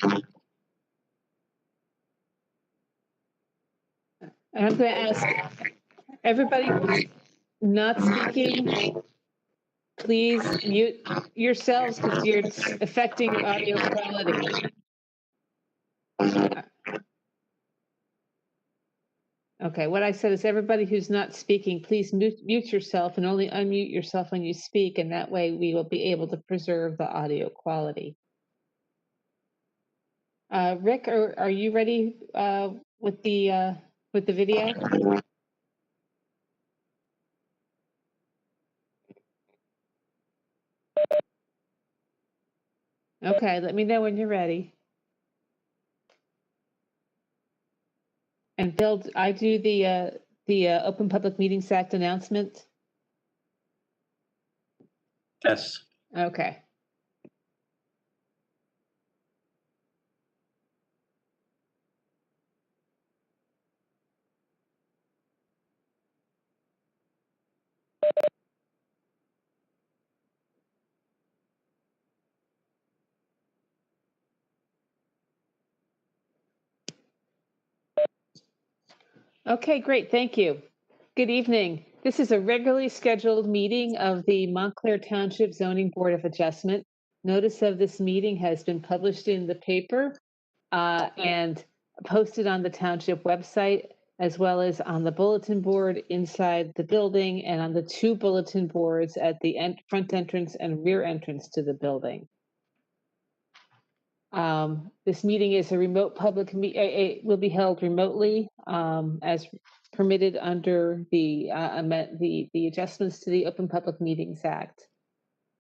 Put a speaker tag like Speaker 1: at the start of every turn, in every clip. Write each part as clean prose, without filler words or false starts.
Speaker 1: And I'm going to ask everybody who's not speaking, please mute yourselves because you're affecting audio quality. Okay, what I said is everybody who's not speaking, please mute yourself and only unmute yourself when you speak, and that way we will be able to preserve the audio quality. Rick, are you ready with the video? Okay, let me know when you're ready. And Bill, I do the Open Public Meetings Act announcement.
Speaker 2: Yes.
Speaker 1: Okay. Okay, great. Thank you. Good evening. This is a regularly scheduled meeting of the Montclair Township Zoning Board of Adjustment. Notice of this meeting has been published in the paper and posted on the township website, as well as on the bulletin board inside the building and on the 2 bulletin boards at the front entrance and rear entrance to the building. This meeting is a remote public it will be held remotely as permitted under the adjustments to the Open Public Meetings Act,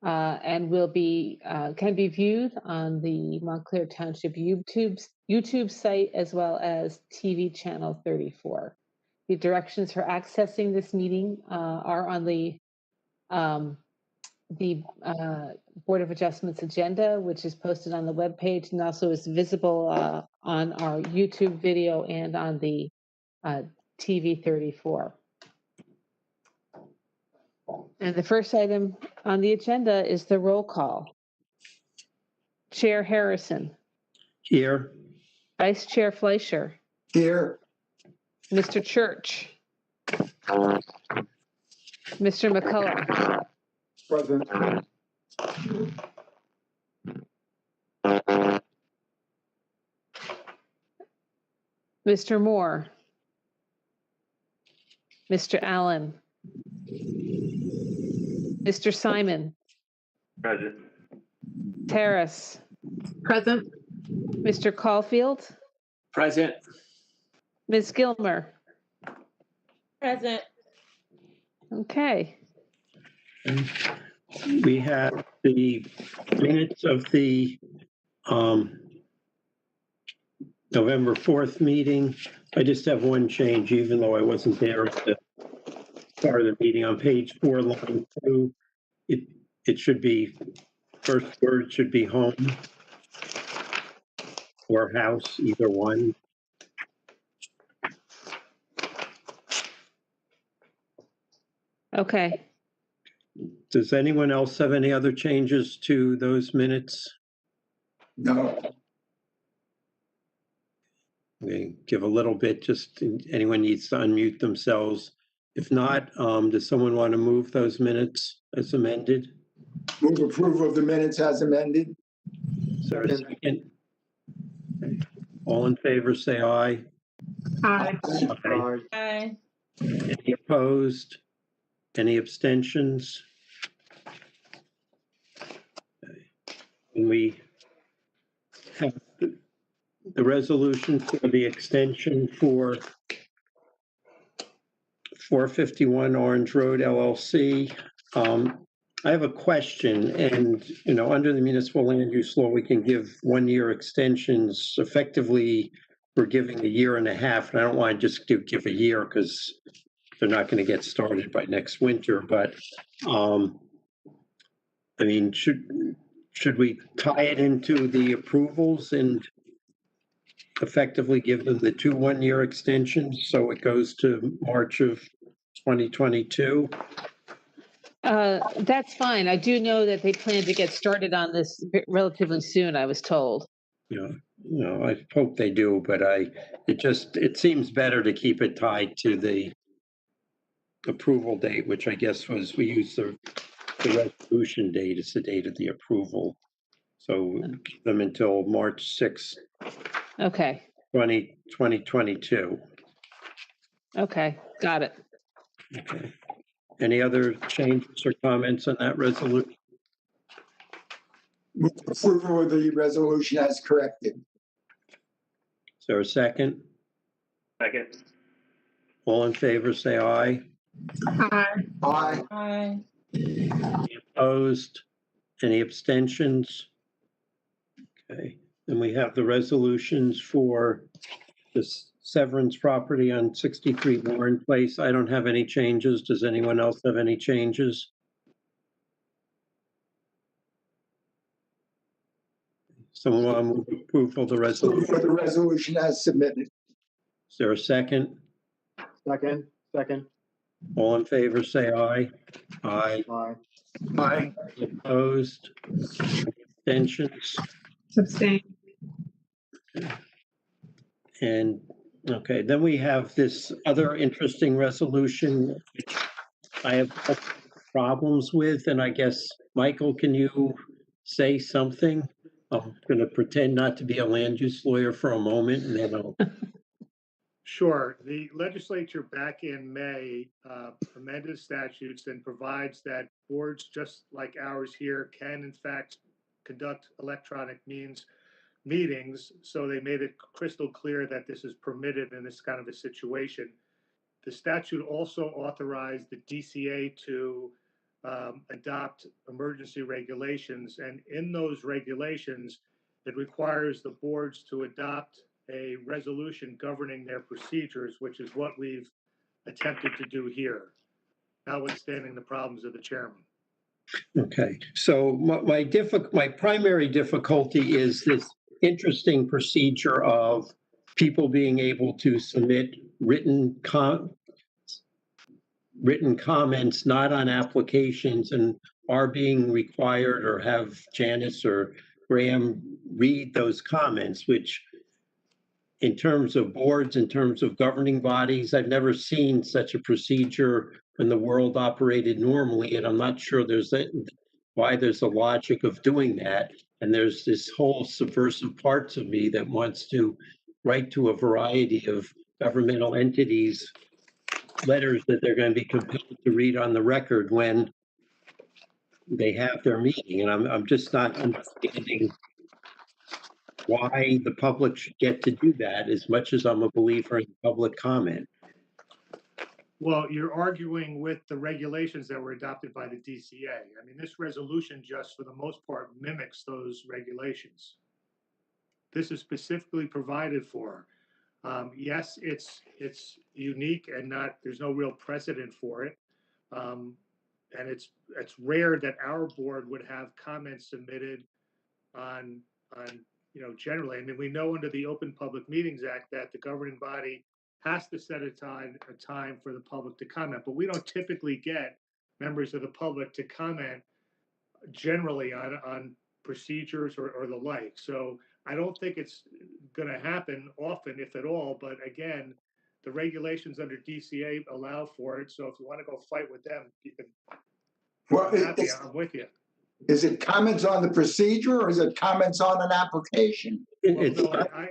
Speaker 1: and will be can be viewed on the Montclair Township YouTube site as well as TV channel 34. The directions for accessing this meeting are on the Board of Adjustments agenda, which is posted on the webpage and also is visible on our YouTube video and on the TV 34. And the first item on the agenda is the roll call. Chair Harrison.
Speaker 2: Here.
Speaker 1: Vice Chair Fleischer.
Speaker 3: Here.
Speaker 1: Mr. Church. Mr. McCullough.
Speaker 3: Present.
Speaker 1: Mr. Moore. Mr. Allen. Mr. Simon.
Speaker 2: Present.
Speaker 1: Terrace.
Speaker 4: Present.
Speaker 1: Mr. Caulfield.
Speaker 2: Present.
Speaker 1: Ms. Gilmer.
Speaker 4: Present.
Speaker 1: Okay.
Speaker 2: We have the minutes of the November 4th meeting. I just have one change, even though I wasn't there at the start of the meeting. On page 4, line 2, it should be, first word should be home or house, either one.
Speaker 1: Okay.
Speaker 2: Does anyone else have any other changes to those minutes?
Speaker 3: No.
Speaker 2: Okay, give a little bit, just anyone needs to unmute themselves. If not, does someone want to move those minutes as amended?
Speaker 3: Move approval of the minutes as amended.
Speaker 2: Is there a second? Okay. All in favor, say aye.
Speaker 4: Aye.
Speaker 2: Okay.
Speaker 4: Aye.
Speaker 2: Any opposed? Any abstentions? Okay. And we have the resolution for the extension for 451 Orange Road LLC. I have a question, and under the municipal land use law, we can give 1-year extensions. Effectively, we're giving 1.5 years, and I don't want to just give a year because they're not going to get started by next winter. But I mean, should we tie it into the approvals and effectively give them the 2 1-year extensions so it goes to March of 2022?
Speaker 1: That's fine. I do know that they plan to get started on this relatively soon, I was told.
Speaker 2: Yeah. I hope they do, but it seems better to keep it tied to the approval date, which I guess was, we used the resolution date as the date of the approval. So keep them until March 6th,
Speaker 1: Okay,
Speaker 2: 2022.
Speaker 1: okay, got it.
Speaker 2: Okay. Any other changes or comments on that resolution?
Speaker 3: Move approval of the resolution as corrected.
Speaker 2: Is there a second?
Speaker 5: Second.
Speaker 2: All in favor, say aye.
Speaker 4: Aye.
Speaker 3: Aye.
Speaker 4: Aye.
Speaker 2: Any opposed? Any abstentions? Okay, then we have the resolutions for this Severance property on 63 Warren Place. I don't have any changes. Does anyone else have any changes? Someone want to move approval of the resolution?
Speaker 3: For the resolution as submitted.
Speaker 2: Is there a second?
Speaker 5: Second.
Speaker 2: All in favor, say aye. Aye.
Speaker 5: Aye.
Speaker 3: Aye.
Speaker 2: Opposed? Abstentions?
Speaker 4: Abstain.
Speaker 2: And, okay, then we have this other interesting resolution, which I have problems with, and I guess, Michael, can you say something? I'm gonna pretend not to be a land use lawyer for a moment, and then I'll,
Speaker 6: Sure. The legislature back in May amended statutes and provides that boards, just like ours here, can in fact conduct electronic meetings. So they made it crystal clear that this is permitted in this kind of a situation. The statute also authorized the DCA to adopt emergency regulations. And in those regulations, it requires the boards to adopt a resolution governing their procedures, which is what we've attempted to do here, notwithstanding the problems of the chairman.
Speaker 2: okay. So my primary difficulty is this interesting procedure of people being able to submit written comments, not on applications, and are being required or have Janice or Graham read those comments, which in terms of boards, in terms of governing bodies, I've never seen such a procedure when the world operated normally, and I'm not sure why there's a logic of doing that. And there's this whole subversive parts of me that wants to write to a variety of governmental entities letters that they're going to be compelled to read on the record when they have their meeting. And I'm just not understanding why the public should get to do that, as much as I'm a believer in public comment.
Speaker 6: Well, you're arguing with the regulations that were adopted by the DCA. I mean, this resolution just for the most part mimics those regulations. This is specifically provided for. Yes, it's unique and there's no real precedent for it. And it's rare that our board would have comments submitted on generally. I mean, we know under the Open Public Meetings Act that the governing body has to set a time for the public to comment, but we don't typically get members of the public to comment generally on procedures or the like. So I don't think it's going to happen often, if at all. But again, the regulations under DCA allow for it. So if you want to go fight with them, you can.
Speaker 3: Well,
Speaker 6: I'm with you.
Speaker 3: is it comments on the procedure or is it comments on an application?
Speaker 6: Well, no,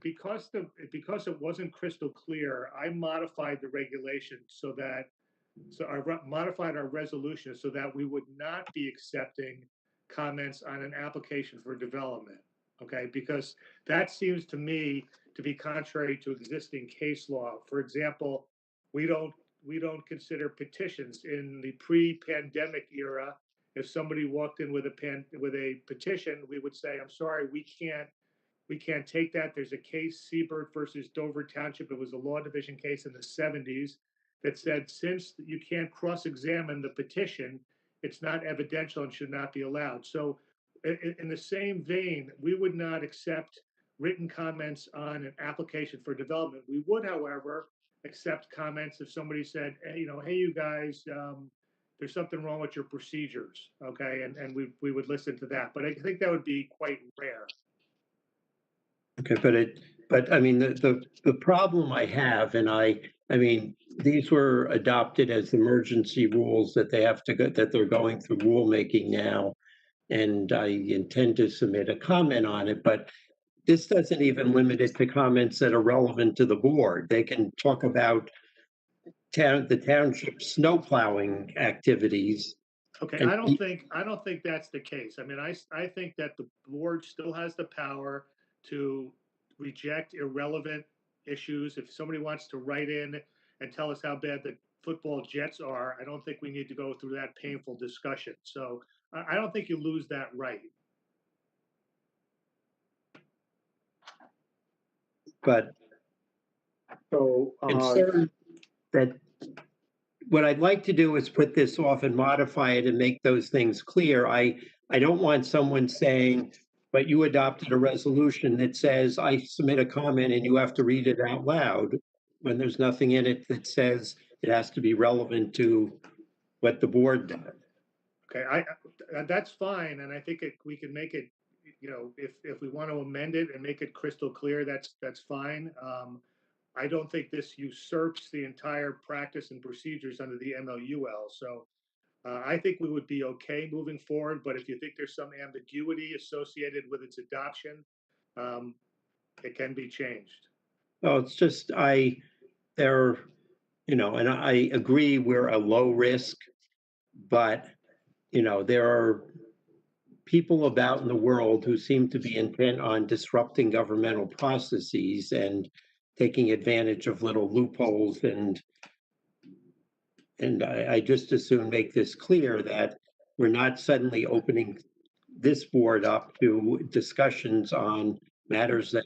Speaker 6: because it wasn't crystal clear, I modified the regulation so I modified our resolution so that we would not be accepting comments on an application for development. Okay, because that seems to me to be contrary to existing case law. For example, we don't consider petitions in the pre-pandemic era. If somebody walked in with a petition, we would say, "I'm sorry, we can't take that." There's a case, Siebert versus Dover Township. It was a law division case in the 70s that said, since you can't cross-examine the petition, it's not evidential and should not be allowed. So in the same vein, we would not accept written comments on an application for development. We would, however, accept comments if somebody said, hey, hey, you guys, there's something wrong with your procedures, okay? And we would listen to that. But I think that would be quite rare.
Speaker 2: Okay, but I mean, the problem I have, and I mean, these were adopted as emergency rules that they have to go, that they're going through rulemaking now. And I intend to submit a comment on it, but this doesn't even limit it to comments that are relevant to the board. They can talk about the township snow plowing activities.
Speaker 6: Okay,
Speaker 2: And
Speaker 6: I don't think that's the case. I mean, I think that the board still has the power to reject irrelevant issues. If somebody wants to write in and tell us how bad the football Jets are, I don't think we need to go through that painful discussion. So I don't think you lose that right.
Speaker 2: But
Speaker 5: So,
Speaker 2: concerned that what I'd like to do is put this off and modify it and make those things clear. I don't want someone saying, but you adopted a resolution that says I submit a comment and you have to read it out loud when there's nothing in it that says it has to be relevant to what the board does.
Speaker 6: Okay, that's fine, and I think we can make it, you know, if we want to amend it and make it crystal clear, that's fine. I don't think this usurps the entire practice and procedures under the MLUL. So I think we would be okay moving forward. But if you think there's some ambiguity associated with its adoption, it can be changed.
Speaker 2: Well, it's just they're, you know, and I agree we're a low risk, but you know, there are people about in the world who seem to be intent on disrupting governmental processes and taking advantage of little loopholes, and I just as soon make this clear that we're not suddenly opening this board up to discussions on matters that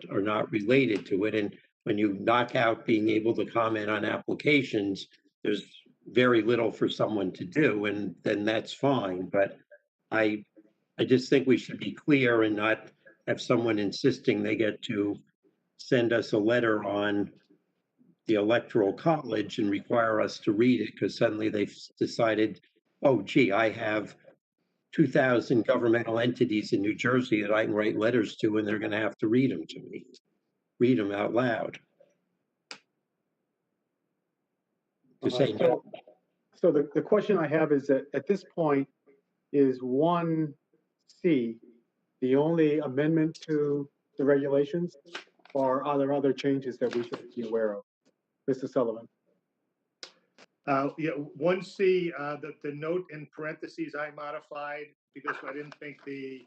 Speaker 2: are not related to it. And when you knock out being able to comment on applications, there's very little for someone to do, and then that's fine. But I just think we should be clear and not have someone insisting they get to send us a letter on the Electoral College and require us to read it because suddenly they've decided, oh, gee, I have 2,000 governmental entities in New Jersey that I can write letters to, and they're going to have to read them to me, read them out loud. To say no.
Speaker 5: So the question I have is that at this point, is 1C the only amendment to the regulations? Or are there other changes that we should be aware of? Mr. Sullivan?
Speaker 6: Yeah, 1C, the note in parentheses I modified because I didn't think the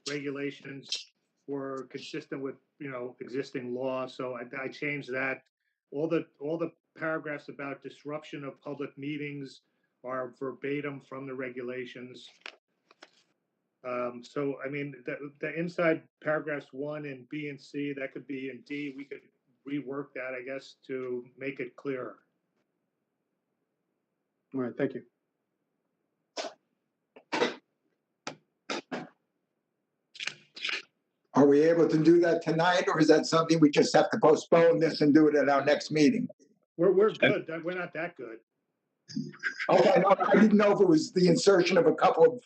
Speaker 6: regulations were consistent with, you know, existing law. So I changed that. All the paragraphs about disruption of public meetings are verbatim from the regulations. So, I mean, the inside paragraphs 1 and B and C, that could be in D. We could rework that, I guess, to make it clearer.
Speaker 5: All right, thank you.
Speaker 3: Are we able to do that tonight, or is that something we just have to postpone this and do it at our next meeting?
Speaker 6: We're good. We're not that good.
Speaker 3: Okay, no, I didn't know if it was the insertion of a couple of,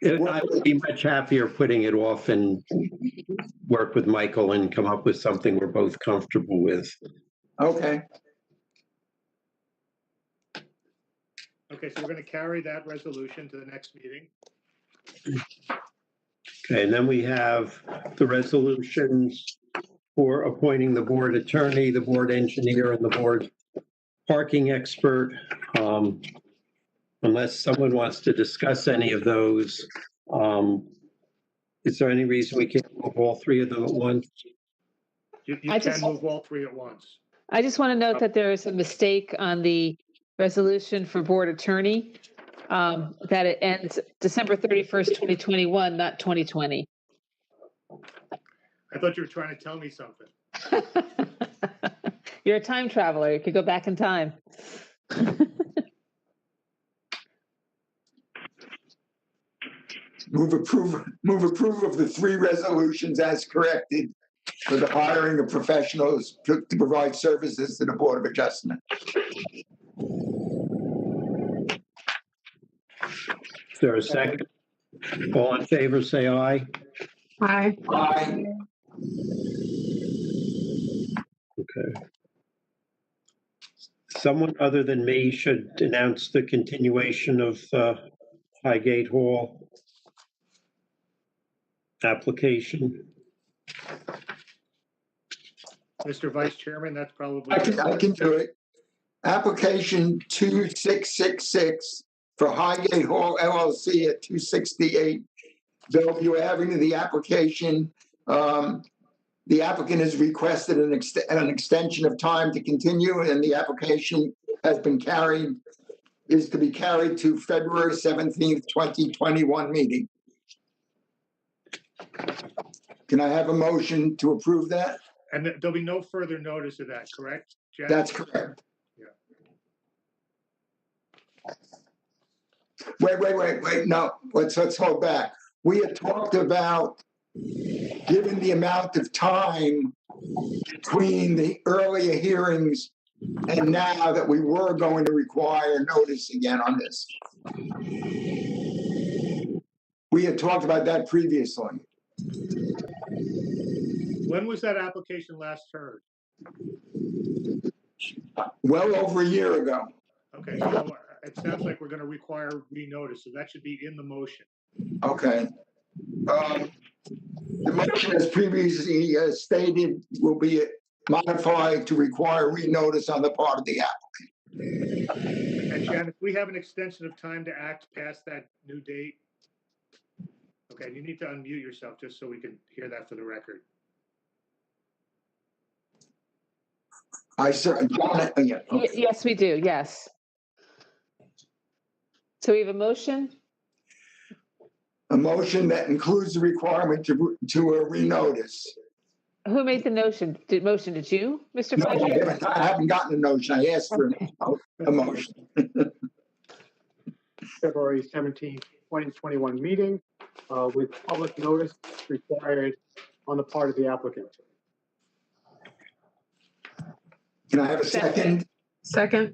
Speaker 2: I would be much happier putting it off and work with Michael and come up with something we're both comfortable with.
Speaker 3: okay.
Speaker 6: Okay, so we're going to carry that resolution to the next meeting.
Speaker 2: Okay, and then we have the resolutions for appointing the board attorney, the board engineer, and the board parking expert. Unless someone wants to discuss any of those, is there any reason we can't move all three of them at once?
Speaker 6: You
Speaker 1: I
Speaker 6: can
Speaker 1: just-
Speaker 6: move all three at once.
Speaker 1: I just want to note that there is a mistake on the resolution for board attorney, that it ends December 31st, 2021, not 2020.
Speaker 6: I thought you were trying to tell me something.
Speaker 1: You're a time traveler. You could go back in time.
Speaker 3: Move approve of the three resolutions as corrected for the hiring of professionals to provide services to the Board of Adjustment.
Speaker 2: Is there a second? All in favor, say aye.
Speaker 4: Aye.
Speaker 3: Aye.
Speaker 2: Okay. Someone other than me should announce the continuation of Highgate Hall application.
Speaker 6: Mr. Vice Chairman, that's probably.
Speaker 3: I can do it. Application 2666 for Highgate Hall LLC at 268 Bellevue Avenue. The application, the applicant has requested an extension of time to continue, and the application has been is to be carried to February 17th, 2021 meeting. Can I have a motion to approve that?
Speaker 6: And there'll be no further notice of that, correct, Jack?
Speaker 3: That's correct.
Speaker 6: Yeah.
Speaker 3: Wait, no, let's hold back. We had talked about, given the amount of time between the earlier hearings and now, that we were going to require notice again on this. We had talked about that previously.
Speaker 6: When was that application last heard?
Speaker 3: Well over a year ago.
Speaker 6: Okay, so it sounds like we're gonna require renotice, so that should be in the motion.
Speaker 3: Okay. The motion, as previously stated, will be modified to require renotice on the part of the applicant.
Speaker 6: And Jen, if we have an extension of time to act past that new date. Okay, you need to unmute yourself just so we can hear that for the record.
Speaker 3: I certainly, yeah. Okay.
Speaker 1: Yes, we do, yes. So we have a motion?
Speaker 3: A motion that includes the requirement to renotice.
Speaker 1: Who made the motion? Did you, Mr.
Speaker 3: No,
Speaker 1: Fleischer?
Speaker 3: I haven't gotten a motion. I asked for a motion.
Speaker 5: February 17th, 2021 meeting with public notice required on the part of the applicant.
Speaker 3: Can I have a second?
Speaker 4: Second.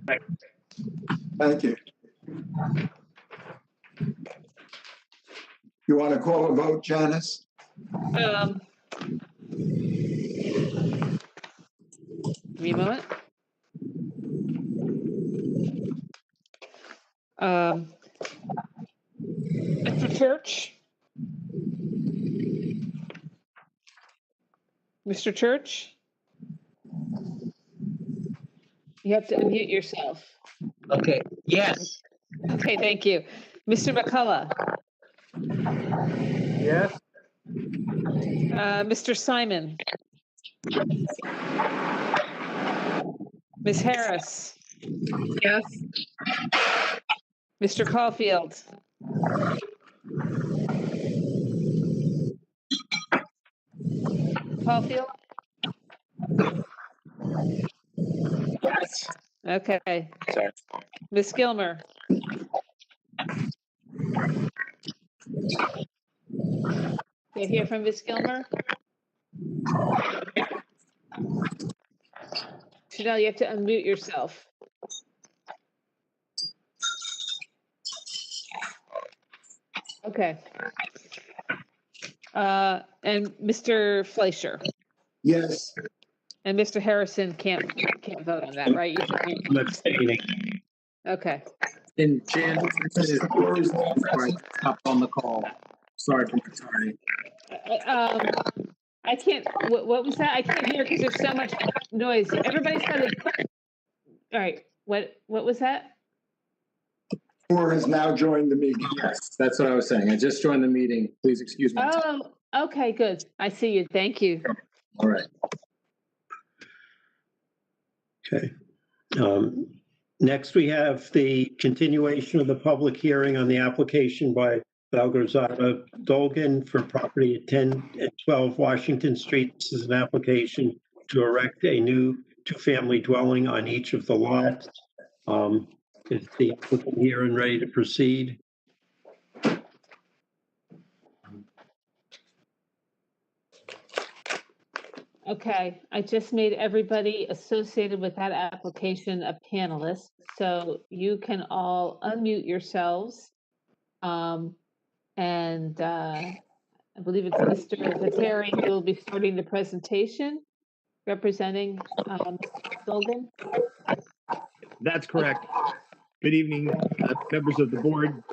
Speaker 3: Thank you. You want to call a vote, Janice?
Speaker 1: Give me a moment. Mr. Church? Mr. Church? You have to unmute yourself.
Speaker 7: Okay, yes.
Speaker 1: Okay, thank you. Mr. McCullough?
Speaker 5: Yes?
Speaker 1: Mr. Simon? Ms. Harris?
Speaker 4: Yes.
Speaker 1: Mr. Caulfield? Caulfield?
Speaker 7: Yes.
Speaker 1: Okay.
Speaker 7: Sorry.
Speaker 1: Ms. Gilmer? Can you hear from Ms. Gilmer? Chanel, you have to unmute yourself. Okay. And Mr. Fleischer
Speaker 3: Yes.
Speaker 1: and Mr. Harrison can't vote on that, right?
Speaker 2: I'm abstaining.
Speaker 1: Okay.
Speaker 7: And Jan, this is up on the call. Sorry for my tardy.
Speaker 1: I can't, what was that? I can't hear because there's so much noise. Everybody's got to, all right, what was that?
Speaker 3: Or has now joined the meeting.
Speaker 7: Yes, that's what I was saying. I just joined the meeting. Please excuse me.
Speaker 1: Oh, okay, good. I see you. Thank you.
Speaker 7: All right.
Speaker 2: Okay. Next, we have the continuation of the public hearing on the application by Valgarzada Dolgan for property at 10 and 12 Washington Street. This is an application to erect a new two-family dwelling on each of the lots. Is the applicant here and ready to proceed?
Speaker 1: Okay, I just made everybody associated with that application a panelist, so you can all unmute yourselves. And I believe it's Mr. Viteri who will be starting the presentation. representing Dolgan.
Speaker 8: That's correct. Good evening, members of the board.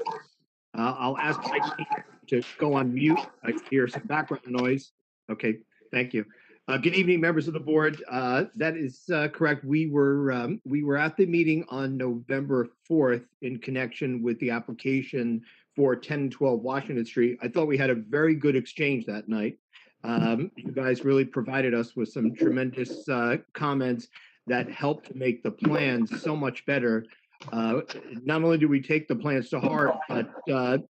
Speaker 8: I'll ask Mike to go on mute. I hear some background noise. Okay, thank you. Good evening, members of the board. That is correct. We were at the meeting on November 4th in connection with the application for 10 and 12 Washington Street. I thought we had a very good exchange that night. You guys really provided us with some tremendous comments that helped to make the plans so much better. Not only do we take the plans to heart, but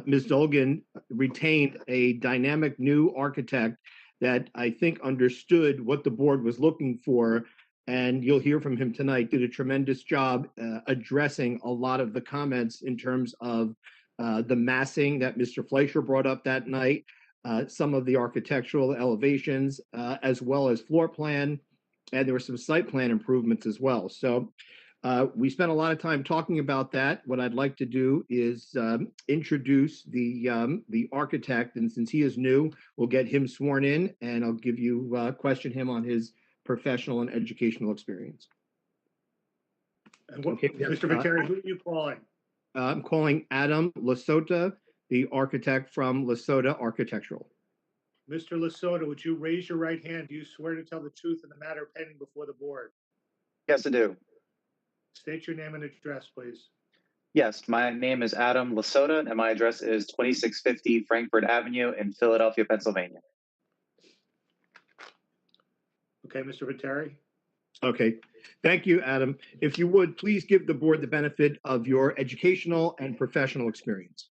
Speaker 8: Ms. Dolgan retained a dynamic new architect that I think understood what the board was looking for, and you'll hear from him tonight, did a tremendous job addressing a lot of the comments in terms of the massing that Mr. Fleischer brought up that night, some of the architectural elevations, as well as floor plan, and there were some site plan improvements as well. So we spent a lot of time talking about that. What I'd like to do is introduce the architect, and since he is new, we'll get him sworn in, and I'll give you question him on his professional and educational experience.
Speaker 6: And what,
Speaker 8: Okay,
Speaker 6: Mr. Viteri, who are you calling?
Speaker 8: I'm calling Adam Lasota, the architect from Lasota Architectural.
Speaker 6: Mr. Lasota, would you raise your right hand? Do you swear to tell the truth in the matter pending before the board?
Speaker 9: Yes, I do.
Speaker 6: State your name and address, please.
Speaker 9: Yes, my name is Adam Lasota, and my address is 2650 Frankfurt Avenue in Philadelphia, Pennsylvania.
Speaker 6: Okay, Mr. Viteri?
Speaker 8: Okay, thank you, Adam. If you would, please give the board the benefit of your educational and professional experience.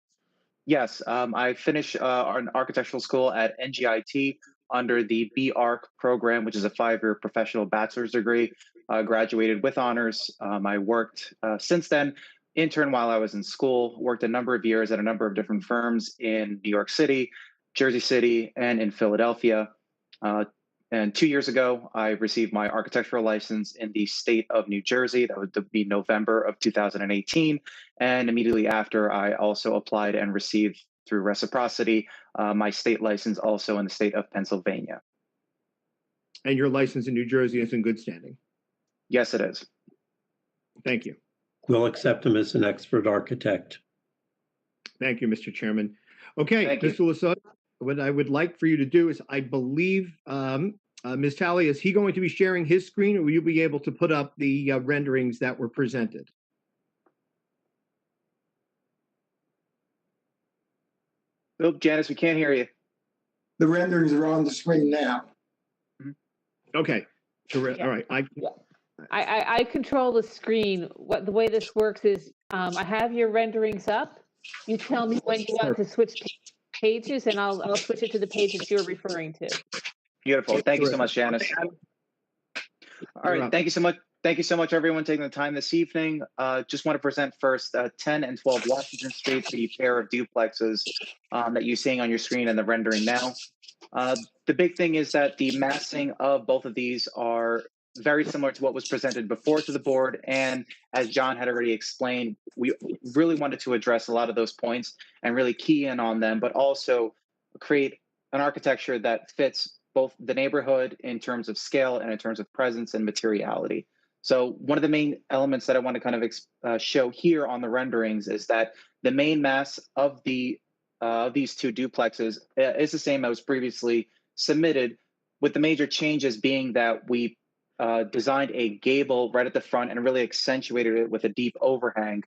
Speaker 9: Yes, I finished an architectural school at NGIT under the B-ARC program, which is a 5-year professional bachelor's degree. Graduated with honors. I worked since then, intern while I was in school, worked a number of years at a number of different firms in New York City, Jersey City, and in Philadelphia. And 2 years ago, I received my architectural license in the state of New Jersey. That would be November of 2018. And immediately after, I also applied and received through reciprocity my state license also in the state of Pennsylvania.
Speaker 8: And your license in New Jersey is in good standing.
Speaker 9: Yes, it is.
Speaker 8: Thank you.
Speaker 2: We'll accept him as an expert architect.
Speaker 8: Thank you, Mr. Chairman. Okay,
Speaker 9: Thank you.
Speaker 8: Mr. Lasota, what I would like for you to do is, I believe, Ms. Talley, is he going to be sharing his screen, or will you be able to put up the renderings that were presented?
Speaker 9: Nope, Janice, we can't hear you.
Speaker 3: The renderings are on the screen now.
Speaker 8: Okay,
Speaker 1: Yeah.
Speaker 8: all right.
Speaker 1: I control the screen. The way this works is I have your renderings up. You tell me when you want to switch pages, and I'll switch it to the page that you're referring to.
Speaker 9: Beautiful. Thank you so much, Janice. All
Speaker 8: You're
Speaker 9: right.
Speaker 8: up.
Speaker 9: Thank you so much. Thank you so much, everyone, taking the time this evening. Just want to present first 10 and 12 Washington Street, the pair of duplexes that you're seeing on your screen and the rendering now. The big thing is that the massing of both of these are very similar to what was presented before to the board. And as John had already explained, we really wanted to address a lot of those points and really key in on them, but also create an architecture that fits both the neighborhood in terms of scale and in terms of presence and materiality. So one of the main elements that I want to kind of show here on the renderings is that the main mass of these two duplexes is the same as previously submitted, with the major changes being that we designed a gable right at the front and really accentuated it with a deep overhang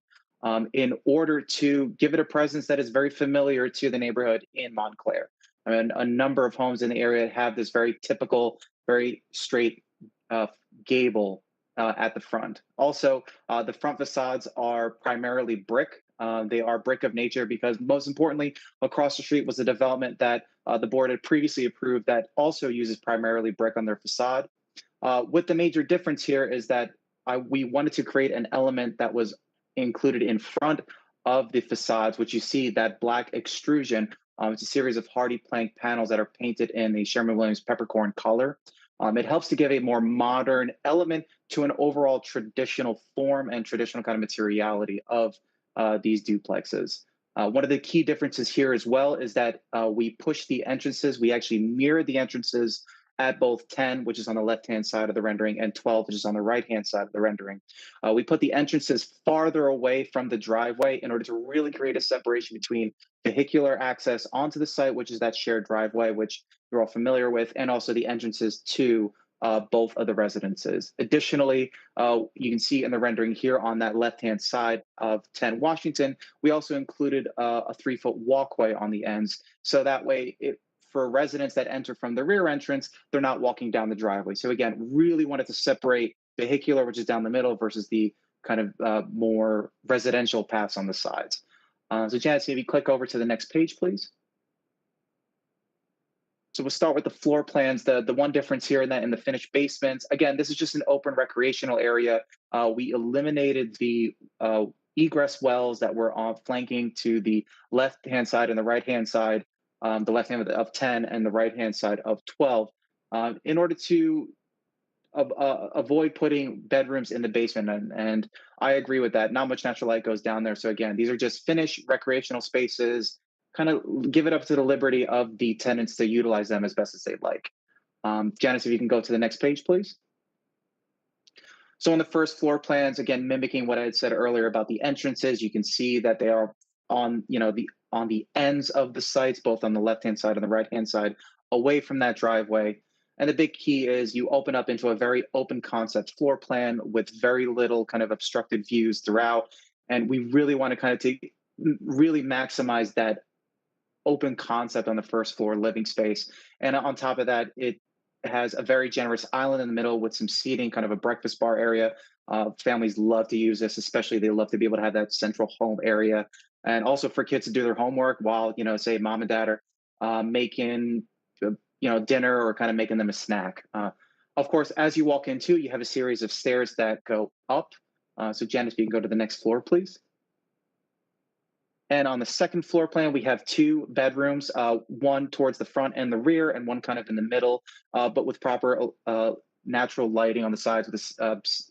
Speaker 9: in order to give it a presence that is very familiar to the neighborhood in Montclair. I mean, a number of homes in the area have this very typical, very straight gable at the front. Also, the front facades are primarily brick. They are brick of nature because, most importantly, across the street was a development that the board had previously approved that also uses primarily brick on their facade. What the major difference here is that we wanted to create an element that was included in front of the facades, which you see that black extrusion. It's a series of hardy plank panels that are painted in the Sherwin-Williams peppercorn color. It helps to give a more modern element to an overall traditional form and traditional kind of materiality of these duplexes. One of the key differences here as well is that we push the entrances. We actually mirror the entrances at both 10, which is on the left-hand side of the rendering, and 12, which is on the right-hand side of the rendering. We put the entrances farther away from the driveway in order to really create a separation between vehicular access onto the site, which is that shared driveway, which you're all familiar with, and also the entrances to both of the residences. Additionally, you can see in the rendering here on that left-hand side of 10 Washington, we also included a 3-foot walkway on the ends. So that way, for residents that enter from the rear entrance, they're not walking down the driveway. So again, really wanted to separate vehicular, which is down the middle, versus the kind of more residential paths on the sides. So Janice, if you click over to the next page, please. So we'll start with the floor plans. The one difference here in that in the finished basements, again, this is just an open recreational area. We eliminated the egress wells that were on flanking to the left-hand side and the right-hand side, the left hand of 10 and the right-hand side of 12, in order to avoid putting bedrooms in the basement. And I agree with that. Not much natural light goes down there. So again, these are just finished recreational spaces, kind of give it up to the liberty of the tenants to utilize them as best as they'd like. Janice, if you can go to the next page, please. So on the first floor plans, again, mimicking what I had said earlier about the entrances, you can see that they are on, on the ends of the sites, both on the left-hand side and the right-hand side, away from that driveway. And the big key is you open up into a very open concept floor plan with very little kind of obstructed views throughout. And we really want to kind of really maximize that open concept on the first floor living space. And on top of that, it has a very generous island in the middle with some seating, kind of a breakfast bar area. Families love to use this, especially they love to be able to have that central home area. And also for kids to do their homework while, say mom and dad are making, dinner or kind of making them a snack. Of course, as you walk into, you have a series of stairs that go up. So Janice, if you can go to the next floor, please. And on the second floor plan, we have 2 bedrooms, one towards the front and the rear, and one kind of in the middle, but with proper natural lighting on the sides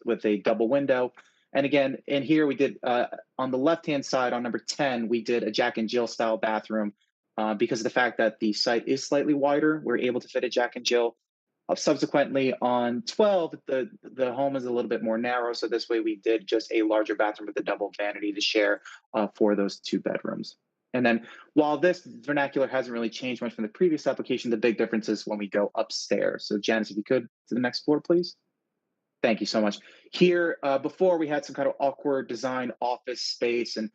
Speaker 9: with a double window. And again, in here we did, on the left-hand side on number 10, we did a Jack and Jill style bathroom because of the fact that the site is slightly wider. We're able to fit a Jack and Jill. Subsequently, on 12, the home is a little bit more narrow, so this way we did just a larger bathroom with a double vanity to share for those 2 bedrooms. And then while this vernacular hasn't really changed much from the previous application, the big difference is when we go upstairs. So Janice, if you could, to the next floor, please. Thank you so much. Here, before we had some kind of awkward design office space, and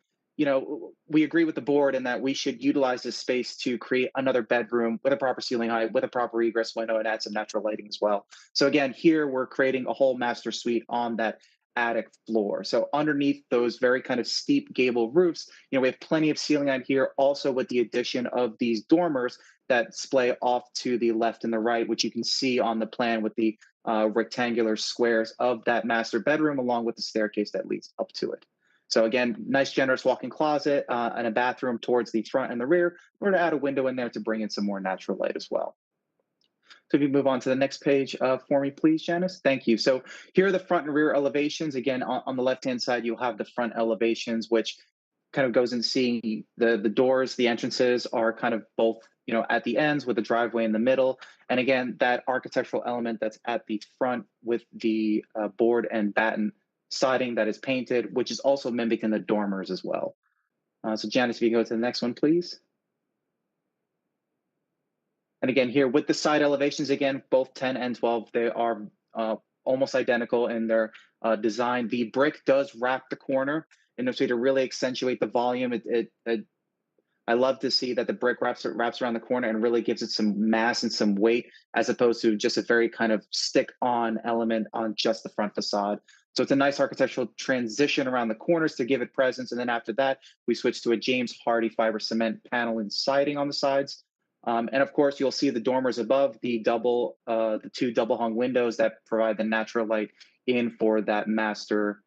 Speaker 9: we agree with the board in that we should utilize this space to create another bedroom with a proper ceiling height, with a proper egress window, and add some natural lighting as well. So again, here we're creating a whole master suite on that attic floor. So underneath those very kind of steep gable roofs, we have plenty of ceiling height here, also with the addition of these dormers that splay off to the left and the right, which you can see on the plan with the rectangular squares of that master bedroom, along with the staircase that leads up to it. So again, nice generous walk-in closet and a bathroom towards the front and the rear. We're going to add a window in there to bring in some more natural light as well. So if you move on to the next page for me, please, Janice. Thank you. So here are the front and rear elevations. Again, on the left-hand side, you'll have the front elevations, which kind of goes into seeing the doors, the entrances are kind of both, at the ends with the driveway in the middle. And again, that architectural element that's at the front with the board and batten siding that is painted, which is also mimicking the dormers as well. So Janice, if you go to the next one, please. And again, here with the side elevations, again, both 10 and 12, they are almost identical in their design. The brick does wrap the corner in order to really accentuate the volume. I love to see that the brick wraps around the corner and really gives it some mass and some weight, as opposed to just a very kind of stick-on element on just the front facade. So it's a nice architectural transition around the corners to give it presence. And then after that, we switch to a James Hardie fiber cement panel and siding on the sides. And of course, you'll see the dormers above the 2 double hung windows that provide the natural light in for that master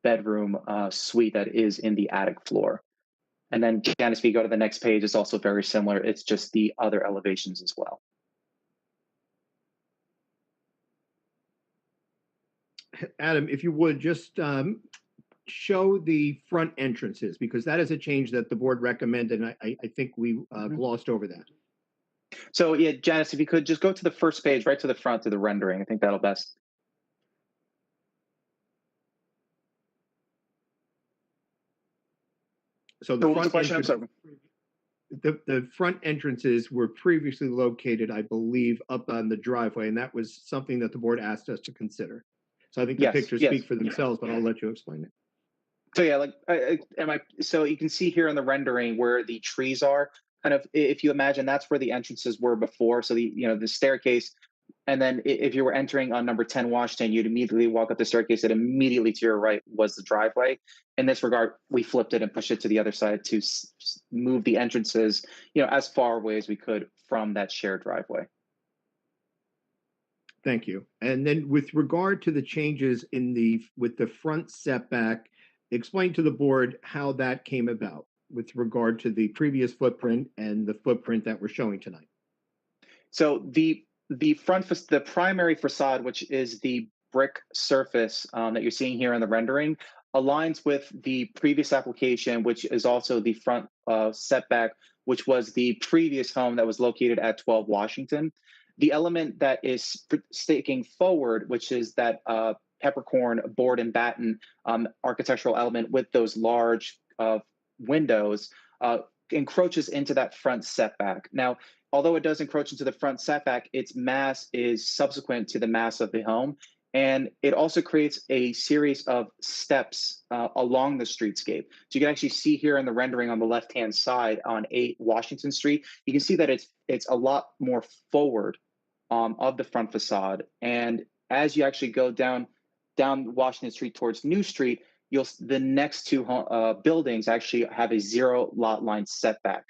Speaker 9: bedroom suite that is in the attic floor. And then Janice, if you go to the next page, it's also very similar. It's just the other elevations as well.
Speaker 8: Adam, if you would just show the front entrances, because that is a change that the board recommended, and I think we glossed over that.
Speaker 9: So yeah, Janice, if you could just go to the first page, right to the front of the rendering. I think that'll best.
Speaker 8: So
Speaker 9: So
Speaker 8: the
Speaker 9: what was the
Speaker 8: front
Speaker 9: question? I'm
Speaker 8: entrance,
Speaker 9: sorry.
Speaker 8: the front entrances were previously located, I believe, up on the driveway, and that was something that the board asked us to consider. So I think the
Speaker 9: Yes,
Speaker 8: pictures
Speaker 9: yes.
Speaker 8: speak for themselves, but I'll let you explain it.
Speaker 9: So yeah, like, so you can see here in the rendering where the trees are, kind of, if you imagine that's where the entrances were before. So the staircase, and then if you were entering on number 10 Washington, you'd immediately walk up the staircase, and immediately to your right was the driveway. In this regard, we flipped it and pushed it to the other side to move the entrances, as far away as we could from that shared driveway.
Speaker 8: Thank you. And then with regard to the changes with the front setback, explain to the board how that came about with regard to the previous footprint and the footprint that we're showing tonight.
Speaker 9: So the primary facade, which is the brick surface that you're seeing here in the rendering, aligns with the previous application, which is also the front setback, which was the previous home that was located at 12 Washington. The element that is sticking forward, which is that peppercorn board and batten architectural element with those large windows, encroaches into that front setback. Now, although it does encroach into the front setback, its mass is subsequent to the mass of the home. And it also creates a series of steps along the streetscape. So you can actually see here in the rendering on the left-hand side on 8 Washington Street, you can see that it's a lot more forward of the front facade. And as you actually go down Washington Street towards New Street, the next two buildings actually have a 0 lot line setback.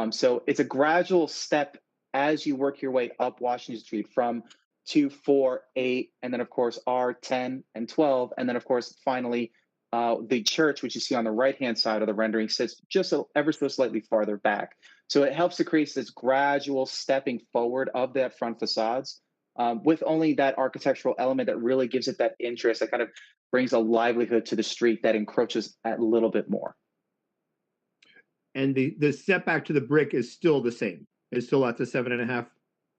Speaker 9: So it's a gradual step as you work your way up Washington Street from 2, 4, 8, and then of course R10 and 12, and then of course finally the church, which you see on the right-hand side of the rendering, sits just ever so slightly farther back. So it helps to create this gradual stepping forward of that front facades with only that architectural element that really gives it that interest, that kind of brings a livelihood to the street that encroaches a little bit more.
Speaker 8: And the setback to the brick is still the same. It's still at the 7.5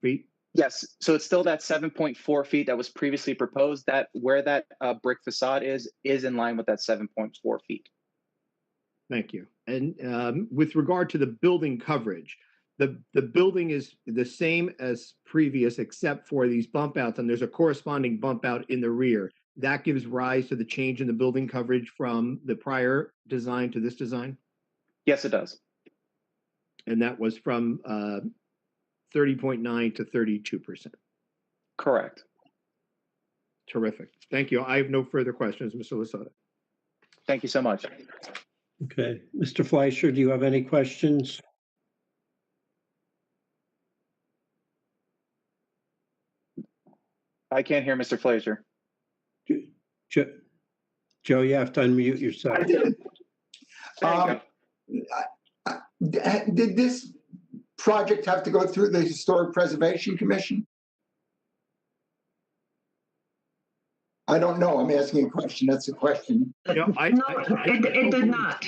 Speaker 8: feet.
Speaker 9: Yes, so it's still that 7.4 feet that was previously proposed. That where that brick facade is in line with that 7.4 feet.
Speaker 8: Thank you. And with regard to the building coverage, the building is the same as previous except for these bump outs, and there's a corresponding bump out in the rear. That gives rise to the change in the building coverage from the prior design to this design?
Speaker 9: Yes, it does.
Speaker 8: And that was from 30.9 to 32%.
Speaker 9: Correct.
Speaker 8: Terrific. Thank you. I have no further questions, Mr. Lasota.
Speaker 9: Thank you so much.
Speaker 2: Okay, Mr. Fleischer, do you have any questions?
Speaker 9: I can't hear Mr. Fleischer.
Speaker 2: Joe, you have to unmute yourself.
Speaker 3: I did.
Speaker 9: There you go.
Speaker 3: Did this project have to go through the Historic Preservation Commission? I don't know. I'm asking a question. That's a question.
Speaker 8: No,
Speaker 4: No, it did not.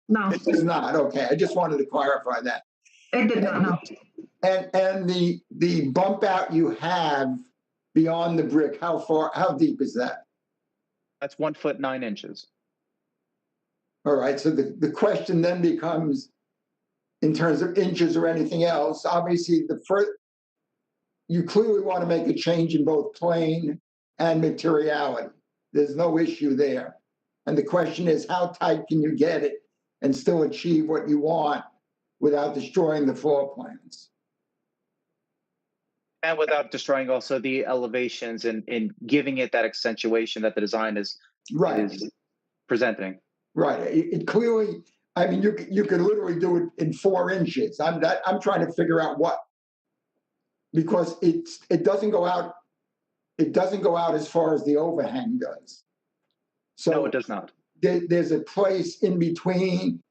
Speaker 4: No,
Speaker 3: It does not. Okay, I just wanted to clarify that.
Speaker 4: it did not, no.
Speaker 3: And the bump out you have beyond the brick, how deep is that?
Speaker 9: That's 1 foot 9 inches.
Speaker 3: All right, so the question then becomes, in terms of inches or anything else, obviously you clearly want to make a change in both plane and materiality. There's no issue there. And the question is, how tight can you get it and still achieve what you want without destroying the floor plans?
Speaker 9: And without destroying also the elevations and giving it that accentuation that the design is presenting.
Speaker 3: Right. It clearly, I mean, you could literally do it in 4 inches. I'm trying to figure out what, because it doesn't go out. It doesn't go out as far as the overhang does. So
Speaker 9: No, it does not.
Speaker 3: There's a place in between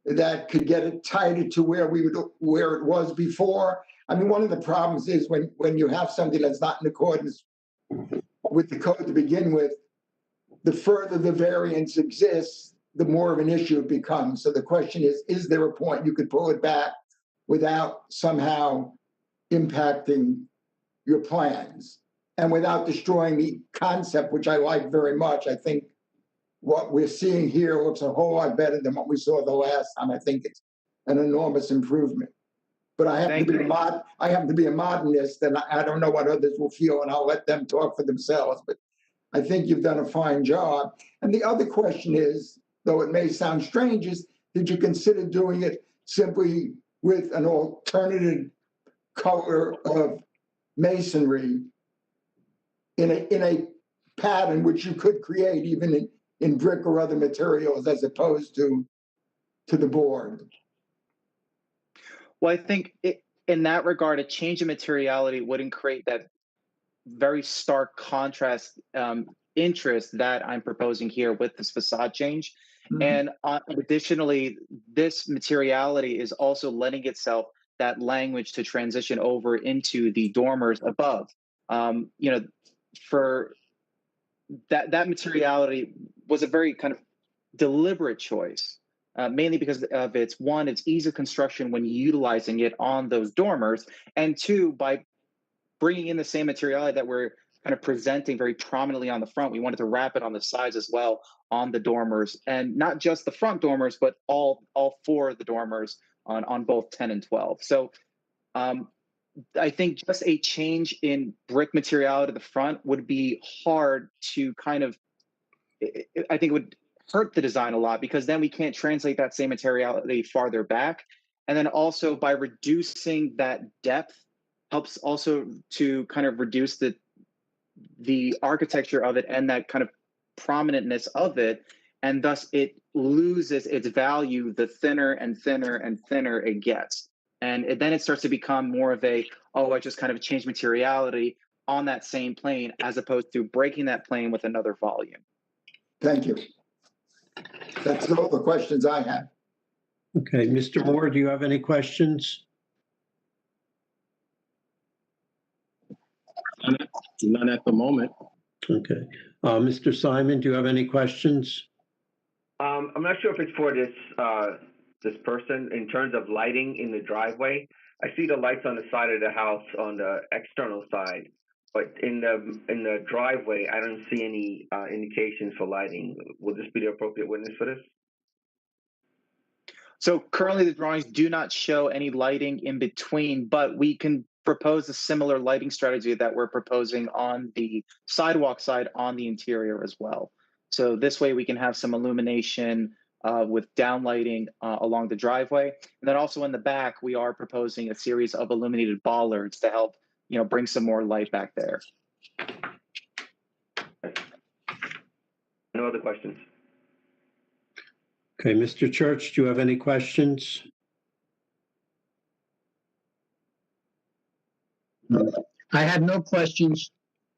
Speaker 3: that could get it tighter to where it was before. I mean, one of the problems is when you have something that's not in accordance with the code to begin with, the further the variance exists, the more of an issue it becomes. So the question is there a point you could pull it back without somehow impacting your plans and without destroying the concept, which I like very much. I think what we're seeing here looks a whole lot better than what we saw the last time. I think it's an enormous improvement. But I happen to be I happen to be a modernist, and I don't know what others will feel, and I'll let them talk for themselves. But I think you've done a fine job. And the other question is, though it may sound strange, is did you consider doing it simply with an alternative color of masonry in a pattern which you could create even in brick or other materials as opposed to the board?
Speaker 9: Well, I think in that regard, a change in materiality wouldn't create that very stark contrast interest that I'm proposing here with this facade change. And additionally, this materiality is also lending itself that language to transition over into the dormers above. You know, for that materiality was a very kind of deliberate choice. Mainly because of its ease of construction when utilizing it on those dormers, and two, by bringing in the same materiality that we're kind of presenting very prominently on the front, we wanted to wrap it on the sides as well on the dormers, and not just the front dormers, but all four of the dormers on both 10 and 12. So I think just a change in brick materiality at the front would be hard to kind of, I think it would hurt the design a lot, because then we can't translate that same materiality farther back. And then also by reducing that depth helps also to kind of reduce the architecture of it and that kind of prominentness of it. And thus it loses its value the thinner and thinner and thinner it gets. And then it starts to become more of I just kind of changed materiality on that same plane, as opposed to breaking that plane with another volume.
Speaker 3: Thank you. That's all the questions I have.
Speaker 2: Okay, Mr. Moore, do you have any questions?
Speaker 7: None at the moment.
Speaker 2: Okay. Mr. Simon, do you have any questions?
Speaker 10: I'm not sure if it's for this person in terms of lighting in the driveway. I see the lights on the side of the house on the external side, but in the driveway, I don't see any indications for lighting. Will this be the appropriate witness for this?
Speaker 9: So currently the drawings do not show any lighting in between, but we can propose a similar lighting strategy that we're proposing on the sidewalk side on the interior as well. So this way we can have some illumination with downlighting along the driveway. And then also in the back, we are proposing a series of illuminated bollards to help, bring some more light back there.
Speaker 10: No other questions.
Speaker 2: Okay, Mr. Church, do you have any questions?
Speaker 11: I have no questions.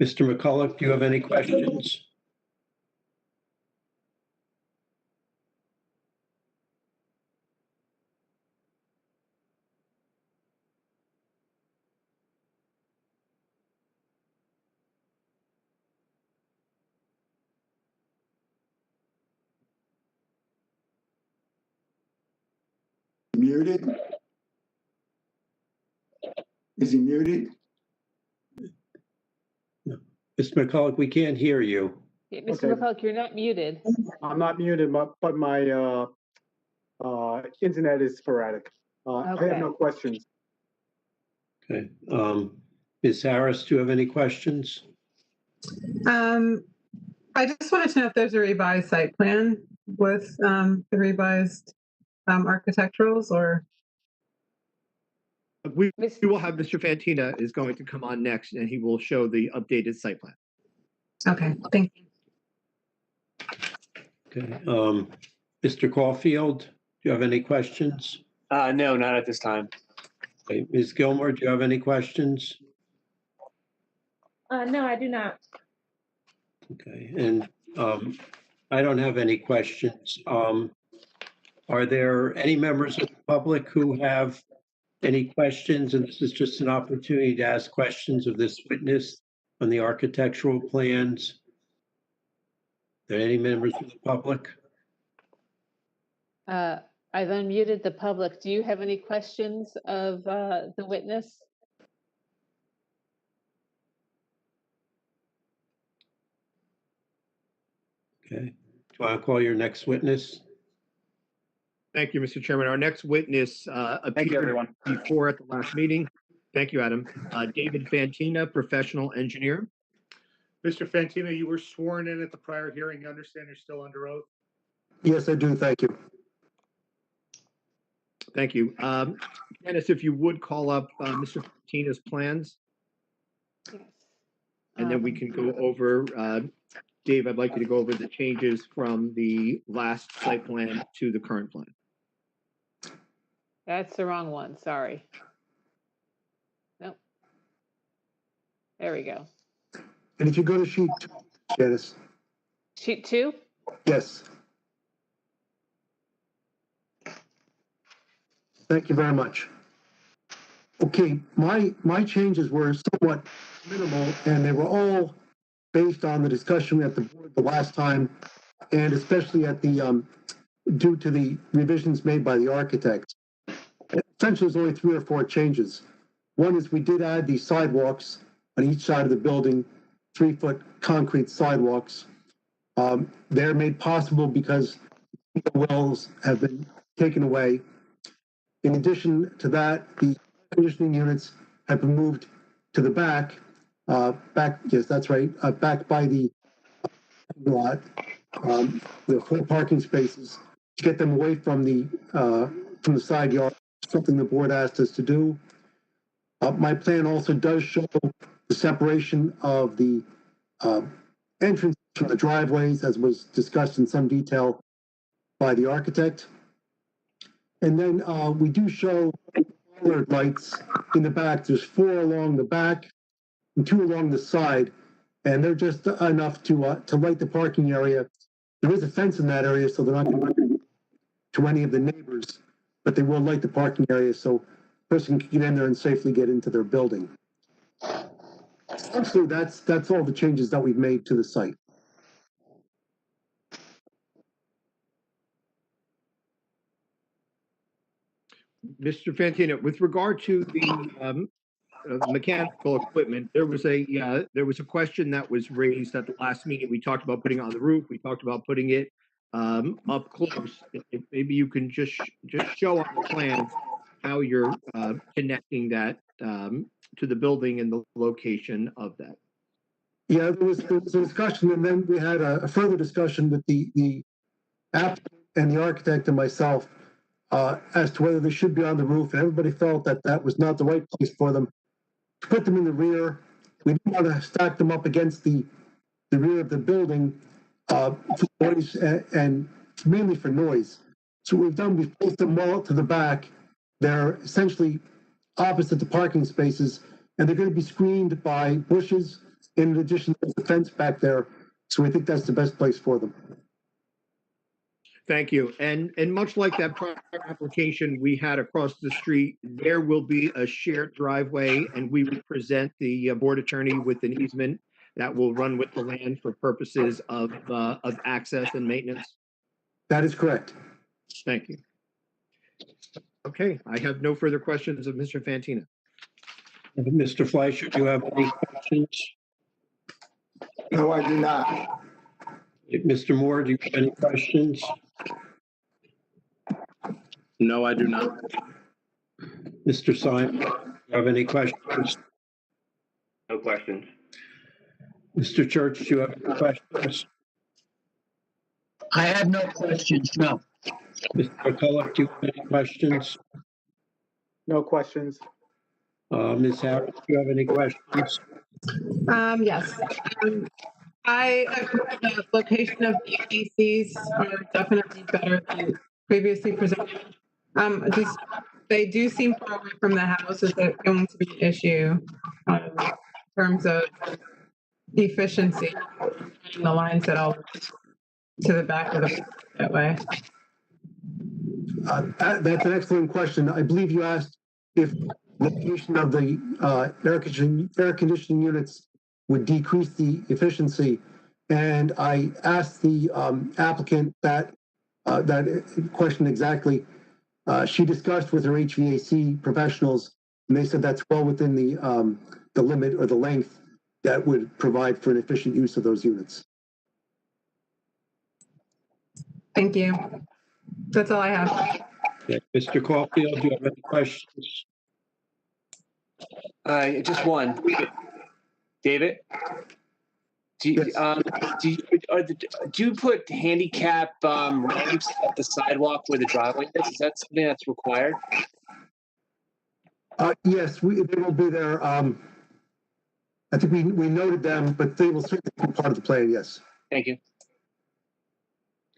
Speaker 2: Mr. McCulloch, do you have any questions?
Speaker 3: Muted? Is he muted?
Speaker 2: No. Mr. McCulloch, we can't hear you.
Speaker 1: Yeah, Mr.
Speaker 5: Okay.
Speaker 1: McCulloch, you're not muted.
Speaker 5: I'm not muted, but my internet is sporadic. I have
Speaker 1: Okay.
Speaker 5: no questions.
Speaker 2: Okay. Ms. Harris, do you have any questions?
Speaker 12: I just wanted to know if there's a revised site plan with the revised architecturals, or
Speaker 8: We will have Mr. Fantina is going to come on next, and he will show the updated site plan.
Speaker 12: okay, thank you.
Speaker 2: Okay. Mr. Caulfield, do you have any questions?
Speaker 13: No, not at this time.
Speaker 2: Okay. Ms. Gilmore, do you have any questions?
Speaker 14: No, I do not.
Speaker 2: Okay, and I don't have any questions. Are there any members of the public who have any questions? And this is just an opportunity to ask questions of this witness on the architectural plans. Are there any members of the public?
Speaker 1: I've unmuted the public. Do you have any questions of the witness?
Speaker 2: Okay. Do you want to call your next witness?
Speaker 8: Thank you, Mr. Chairman. Our next witness
Speaker 9: Thank you,
Speaker 8: appeared
Speaker 9: everyone.
Speaker 8: before at the last meeting. Thank you, Adam. David Fantina, professional engineer.
Speaker 6: Mr. Fantina, you were sworn in at the prior hearing. You understand you're still under oath?
Speaker 14: Yes, I do. Thank you.
Speaker 8: Thank you. Dennis, if you would call up Mr. Fantina's plans, and then we can go over, Dave, I'd like you to go over the changes from the last site plan to the current plan.
Speaker 1: That's the wrong one, sorry. Nope. There we go.
Speaker 14: And if you go to sheet 2, Janice.
Speaker 1: Sheet 2?
Speaker 14: Yes. Thank you very much. Okay, my changes were somewhat minimal, and they were all based on the discussion at the board the last time, and especially at the due to the revisions made by the architect. Essentially, there's only 3 or 4 changes. One is we did add the sidewalks on each side of the building, 3-foot concrete sidewalks. They're made possible because the wells have been taken away. In addition to that, the conditioning units have been moved to the back, yes, that's right, back by the lot, the 4 parking spaces, to get them away from the side yard, something the board asked us to do. My plan also does show the separation of the entrance from the driveways, as was discussed in some detail by the architect. And then we do show colored lights in the back. There's 4 along the back and 2 along the side, and they're just enough to light the parking area. There is a fence in that area, so they're not going to any of the neighbors, but they will light the parking area so a person can get in there and safely get into their building. Essentially, that's all the changes that we've made to the site.
Speaker 8: Mr. Fantina, with regard to the mechanical equipment, there was a question that was raised at the last meeting. We talked about putting it on the roof. We talked about putting it up close. If maybe you can just show on the plans how you're connecting that to the building and the location of that.
Speaker 14: Yeah, there was a discussion, and then we had a further discussion with the applicant and the architect and myself as to whether they should be on the roof, and everybody felt that that was not the right place for them. To put them in the rear, we didn't want to stack them up against the rear of the building for noise and mainly for noise. So what we've done, we've placed them well to the back. They're essentially opposite the parking spaces, and they're going to be screened by bushes. In addition, there's a fence back there, so we think that's the best place for them.
Speaker 8: Thank you. And much like that prior application we had across the street, there will be a shared driveway, and we will present the board attorney with an easement that will run with the land for purposes of access and maintenance.
Speaker 14: That is correct.
Speaker 8: Thank you. Okay, I have no further questions of Mr. Fantina.
Speaker 2: Mr. Fleischer, do you have any questions?
Speaker 3: No, I do not.
Speaker 2: Mr. Moore, do you have any questions?
Speaker 7: No, I do not.
Speaker 2: Mr. Simon, do you have any questions?
Speaker 10: No questions.
Speaker 2: Mr. Church, do you have any questions?
Speaker 11: I have no questions, no.
Speaker 2: Mr. McCullough, do you have any questions?
Speaker 5: No questions.
Speaker 2: Ms. Harris, do you have any questions?
Speaker 12: Yes. I agree the location of the ACs are definitely better than previously presented. Just they do seem far away from the house. Is that going to be an issue in terms of efficiency in the lines that all to the back of the that way?
Speaker 14: That's an excellent question. I believe you asked if the location of the air conditioning units would decrease the efficiency. And I asked the applicant that question exactly. She discussed with her HVAC professionals, and they said that's well within the limit or the length that would provide for an efficient use of those units.
Speaker 12: Thank you. That's all I have.
Speaker 2: Okay, Mr. Caulfield, do you have any questions?
Speaker 13: Just one. David? Do you,
Speaker 14: Yes.
Speaker 13: do you put handicap ramps at the sidewalk where the driveway is? Is that something that's required?
Speaker 14: Yes, they will be there. I think we noted them, but they will certainly be part of the plan, yes.
Speaker 13: Thank you.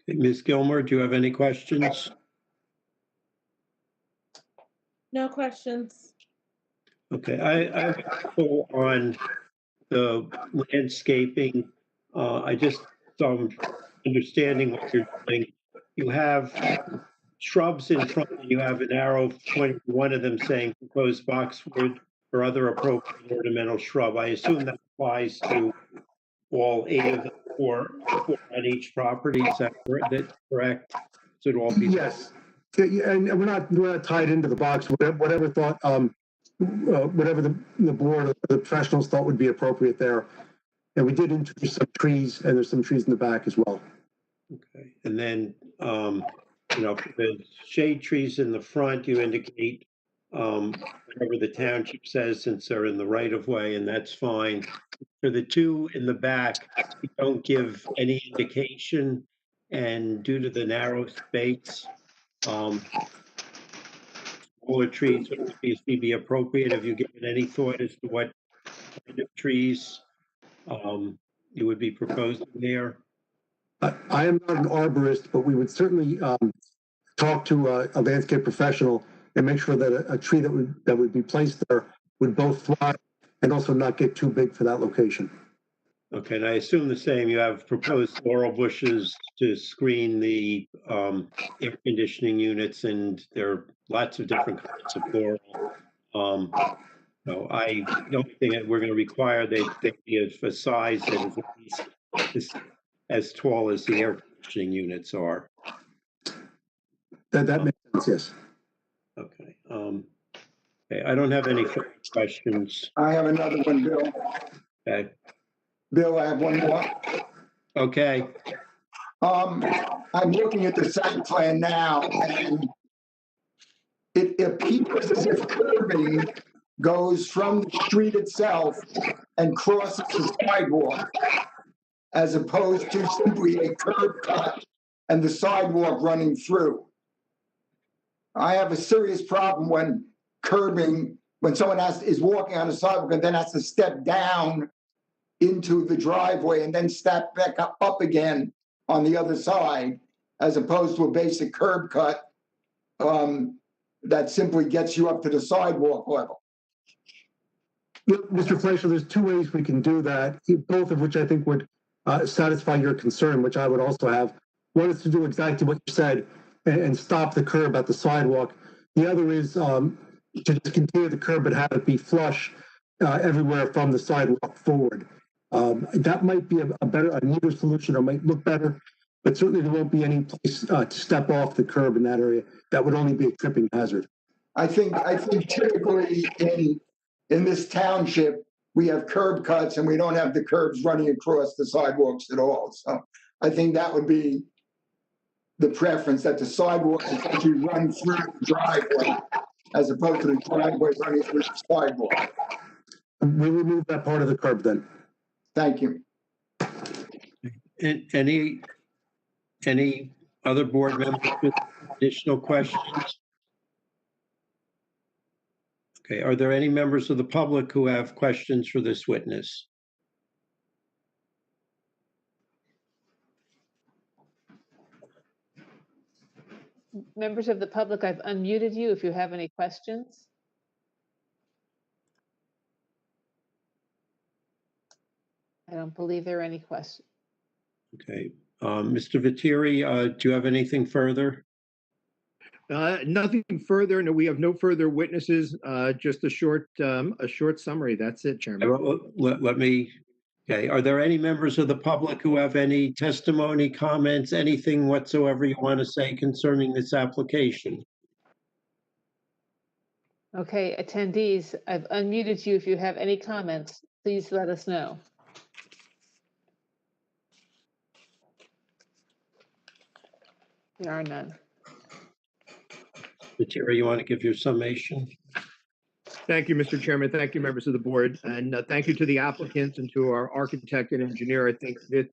Speaker 2: Okay, Ms. Gilmore, do you have any questions?
Speaker 15: No questions.
Speaker 2: Okay, I have a couple on the landscaping. I just, understanding what you're doing. You have shrubs in front, and you have an arrow pointing to one of them saying proposed boxwood or other appropriate ornamental shrub. I assume that applies to all 8 of them, or on each property. Is that correct? Should all be?
Speaker 14: Yes. Yeah, and we're not tied into the box. Whatever thought, whatever the board or the professionals thought would be appropriate there. And we did introduce some trees, and there's some trees in the back as well.
Speaker 2: Okay, and then, for the shade trees in the front, you indicate, whatever the township says, since they're in the right of way, and that's fine. For the 2 in the back, you don't give any indication, and due to the narrow space, smaller trees would obviously be appropriate. Have you given any thought as to what kind of trees, you would be proposing there?
Speaker 14: I am not an arborist, but we would certainly talk to a landscape professional and make sure that a tree that would be placed there would both thrive and also not get too big for that location.
Speaker 2: Okay, and I assume the same, you have proposed laurel bushes to screen the air conditioning units, and there are lots of different kinds of laurel. The only thing that we're going to require, they be of a size that is at least as tall as the air conditioning units are.
Speaker 14: That makes sense, yes.
Speaker 2: Okay. Okay, I don't have any further questions.
Speaker 3: I have another one, Bill.
Speaker 2: Okay.
Speaker 3: Bill, I have one more.
Speaker 2: Okay.
Speaker 3: I'm looking at the site plan now, and it appears as if curbing goes from the street itself and crosses the sidewalk, as opposed to simply a curb cut and the sidewalk running through. I have a serious problem when curbing, when someone is walking on the sidewalk and then has to step down into the driveway and then step back up again on the other side, as opposed to a basic curb cut that simply gets you up to the sidewalk level.
Speaker 14: Mr. Fleischer, there's 2 ways we can do that, both of which I think would satisfy your concern, which I would also have. One is to do exactly what you said and stop the curb at the sidewalk. The other is to just continue the curb but have it be flush everywhere from the sidewalk forward. That might be a neater solution, or might look better, but certainly there won't be any place to step off the curb in that area. That would only be a tripping hazard.
Speaker 3: I think typically in this township, we have curb cuts and we don't have the curbs running across the sidewalks at all. So I think that would be the preference, that the sidewalks actually run through the driveway as opposed to the driveway running through the sidewalk.
Speaker 14: We remove that part of the curb then.
Speaker 3: Thank you.
Speaker 2: And any other board members with additional questions? Okay, are there any members of the public who have questions for this witness?
Speaker 1: Members of the public, I've unmuted you if you have any questions. I don't believe there are any questions.
Speaker 2: Okay, Mr. Viteri, do you have anything further?
Speaker 8: Nothing further. No, we have no further witnesses. Just a short summary. That's it, Chairman.
Speaker 2: Let me. Okay, are there any members of the public who have any testimony, comments, anything whatsoever you want to say concerning this application?
Speaker 1: Okay, attendees, I've unmuted you. If you have any comments, please let us know. There are none.
Speaker 2: Terry, you want to give your summation?
Speaker 8: Thank you, Mr. Chairman. Thank you, members of the board. And thank you to the applicants and to our architect and engineer. I think that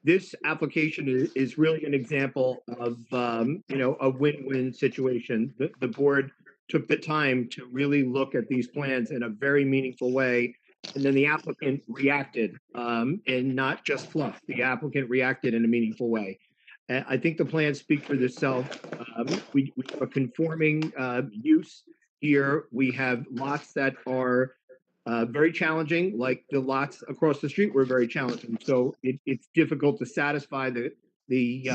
Speaker 8: this application is really an example of, a win-win situation. The board took the time to really look at these plans in a very meaningful way. And then the applicant reacted, and not just fluff. The applicant reacted in a meaningful way. And I think the plans speak for themselves. We have a conforming use here. We have lots that are very challenging, like the lots across the street were very challenging. So it's difficult to satisfy the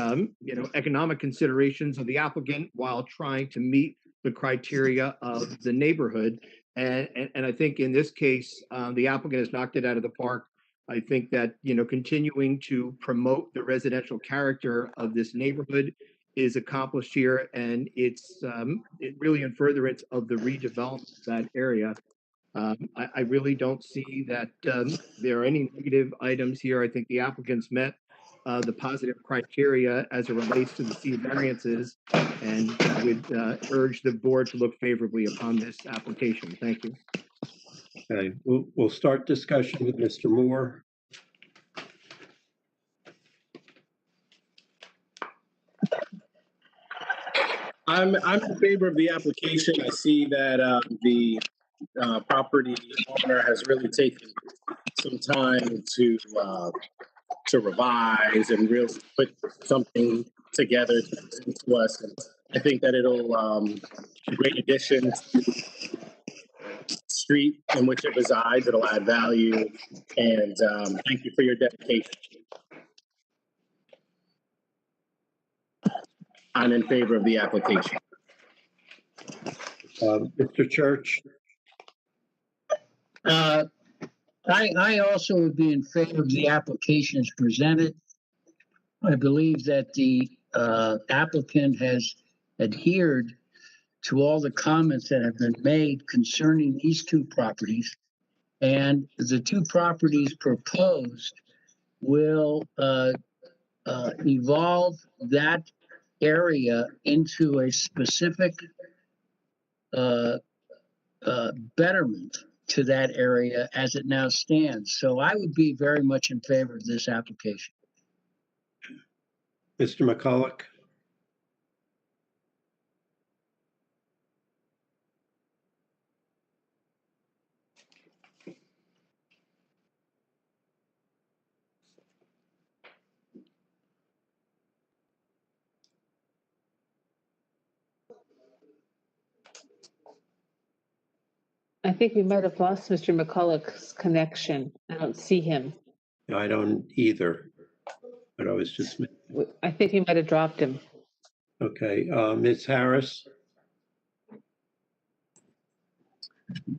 Speaker 8: economic considerations of the applicant while trying to meet the criteria of the neighborhood. And I think in this case, the applicant has knocked it out of the park. I think that, continuing to promote the residential character of this neighborhood is accomplished here, and it's really in furtherance of the redevelopment of that area. I really don't see that there are any negative items here. I think the applicants met the positive criteria as it relates to the C variances, and I would urge the board to look favorably upon this application. Thank you.
Speaker 2: Okay, we'll start discussion with Mr. Moore.
Speaker 13: I'm in favor of the application. I see that the property owner has really taken some time to revise and really put something together to us. And I think that it'll be a great addition to the street in which it resides. It'll add value. And thank you for your dedication. I'm in favor of the application.
Speaker 2: Mr. Church?
Speaker 11: I also would be in favor of the applications presented. I believe that the applicant has adhered to all the comments that have been made concerning these two properties. And the two properties proposed will evolve that area into a specific betterment to that area as it now stands. So I would be very much in favor of this application.
Speaker 2: Mr. McCulloch?
Speaker 1: I think we might have lost Mr. McCulloch's connection. I don't see him.
Speaker 2: I don't either, but I was just,
Speaker 1: I think he might have dropped him.
Speaker 2: okay. Ms. Harris?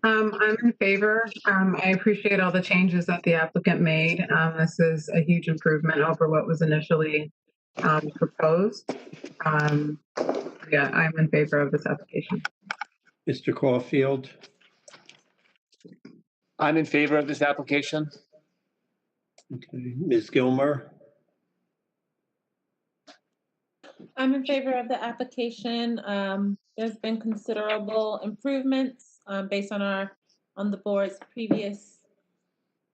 Speaker 12: I'm in favor. I appreciate all the changes that the applicant made. This is a huge improvement over what was initially proposed. Yeah, I'm in favor of this application.
Speaker 2: Mr. Caulfield?
Speaker 13: I'm in favor of this application.
Speaker 2: Okay. Ms. Gilmer?
Speaker 15: I'm in favor of the application. There's been considerable improvements based on the board's previous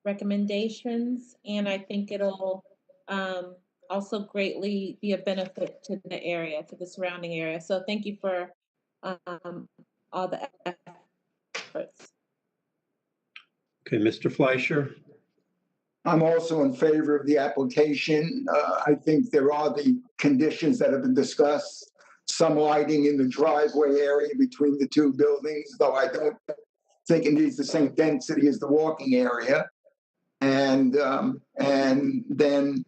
Speaker 15: recommendations, and I think it'll also greatly be a benefit to the area, to the surrounding area. So thank you for all the efforts.
Speaker 2: Okay, Mr. Fleischer?
Speaker 3: I'm also in favor of the application. I think there are the conditions that have been discussed, some lighting in the driveway area between the two buildings, though I don't think it needs the same density as the walking area. And then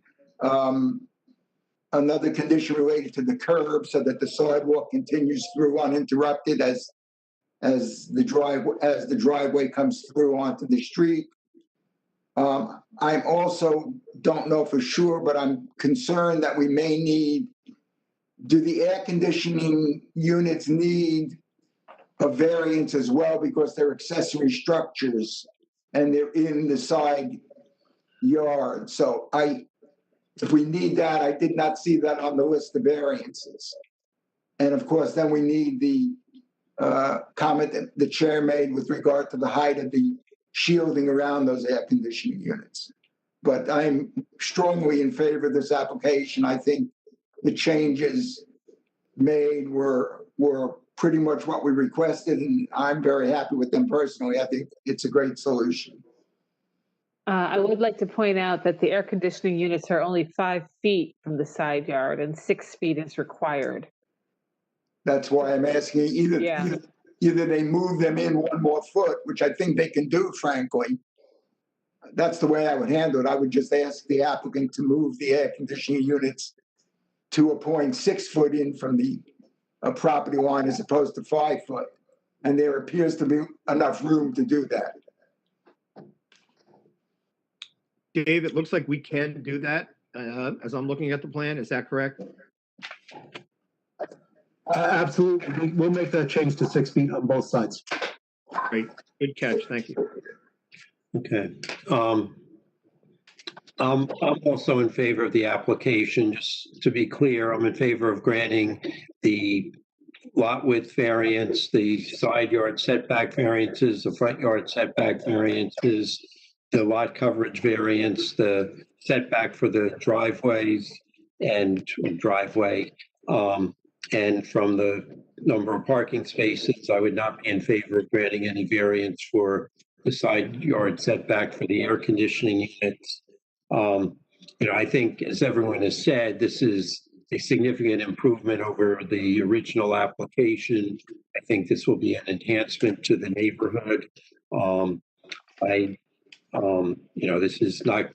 Speaker 3: another condition related to the curb so that the sidewalk continues through uninterrupted as the driveway comes through onto the street. I also don't know for sure, but I'm concerned that we may need, do the air conditioning units need a variance as well because they're accessory structures and they're in the side yard? So if we need that, I did not see that on the list of variances. And of course, then we need the comment that the chair made with regard to the height of the shielding around those air conditioning units. But I'm strongly in favor of this application. I think the changes made were pretty much what we requested, and I'm very happy with them personally. I think it's a great solution.
Speaker 1: I would like to point out that the air conditioning units are only 5 feet from the side yard and 6 feet is required.
Speaker 3: That's why I'm asking either they move them in 1 more foot, which I think they can do, frankly. That's the way I would handle it. I would just ask the applicant to move the air conditioning units to a point 6 foot in from the property line as opposed to 5 foot. And there appears to be enough room to do that.
Speaker 8: Dave, it looks like we can do that, as I'm looking at the plan. Is that correct?
Speaker 14: Absolutely. We'll make that change to 6 feet on both sides.
Speaker 8: Great. Good catch. Thank you.
Speaker 2: Okay. I'm also in favor of the application. Just to be clear, I'm in favor of granting the lot width variance, the side yard setback variances, the front yard setback variances, the lot coverage variance, the setback for the driveways and driveway, and from the number of parking spaces, I would not be in favor of granting any variance for the side yard setback for the air conditioning units. I think, as everyone has said, this is a significant improvement over the original application. I think this will be an enhancement to the neighborhood. This is not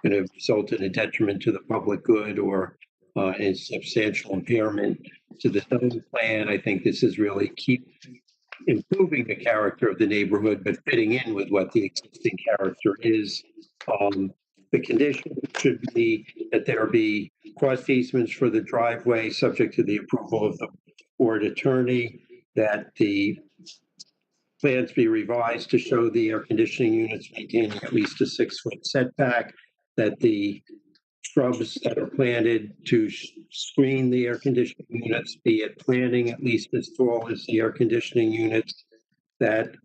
Speaker 2: going to result in a detriment to the public good or a substantial impairment to the zoning plan. I think this is really keep improving the character of the neighborhood, but fitting in with what the existing character is. The condition should be that there be cross easements for the driveway, subject to the approval of the board attorney, that the plans be revised to show the air conditioning units maintaining at least a 6 foot setback, that the shrubs that are planted to screen the air conditioning units be at planting at least as tall as the air conditioning units, that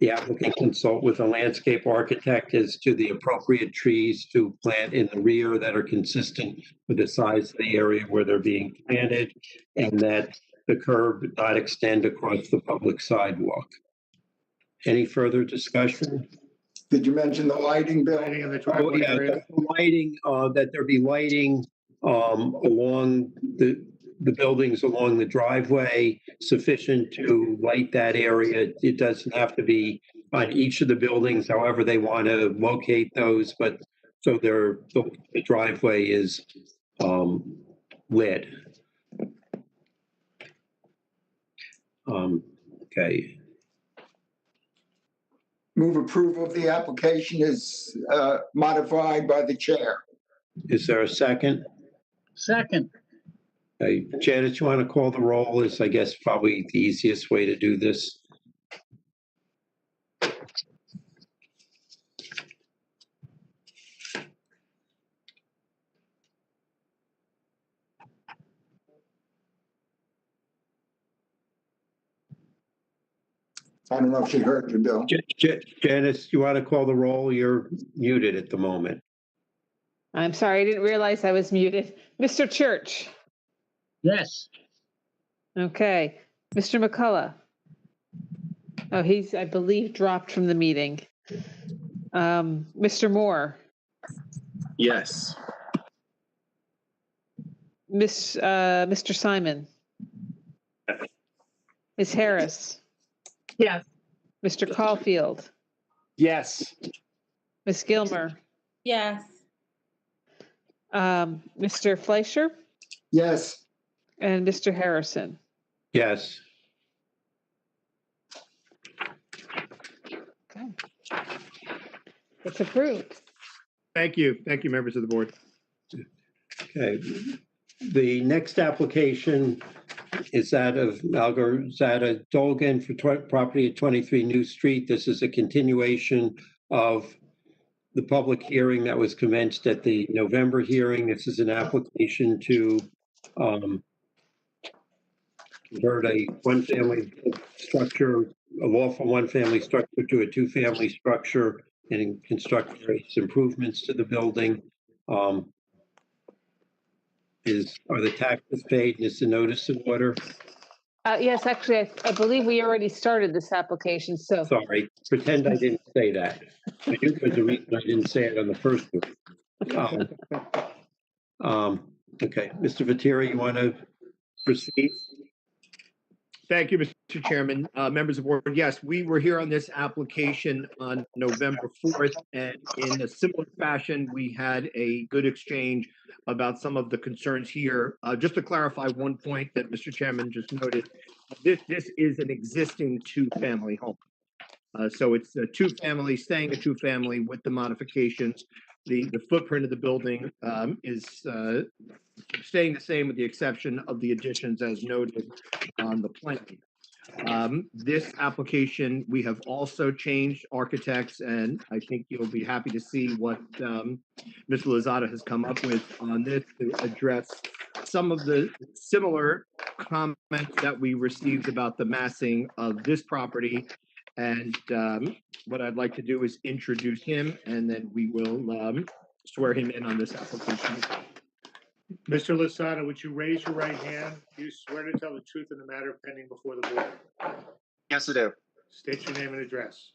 Speaker 2: the applicant consult with a landscape architect as to the appropriate trees to plant in the rear that are consistent with the size of the area where they're being planted, and that the curb not extend across the public sidewalk. Any further discussion?
Speaker 3: Did you mention the lighting, Bill?
Speaker 6: Lighting in the
Speaker 2: Oh,
Speaker 6: driveway
Speaker 2: yeah,
Speaker 6: area.
Speaker 2: the lighting, that there be lighting along the buildings along the driveway sufficient to light that area. It doesn't have to be on each of the buildings, however they want to locate those, but so the driveway is lit. Okay.
Speaker 3: Move approval of the application is modified by the chair.
Speaker 2: Is there a second?
Speaker 11: Second.
Speaker 2: Janet, you want to call the roll? Is, I guess, probably the easiest way to do this.
Speaker 3: I don't know if she heard you, Bill.
Speaker 2: Janice, you want to call the roll? You're muted at the moment.
Speaker 1: I'm sorry, I didn't realize I was muted. Mr. Church?
Speaker 11: Yes.
Speaker 1: Okay. Mr. McCullough? Oh, he's, I believe, dropped from the meeting. Mr. Moore?
Speaker 13: Yes.
Speaker 1: Mr. Simon? Ms. Harris?
Speaker 12: Yes.
Speaker 1: Mr. Caulfield?
Speaker 13: Yes.
Speaker 1: Ms. Gilmer?
Speaker 15: Yes.
Speaker 1: Mr. Fleischer?
Speaker 3: Yes.
Speaker 1: And Mr. Harrison?
Speaker 2: Yes.
Speaker 1: Okay. It's approved.
Speaker 8: Thank you. Thank you, members of the board.
Speaker 2: Okay. The next application is that of Malgorzata Dolgan for property at 23 New Street. This is a continuation of the public hearing that was commenced at the November hearing. This is an application to convert a one-family structure, a lawful one-family structure to a two-family structure and construct various improvements to the building. Are the taxes paid? Is the notice of order?
Speaker 1: Yes, actually, I believe we already started this application, so.
Speaker 2: Sorry, pretend I didn't say that. I knew there's a reason I didn't say it on the first one. Okay, Mr. Viteri, you want to proceed?
Speaker 8: Thank you, Mr. Chairman. Members of the board, yes, we were here on this application on November 4th, and in a similar fashion, we had a good exchange about some of the concerns here. Just to clarify one point that Mr. Chairman just noted, this is an existing two-family home. So it's a two-family, staying a two-family with the modifications. The footprint of the building is staying the same with the exception of the additions as noted on the plan. This application, we have also changed architects, and I think you'll be happy to see what Mr. Lozada has come up with on this to address some of the similar comments that we received about the massing of this property. And what I'd like to do is introduce him, and then we will swear him in on this application.
Speaker 6: Mr. Lozada, would you raise your right hand? Do you swear to tell the truth in the matter pending before the board?
Speaker 9: Yes, I do.
Speaker 6: State your name and address.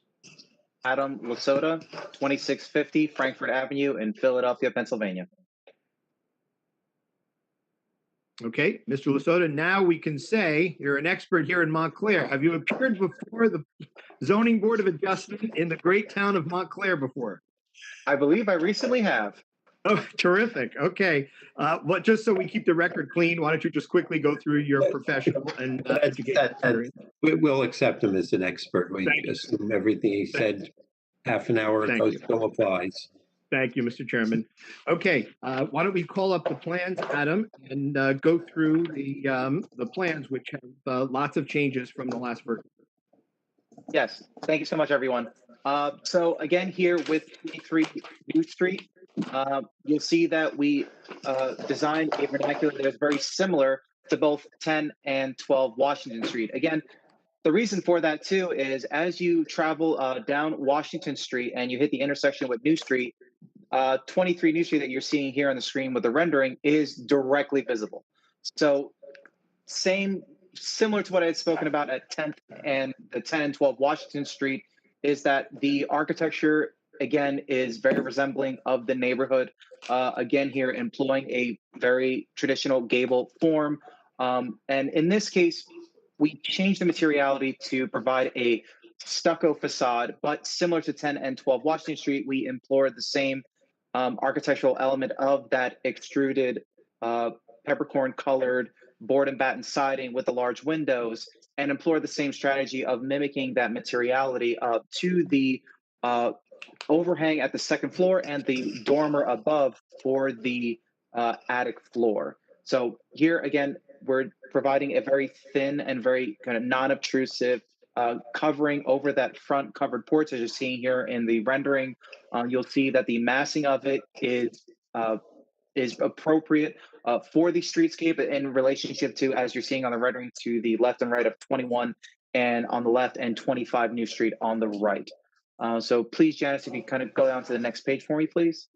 Speaker 9: Adam Lozada, 2650 Frankfurt Avenue in Philadelphia, Pennsylvania.
Speaker 8: Okay, Mr. Lozada, now we can say you're an expert here in Montclair. Have you appeared before the Zoning Board of Adjustment in the great town of Montclair before?
Speaker 9: I believe I recently have.
Speaker 8: Oh, terrific. Okay. Well, just so we keep the record clean, why don't you just quickly go through your professional and educational experience?
Speaker 2: We'll accept him as an expert. We
Speaker 8: Thank you.
Speaker 2: assume everything he said half an hour
Speaker 8: Thank
Speaker 2: ago
Speaker 8: you.
Speaker 2: still applies.
Speaker 8: Thank you, Mr. Chairman. Okay, why don't we call up the plans, Adam, and go through the plans, which have lots of changes from the last version.
Speaker 9: Yes, thank you so much, everyone. So again, here with 23 New Street, you'll see that we designed a vernacular that is very similar to both 10 and 12 Washington Street. Again, the reason for that too is as you travel down Washington Street and you hit the intersection with New Street, 23 New Street that you're seeing here on the screen with the rendering is directly visible. So similar to what I had spoken about at 10th and the 10 and 12 Washington Street is that the architecture, again, is very resembling of the neighborhood. Again, here employing a very traditional gable form. And in this case, we changed the materiality to provide a stucco facade, but similar to 10 and 12 Washington Street, we implored the same architectural element of that extruded peppercorn colored board and batten siding with the large windows, and employ the same strategy of mimicking that materiality to the overhang at the second floor and the dormer above for the attic floor. So here again, we're providing a very thin and very kind of non-obtrusive covering over that front covered porch, as you're seeing here in the rendering. You'll see that the massing of it is appropriate for the streetscape in relationship to, as you're seeing on the rendering, to the left and right of 21 and on the left and 25 New Street on the right. So please, Janice, if you kind of go down to the next page for me, please.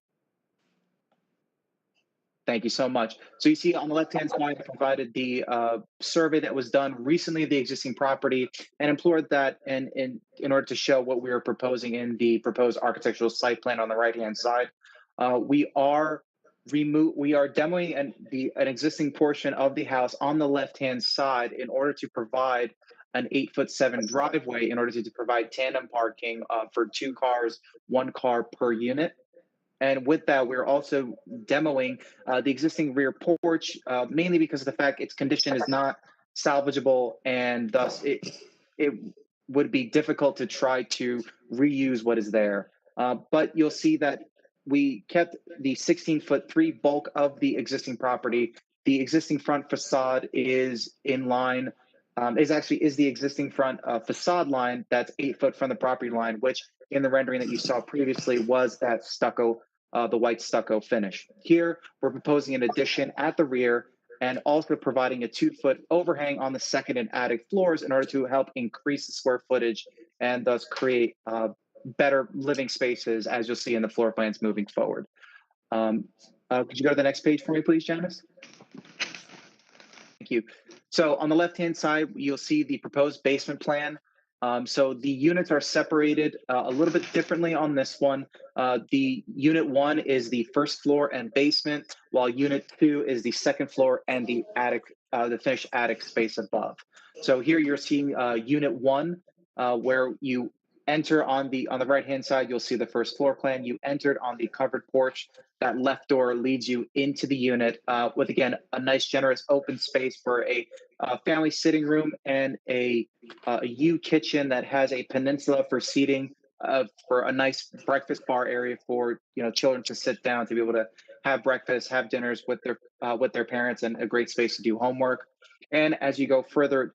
Speaker 9: Thank you so much. So you see on the left-hand side, I provided the survey that was done recently of the existing property and implored that in order to show what we are proposing in the proposed architectural site plan on the right-hand side. We are demoing an existing portion of the house on the left-hand side in order to provide an 8'7" driveway in order to provide tandem parking for 2 cars, 1 car per unit. And with that, we're also demoing the existing rear porch, mainly because of the fact its condition is not salvageable, and thus it would be difficult to try to reuse what is there. But you'll see that we kept the 16'3" bulk of the existing property. The existing front facade is in line, is the existing front facade line that's 8 foot from the property line, which in the rendering that you saw previously was that stucco, the white stucco finish. Here, we're proposing an addition at the rear and also providing a 2-foot overhang on the second and attic floors in order to help increase the square footage and thus create better living spaces, as you'll see in the floor plans moving forward. Could you go to the next page for me, please, Janice? Thank you. So on the left-hand side, you'll see the proposed basement plan. So the units are separated a little bit differently on this one. The unit 1 is the first floor and basement, while unit 2 is the second floor and the attic, the finished attic space above. So here you're seeing unit 1, where you enter on the right-hand side, you'll see the first floor plan. You entered on the covered porch. That left door leads you into the unit with, again, a nice generous open space for a family sitting room and a U kitchen that has a peninsula for seating, for a nice breakfast bar area for children to sit down to be able to have breakfast, have dinners with their parents, and a great space to do homework. And as you go further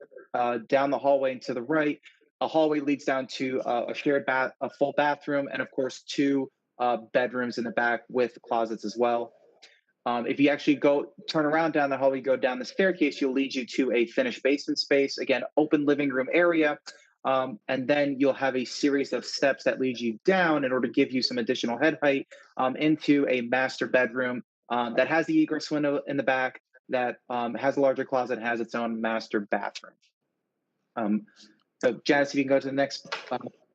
Speaker 9: down the hallway and to the right, a hallway leads down to a shared a full bathroom, and of course 2 bedrooms in the back with closets as well. If you actually turn around down the hallway, go down the staircase, you'll lead you to a finished basement space, again, open living room area. And then you'll have a series of steps that lead you down in order to give you some additional head height into a master bedroom that has the egress window in the back, that has a larger closet, has its own master bathroom. So Janice, if you can go to the next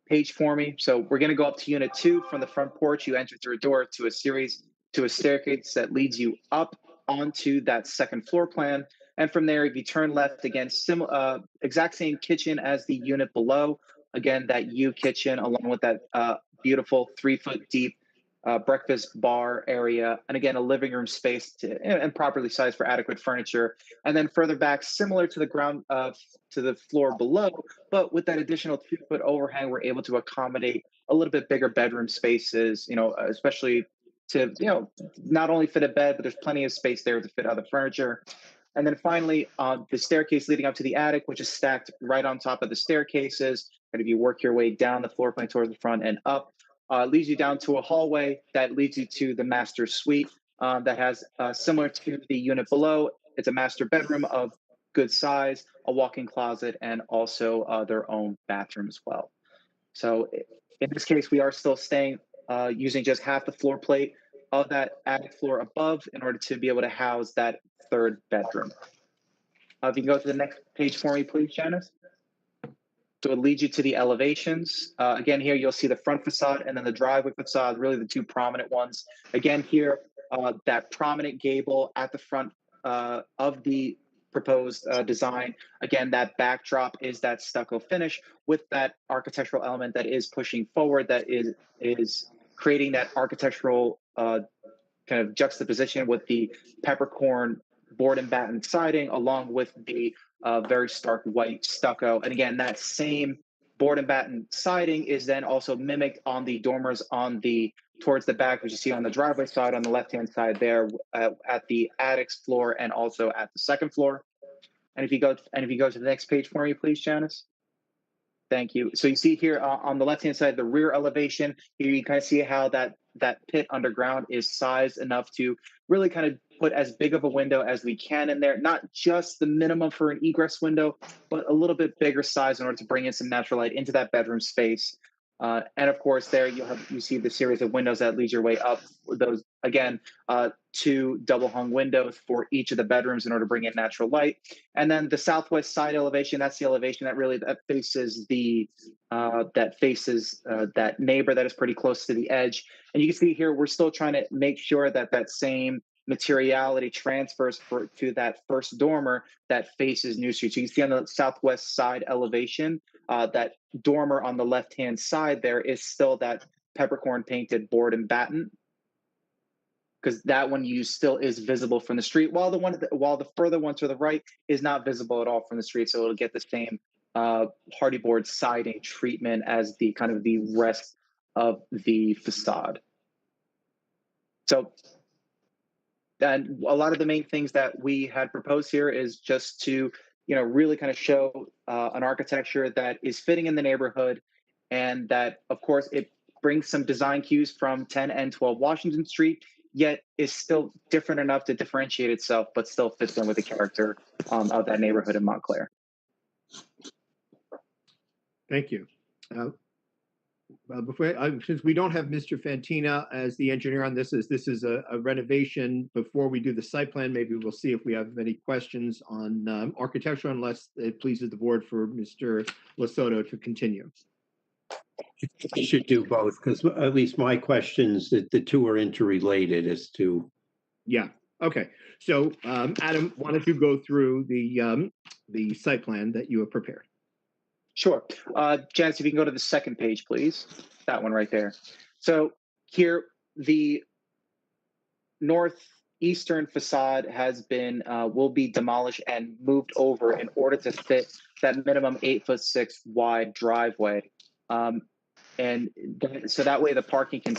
Speaker 9: page for me. So we're going to go up to unit 2 from the front porch. You enter through a door to a staircase that leads you up onto that second floor plan. And from there, if you turn left, again, exact same kitchen as the unit below. Again, that U kitchen along with that beautiful 3-foot deep breakfast bar area, and again, a living room space and properly sized for adequate furniture. And then further back, similar to the ground, to the floor below, but with that additional 2-foot overhang, we're able to accommodate a little bit bigger bedroom spaces, especially to, not only fit a bed, but there's plenty of space there to fit other furniture. And then finally, the staircase leading up to the attic, which is stacked right on top of the staircases. And if you work your way down the floor plan towards the front and up, leads you down to a hallway that leads you to the master suite that has, similar to the unit below, it's a master bedroom of good size, a walk-in closet, and also their own bathroom as well. So in this case, we are still staying using just half the floor plate of that attic floor above in order to be able to house that third bedroom. If you can go to the next page for me, please, Janice. So it leads you to the elevations. Again, here you'll see the front facade and then the driveway facade, really the 2 prominent ones. Again, here, that prominent gable at the front of the proposed design. Again, that backdrop is that stucco finish with that architectural element that is pushing forward, that is creating that architectural kind of juxtaposition with the peppercorn board and batten siding, along with the very stark white stucco. And again, that same board and batten siding is then also mimicked on the dormers towards the back, which you see on the driveway side on the left-hand side there at the attic's floor and also at the second floor. And if you go to the next page for me, please, Janice. Thank you. So you see here on the left-hand side, the rear elevation, here you kind of see how that pit underground is sized enough to really kind of put as big of a window as we can in there, not just the minimum for an egress window, but a little bit bigger size in order to bring in some natural light into that bedroom space. And of course, there you see the series of windows that lead your way up. Those, again, 2 double hung windows for each of the bedrooms in order to bring in natural light. And then the southwest side elevation, that's the elevation that faces that neighbor that is pretty close to the edge. And you can see here, we're still trying to make sure that same materiality transfers to that first dormer that faces New Street. So you can see on the southwest side elevation, that dormer on the left-hand side there is still that peppercorn painted board and batten, because that one still is visible from the street, while the further one to the right is not visible at all from the street. So it'll get the same hardy board siding treatment as the kind of the rest of the facade. So, and a lot of the main things that we had proposed here is just to, really kind of show an architecture that is fitting in the neighborhood and that, of course, it brings some design cues from 10 and 12 Washington Street, yet is still different enough to differentiate itself, but still fits in with the character of that neighborhood in Montclair.
Speaker 8: Thank you. Since we don't have Mr. Fantina as the engineer on this, as this is a renovation, before we do the site plan, maybe we'll see if we have any questions on architecture, unless it pleases the board for Mr. Lasotto to continue.
Speaker 2: You should do both, because at least my questions, that the two are interrelated as to.
Speaker 8: Yeah, okay. So Adam, why don't you go through the site plan that you have prepared?
Speaker 9: Sure. Janice, if you can go to the second page, please. That one right there. So here, the northeastern facade has been, will be demolished and moved over in order to fit that minimum 8'6" wide driveway. So that way the parking can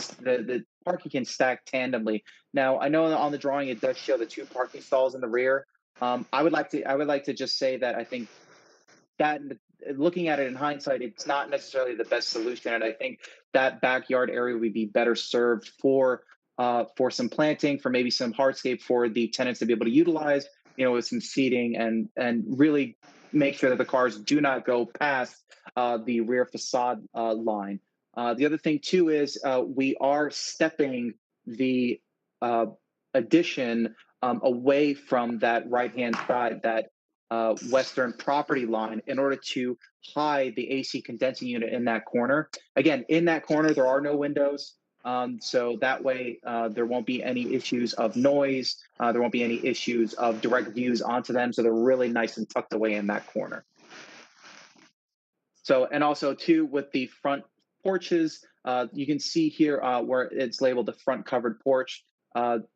Speaker 9: stack tandemly. Now, I know on the drawing it does show the 2 parking stalls in the rear. I would like to just say that I think that, looking at it in hindsight, it's not necessarily the best solution, and I think that backyard area would be better served for some planting, for maybe some hardscape for the tenants to be able to utilize, with some seating and really make sure that the cars do not go past the rear facade line. The other thing too is we are stepping the addition away from that right-hand side, that western property line, in order to hide the AC condensing unit in that corner. Again, in that corner, there are no windows. So that way there won't be any issues of noise. There won't be any issues of direct views onto them. So they're really nice and tucked away in that corner. So, and also too, with the front porches, you can see here where it's labeled the front covered porch.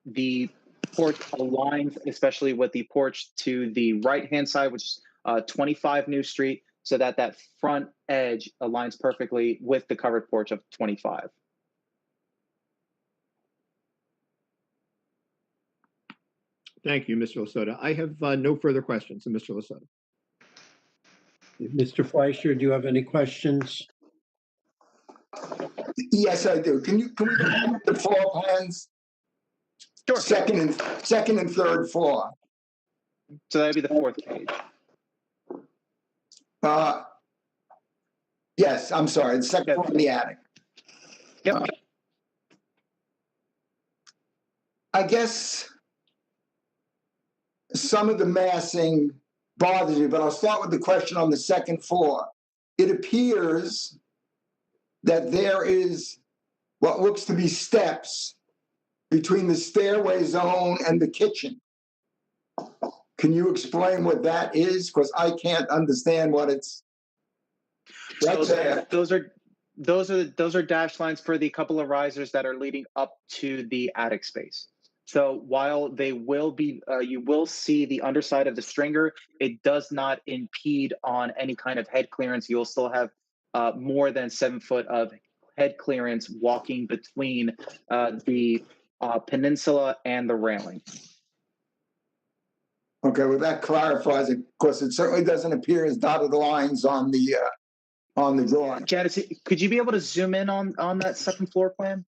Speaker 9: The porch aligns, especially with the porch to the right-hand side, which is 25 New Street, so that that front edge aligns perfectly with the covered porch of 25.
Speaker 8: Thank you, Mr. Lasotto. I have no further questions. So, Mr. Lasotto.
Speaker 2: Mr. Fleischer, do you have any questions?
Speaker 3: Yes, I do. Can we go to the floor plans?
Speaker 9: Sure.
Speaker 3: Second and third floor.
Speaker 9: So that'd be the 4th page.
Speaker 3: Yes, I'm sorry. The second floor in the attic.
Speaker 9: Yep.
Speaker 3: I guess some of the massing bothers me, but I'll start with the question on the second floor. It appears that there is what looks to be steps between the stairway zone and the kitchen. Can you explain what that is? Because I can't understand what it's. Right there.
Speaker 9: Those are dash lines for the couple of risers that are leading up to the attic space. So while they will be, you will see the underside of the stringer, it does not impede on any kind of head clearance. You'll still have more than 7 foot of head clearance walking between the peninsula and the railing.
Speaker 3: Okay, well, that clarifies it, because it certainly doesn't appear as dotted lines on the drawing.
Speaker 9: Janice, could you be able to zoom in on that second floor plan?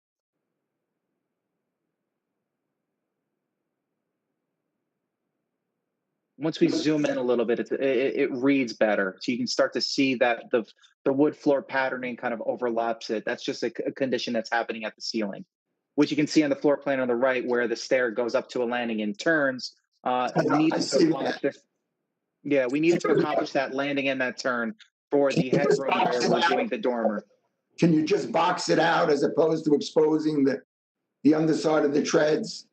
Speaker 9: Once we zoom in a little bit, it reads better. So you can start to see that the wood floor patterning kind of overlaps it. That's just a condition that's happening at the ceiling, which you can see on the floor plan on the right, where the stair goes up to a landing and turns. We needed to accomplish that landing and that turn for the headroom where we're doing the dormer.
Speaker 3: Can you just box it out as opposed to exposing the underside of the treads?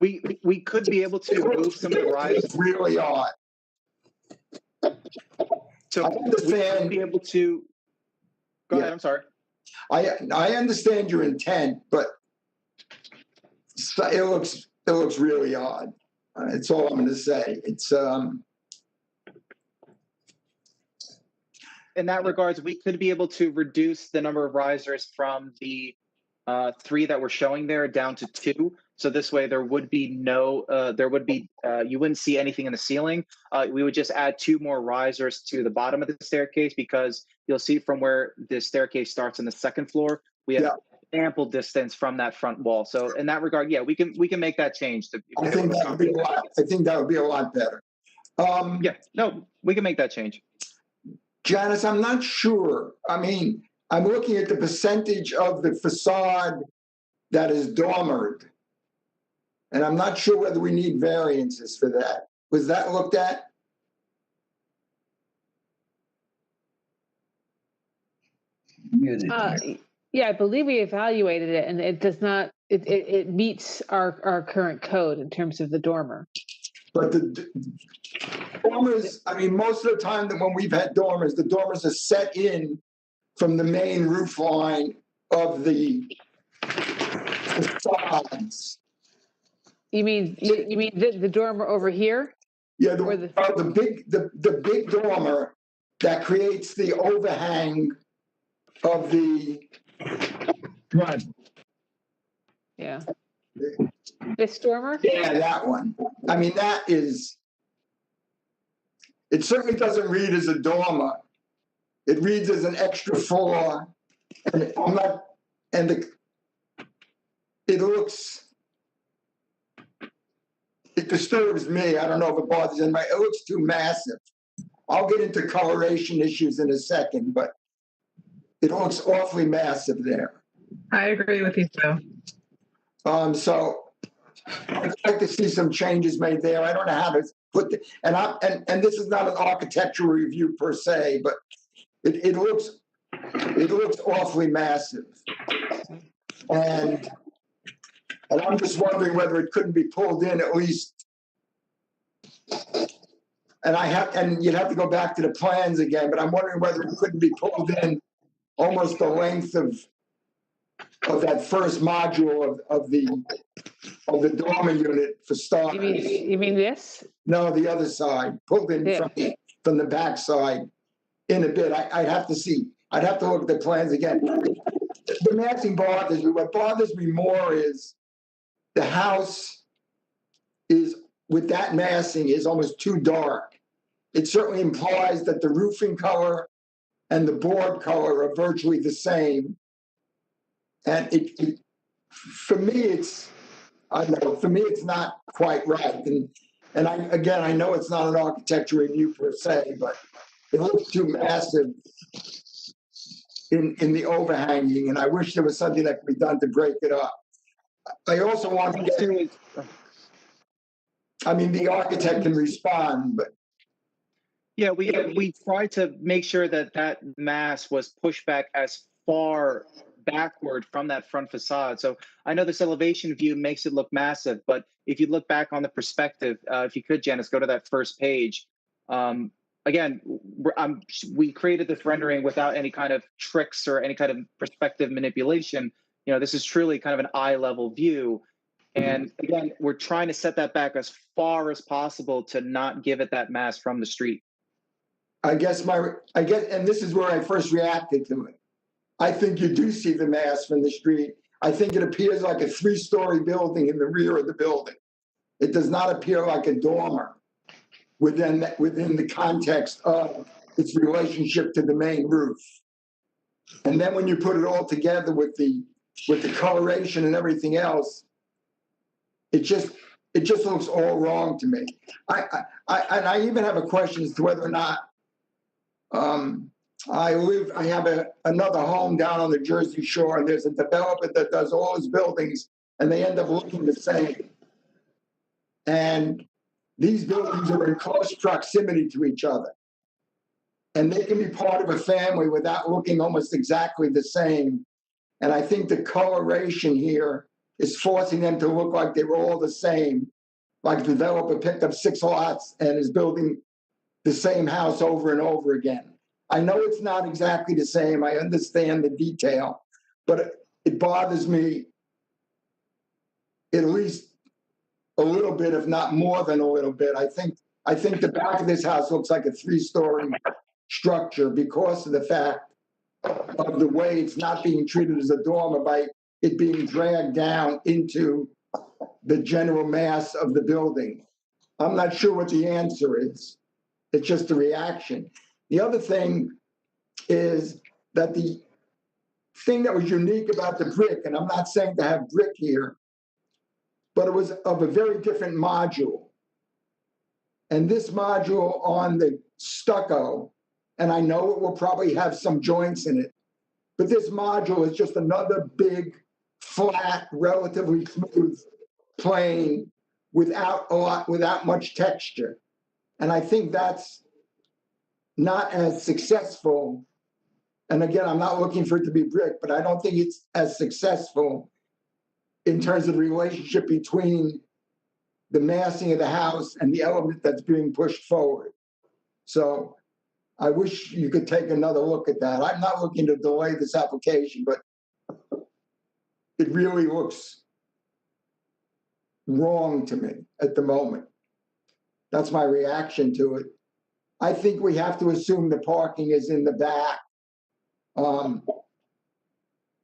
Speaker 9: We could be able to move some of the risers.
Speaker 3: It's really odd.
Speaker 9: So
Speaker 3: I understand.
Speaker 9: we could be able to. Go ahead. I'm sorry.
Speaker 3: I understand your intent, but it looks really odd. It's all I'm going to say. It's
Speaker 9: in that regards, we could be able to reduce the number of risers from the 3 that we're showing there down to 2. So this way there would be no, you wouldn't see anything in the ceiling. We would just add 2 more risers to the bottom of the staircase, because you'll see from where the staircase starts on the 2nd floor, we have ample distance from that front wall. So in that regard, yeah, we can make that change.
Speaker 3: I think that would be a lot better.
Speaker 9: Yeah, no, we can make that change.
Speaker 3: Janice, I'm not sure. I mean, I'm looking at the percentage of the facade that is dormered. And I'm not sure whether we need variances for that. Was that looked at?
Speaker 1: Yeah, I believe we evaluated it, and it does not, it meets our current code in terms of the dormer.
Speaker 3: But the dormers, I mean, most of the time that when we've had dormers, the dormers are set in from the main roof line of the facades.
Speaker 1: You mean the dormer over here?
Speaker 3: Yeah, the big dormer that creates the overhang of the
Speaker 11: Right.
Speaker 1: Yeah. This dormer?
Speaker 3: Yeah, that one. I mean, that is, it certainly doesn't read as a dormer. It reads as an extra floor, and it disturbs me. I don't know if it bothers anybody. It looks too massive. I'll get into coloration issues in a second, but it looks awfully massive there.
Speaker 12: I agree with you, Joe.
Speaker 3: So I'd like to see some changes made there. I don't know how to put and this is not an architectural review per se, but it looks awfully massive. And I'm just wondering whether it couldn't be pulled in at least. And you'd have to go back to the plans again, but I'm wondering whether it couldn't be pulled in almost the length of that first module of the dormer unit for starters.
Speaker 1: You mean this?
Speaker 3: No, the other side, pulled in from the back side in a bit. I'd have to see. I'd have to look at the plans again. The massing bothers me. What bothers me more is the house is, with that massing, is almost too dark. It certainly implies that the roofing color and the board color are virtually the same. And for me, it's not quite right. And I know it's not an architecture review per se, but it looks too massive in the overhanging, and I wish there was something that could be done to break it up. I also want to get, I mean, the architect can respond, but.
Speaker 9: Yeah, we tried to make sure that mass was pushed back as far backward from that front facade. So I know this elevation view makes it look massive, but if you look back on the perspective, if you could, Janice, go to that first page. Again, we created this rendering without any kind of tricks or any kind of perspective manipulation. You know, this is truly kind of an eye level view. And again, we're trying to set that back as far as possible to not give it that mass from the street.
Speaker 3: I guess, and this is where I first reacted to it. I think you do see the mass from the street. I think it appears like a 3-story building in the rear of the building. It does not appear like a dormer within the context of its relationship to the main roof. And then when you put it all together with the coloration and everything else, it just looks all wrong to me. I even have a question as to whether or not I have another home down on the Jersey Shore, and there's a developer that does all his buildings, and they end up looking the same. And these buildings are in close proximity to each other. And they can be part of a family without looking almost exactly the same. And I think the coloration here is forcing them to look like they were all the same. Like the developer picked up 6 lots and is building the same house over and over again. I know it's not exactly the same. I understand the detail, but it bothers me at least a little bit, if not more than a little bit. I think the back of this house looks like a 3-story structure because of the fact of the way it's not being treated as a dormer by it being dragged down into the general mass of the building? I'm not sure what the answer is. It's just a reaction. The other thing is that the thing that was unique about the brick, and I'm not saying to have brick here, but it was of a very different module. And this module on the stucco, and I know it will probably have some joints in it, but this module is just another big, flat, relatively smooth plane without much texture. And I think that's not as successful. And again, I'm not looking for it to be brick, but I don't think it's as successful in terms of the relationship between the massing of the house and the element that's being pushed forward. So I wish you could take another look at that. I'm not looking to delay this application, but it really looks wrong to me at the moment. That's my reaction to it. I think we have to assume the parking is in the back.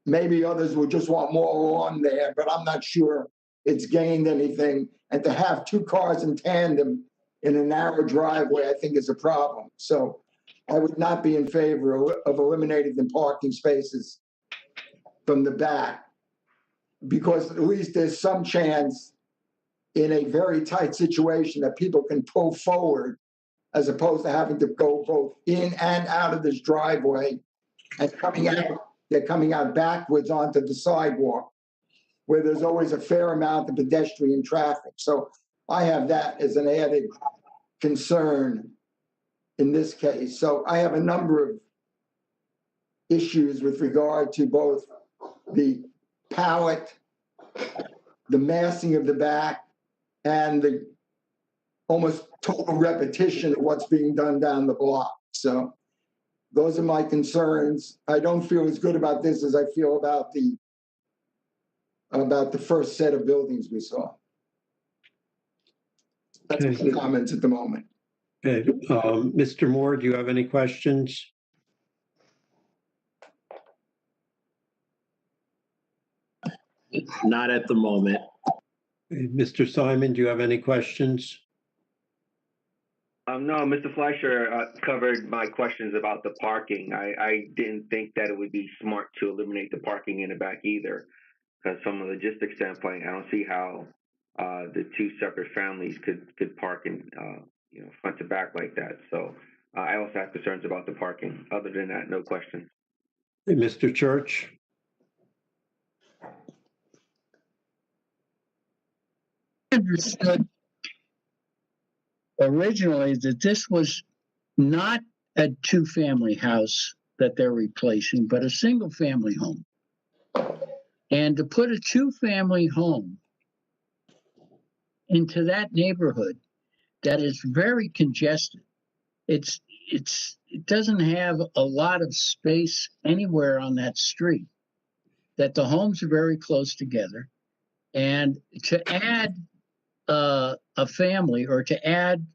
Speaker 3: Maybe others will just want more lawn there, but I'm not sure it's gained anything. And to have two cars in tandem in a narrow driveway, I think is a problem. So I would not be in favor of eliminating the parking spaces from the back, because at least there's some chance in a very tight situation that people can pull forward as opposed to having to go both in and out of this driveway and they're coming out backwards onto the sidewalk where there's always a fair amount of pedestrian traffic. So I have that as an added concern in this case. So I have a number of issues with regard to both the palette, the massing of the back, and the almost total repetition of what's being done down the block. So those are my concerns. I don't feel as good about this as I feel about the first set of buildings we saw. That's my comments at the moment.
Speaker 2: Okay, Mr. Moore, do you have any questions?
Speaker 13: Not at the moment.
Speaker 2: Mr. Simon, do you have any questions?
Speaker 10: No, Mr. Fleischer covered my questions about the parking. I didn't think that it would be smart to eliminate the parking in the back either, because from a logistics standpoint, I don't see how the two separate families could park in front to back like that. So I also have concerns about the parking. Other than that, no questions.
Speaker 2: Hey, Mr. Church?
Speaker 11: Understood originally that this was not a two-family house that they're replacing, but a single-family home. And to put a two-family home into that neighborhood that is very congested, it doesn't have a lot of space anywhere on that street, that the homes are very close together. And to add a family or to add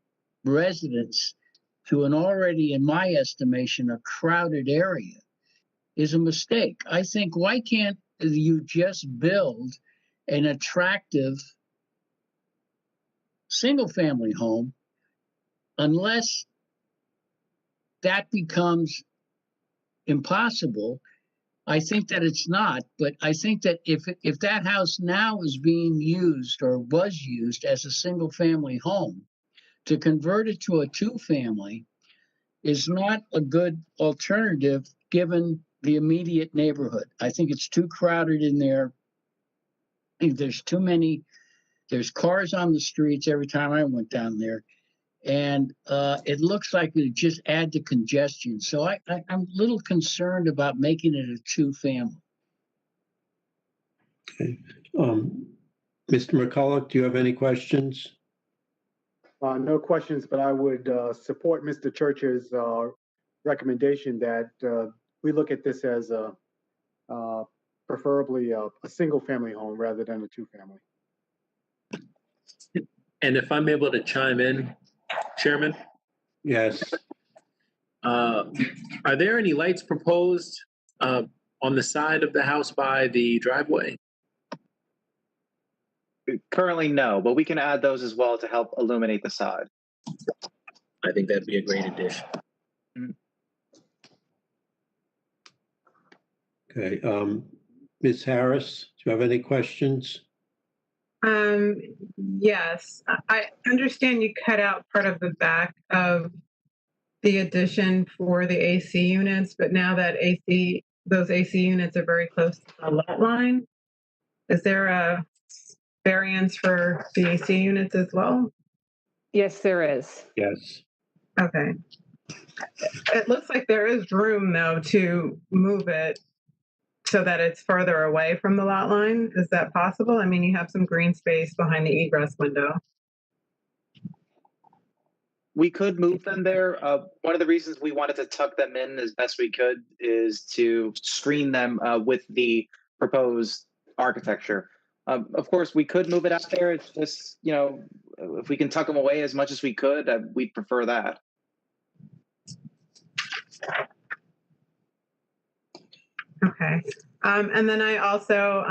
Speaker 11: residents to an already, in my estimation, a crowded area is a mistake. I think, why can't you just build an attractive single-family home, unless that becomes impossible? I think that it's not, but I think that if that house now is being used or was used as a single family home, to convert it to a two-family is not a good alternative given the immediate neighborhood. I think it's too crowded in there. There's cars on the streets every time I went down there. And it looks like it just add to congestion. So I'm a little concerned about making it a two-family.
Speaker 2: Okay. Mr. McCulloch, do you have any questions?
Speaker 5: No questions, but I would support Mr. Church's recommendation that we look at this as preferably a single-family home rather than a two-family.
Speaker 13: And if I'm able to chime in, Chairman?
Speaker 2: Yes.
Speaker 13: Are there any lights proposed on the side of the house by the driveway?
Speaker 9: Currently, no, but we can add those as well to help illuminate the side.
Speaker 13: I think that'd be a great addition.
Speaker 2: Okay, Ms. Harris, do you have any questions?
Speaker 12: Yes, I understand you cut out part of the back of the addition for the AC units, but now that those AC units are very close to the lot line, is there a variance for the AC units as well?
Speaker 1: Yes, there is.
Speaker 2: Yes.
Speaker 12: Okay. It looks like there is room though to move it so that it's further away from the lot line. Is that possible? I mean, you have some green space behind the egress window.
Speaker 9: We could move them there. One of the reasons we wanted to tuck them in as best we could is to screen them with the proposed architecture. Of course, we could move it out there. It's just, you know, if we can tuck them away as much as we could, we'd prefer that.
Speaker 12: Okay. And then I also,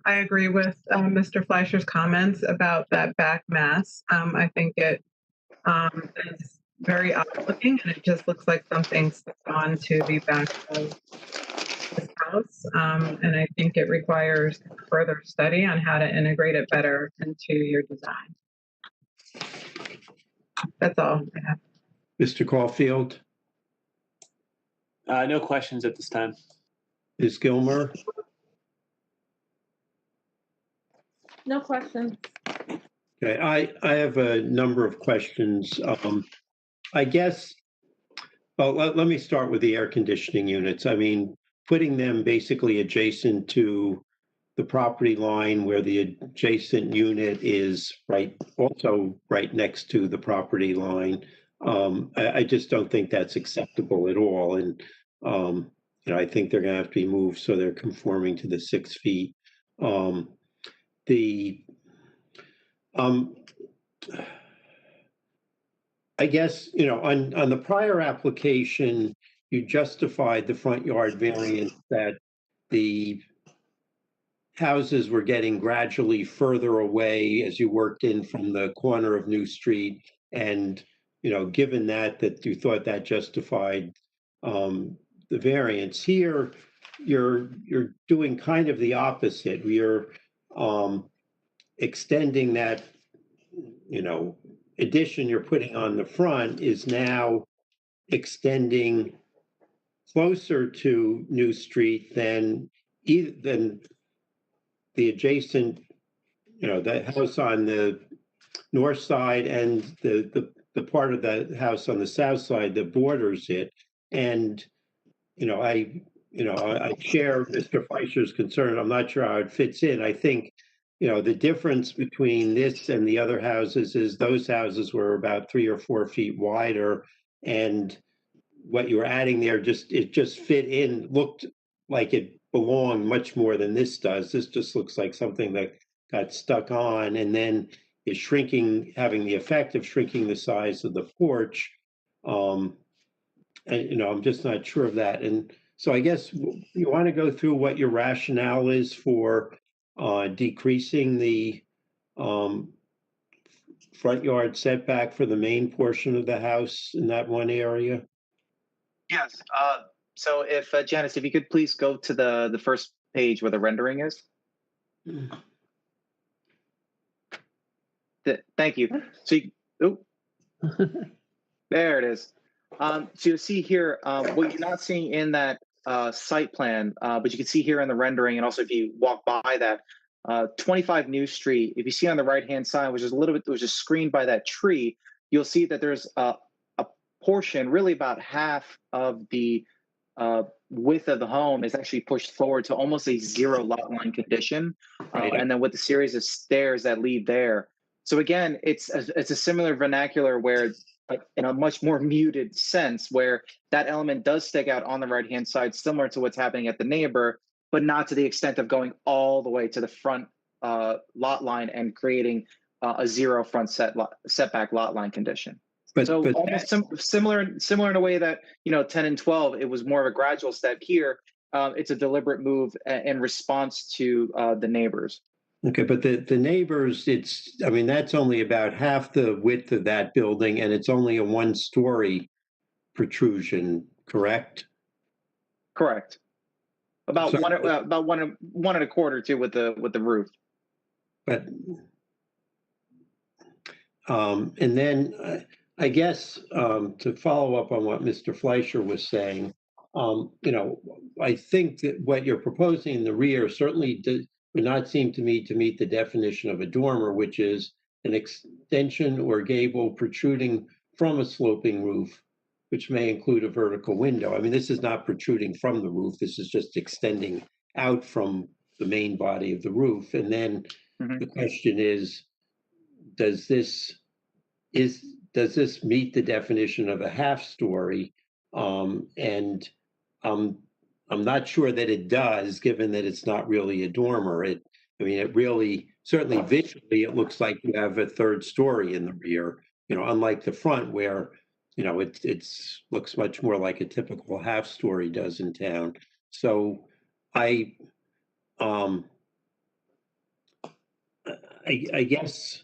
Speaker 12: I agree with Mr. Fleischer's comments about that back mass. I think it is very odd looking and it just looks like something's on to the back of this house. And I think it requires further study on how to integrate it better into your design. That's all I have.
Speaker 2: Mr. Caulfield?
Speaker 16: No questions at this time.
Speaker 2: Ms. Gilmer?
Speaker 15: No questions.
Speaker 2: Okay, I have a number of questions. I guess, well, let me start with the air conditioning units. I mean, putting them basically adjacent to the property line where the adjacent unit is also right next to the property line. I just don't think that's acceptable at all. And, you know, I think they're going to have to be moved so they're conforming to the 6 feet. I guess, you know, on the prior application, you justified the front yard variance that the houses were getting gradually further away as you worked in from the corner of New Street. And, you know, given that you thought that justified the variance here, you're doing kind of the opposite. You're extending that, you know, addition you're putting on the front is now extending closer to New Street than the adjacent, you know, the house on the north side and the part of the house on the south side that borders it. And, you know, I share Mr. Fleischer's concern. I'm not sure how it fits in. I think, you know, the difference between this and the other houses is those houses were about 3 or 4 feet wider, and what you were adding there it just fit in, looked like it belonged much more than this does. This just looks like something that got stuck on and then is shrinking, having the effect of shrinking the size of the porch. And, you know, I'm just not sure of that. And so I guess you want to go through what your rationale is for decreasing the front yard setback for the main portion of the house in that one area?
Speaker 9: Yes. So if Janice, if you could please go to the first page where the rendering is. Thank you. So there it is. So you'll see here what you're not seeing in that site plan, but you can see here in the rendering, and also if you walk by that 25 New Street, if you see on the right-hand side, which is a little bit, which is screened by that tree, you'll see that there's a portion, really about half of the width of the home is actually pushed forward to almost a zero lot line condition, and then with a series of stairs that lead there. So again, it's a similar vernacular where, like, in a much more muted sense, where that element does stick out on the right-hand side, similar to what's happening at the neighbor, but not to the extent of going all the way to the front lot line and creating a zero front setback lot line condition. But almost similar in a way that, you know, 10 and 12, it was more of a gradual step. Here, it's a deliberate move in response to the neighbors.
Speaker 2: Okay, but the neighbors, I mean, that's only about half the width of that building, and it's only a one-story protrusion, correct?
Speaker 9: Correct. About
Speaker 2: So-
Speaker 9: one and a quarter too with the roof.
Speaker 2: But, and then I guess to follow up on what Mr. Fleischer was saying, you know, I think that what you're proposing in the rear certainly would not seem to me to meet the definition of a dormer, which is an extension or gable protruding from a sloping roof, which may include a vertical window. I mean, this is not protruding from the roof. This is just extending out from the main body of the roof. And then the question is, does this meet the definition of a half story? And I'm not sure that it does, given that it's not really a dormer. I mean, it really, certainly visually, it looks like you have a third story in the rear, you know, unlike the front where, you know, it looks much more like a typical half story does in town. So I guess,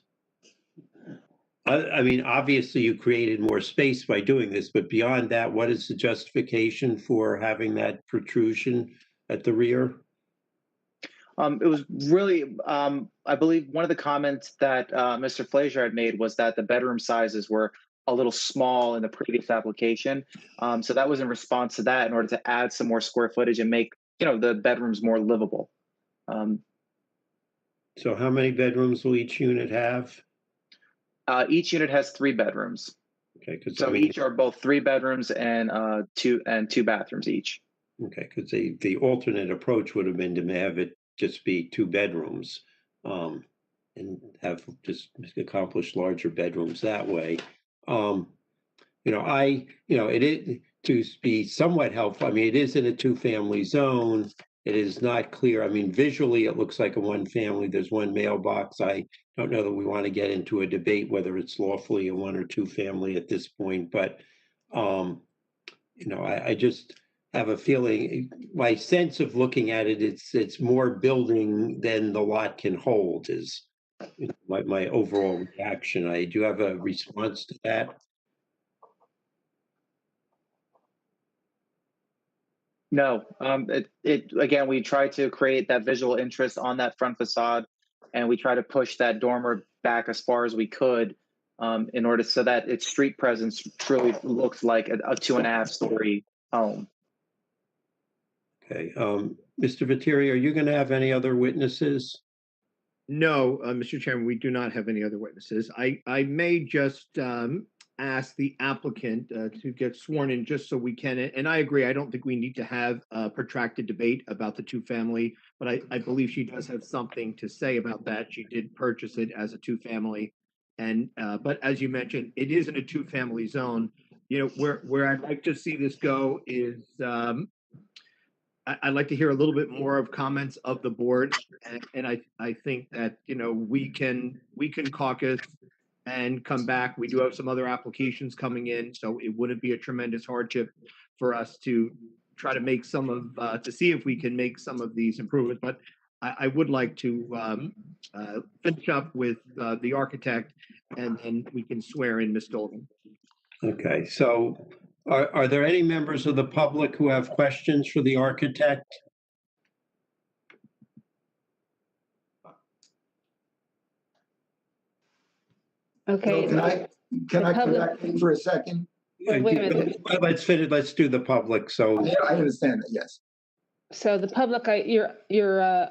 Speaker 2: I mean, obviously you created more space by doing this, but beyond that, what is the justification for having that protrusion at the rear?
Speaker 9: It was really, I believe one of the comments that Mr. Fleischer had made was that the bedroom sizes were a little small in the previous application. So that was in response to that in order to add some more square footage and make, you know, the bedrooms more livable.
Speaker 2: So how many bedrooms will each unit have?
Speaker 9: Each unit has 3 bedrooms.
Speaker 2: Okay, because
Speaker 9: So each are both 3 bedrooms and 2 bathrooms each.
Speaker 2: Okay, because the alternate approach would have been to have it just be 2 bedrooms, and have just accomplished larger bedrooms that way. You know, it is to be somewhat helpful. I mean, it is in a 2-family zone. It is not clear. I mean, visually, it looks like a 1-family. There's 1 mailbox. I don't know that we want to get into a debate whether it's lawfully a 1 or 2 family at this point, but you know, I just have a feeling, my sense of looking at it, it's more building than the lot can hold is, you know, my overall reaction. Do you have a response to that?
Speaker 9: No, again, we try to create that visual interest on that front facade, and we try to push that dormer back as far as we could in order so that its street presence truly looks like a 2.5 story home.
Speaker 2: Okay, Mr. Viteri, are you going to have any other witnesses?
Speaker 8: No, Mr. Chairman, we do not have any other witnesses. I may just ask the applicant to get sworn in just so we can, and I agree, I don't think we need to have a protracted debate about the 2-family, but I believe she does have something to say about that. She did purchase it as a 2-family, and but as you mentioned, it isn't a 2-family zone. You know, where I'd like to see this go is I'd like to hear a little bit more of comments of the board, and I think that, you know, we can caucus and come back. We do have some other applications coming in, so it wouldn't be a tremendous hardship for us to try to make to see if we can make some of these improvements. But I would like to finish up with the architect, and then we can swear in Ms. Dolgan.
Speaker 2: Okay, so are there any members of the public who have questions for the architect?
Speaker 1: Okay.
Speaker 3: Can I correct you for a second?
Speaker 1: Wait a minute.
Speaker 2: Let's finish. Let's do the public. So
Speaker 3: Yeah, I understand that, yes.
Speaker 1: So the public, you're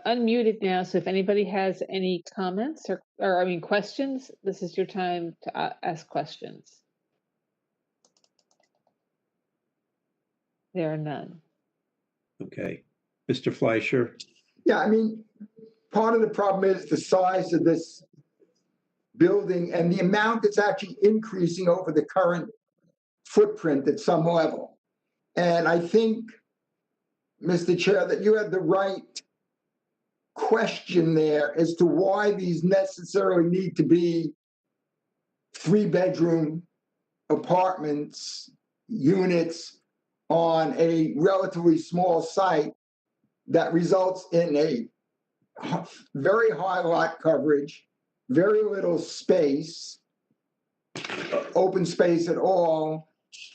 Speaker 1: unmuted now. So if anybody has any comments or I mean questions, this is your time to ask questions. There are none.
Speaker 2: Okay, Mr. Fleischer.
Speaker 3: Yeah, I mean, part of the problem is the size of this building and the amount that's actually increasing over the current footprint at some level. And I think, Mr. Chair, that you had the right question there as to why these necessarily need to be 3-bedroom apartments, units on a relatively small site that results in very high lot coverage, very little space, open space at all,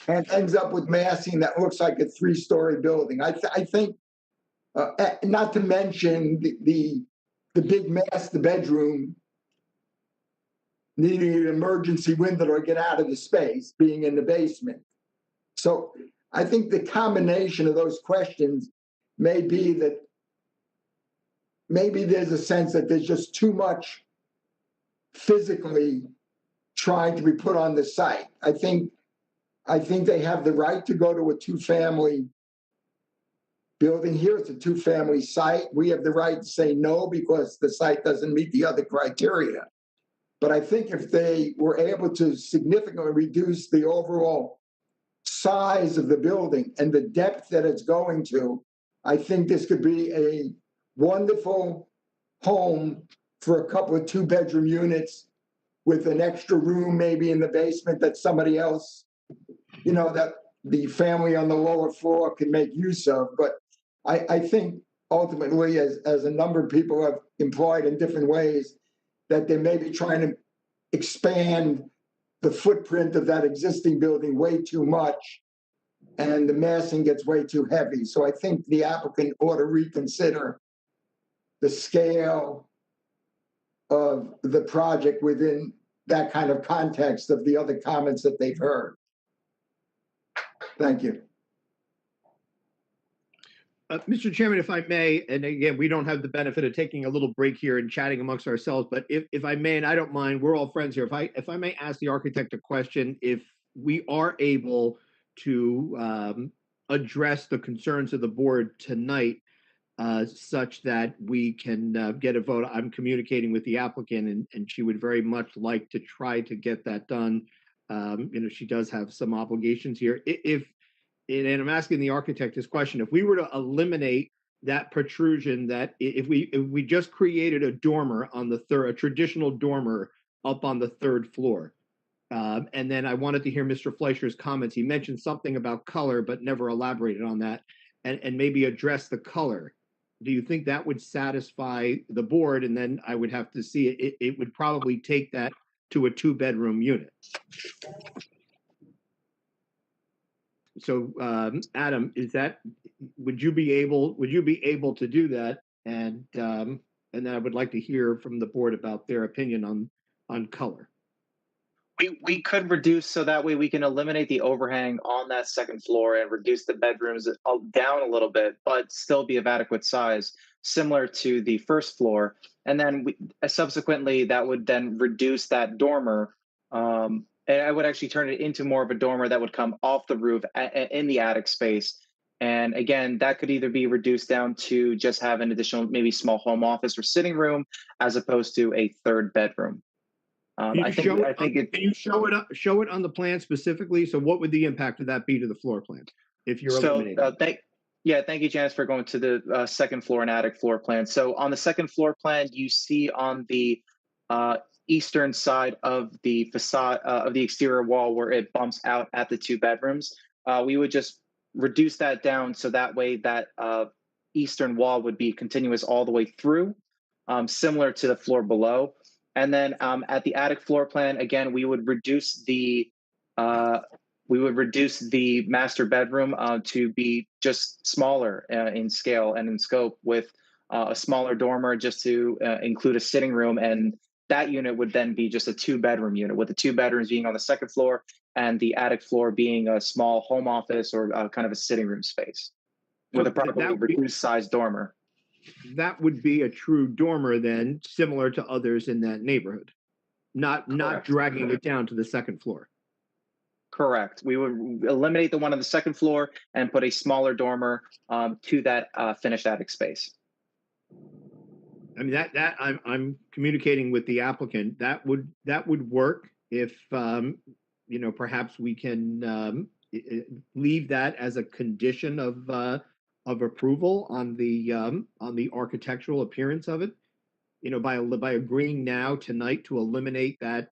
Speaker 3: and ends up with massing that looks like a three-story building. I think, not to mention the big master bedroom needing an emergency window to get out of the space, being in the basement. So I think the combination of those questions may be that maybe there's a sense that there's just too much physically trying to be put on the site. I think they have the right to go to a two-family building here. It's a two-family site. We have the right to say no because the site doesn't meet the other criteria. But I think if they were able to significantly reduce the overall size of the building and the depth that it's going to, I think this could be a wonderful home for a couple of two-bedroom units with an extra room maybe in the basement that somebody else, that the family on the lower floor can make use of. But I think ultimately, as a number of people have employed in different ways, that they may be trying to expand the footprint of that existing building way too much, and the massing gets way too heavy. So I think the applicant ought to reconsider the scale of the project within that kind of context of the other comments that they've heard. Thank you.
Speaker 8: Mr. Chairman, if I may, and again, we don't have the benefit of taking a little break here and chatting amongst ourselves, but if I may, and I don't mind, we're all friends here. If I may ask the architect a question, if we are able to address the concerns of the board tonight, such that we can get a vote. I'm communicating with the applicant, and she would very much like to try to get that done. She does have some obligations here. And I'm asking the architect this question: if we were to eliminate that protrusion, that if we just created a dormer on the third, a traditional dormer up on the third floor, and then I wanted to hear Mr. Fleischer's comments. He mentioned something about color, but never elaborated on that, and maybe address the color. Do you think that would satisfy the board? And then I would have to see it. It would probably take that to a two-bedroom unit. So, Adam, would you be able to do that? And then I would like to hear from the board about their opinion on color.
Speaker 9: We could reduce so that way we can eliminate the overhang on that second floor and reduce the bedrooms down a little bit, but still be of adequate size, similar to the first floor. And then subsequently, that would then reduce that dormer. And I would actually turn it into more of a dormer that would come off the roof in the attic space. And again, that could either be reduced down to just have an additional, maybe small home office or sitting room, as opposed to a third bedroom.
Speaker 8: Can you show it on the plan specifically? So what would the impact of that be to the floor plan if you're eliminating?
Speaker 9: Thank you, Janice, for going to the second floor and attic floor plan. So on the second floor plan, you see on the eastern side of the facade of the exterior wall where it bumps out at the two bedrooms. We would just reduce that down so that way that eastern wall would be continuous all the way through, similar to the floor below. And then at the attic floor plan, again, we would reduce the master bedroom to be just smaller in scale and in scope, with a smaller dormer just to include a sitting room. And that unit would then be just a two-bedroom unit, with the two bedrooms being on the second floor and the attic floor being a small home office or kind of a sitting room space with a properly reduced size dormer.
Speaker 8: That would be a true dormer then, similar to others in that neighborhood, not dragging it down to the second floor.
Speaker 9: Correct. We would eliminate the one on the second floor and put a smaller dormer to that finished attic space.
Speaker 8: I mean, that I'm communicating with the applicant. That would work if perhaps we can leave that as a condition of approval on the architectural appearance of it. By agreeing now tonight to eliminate that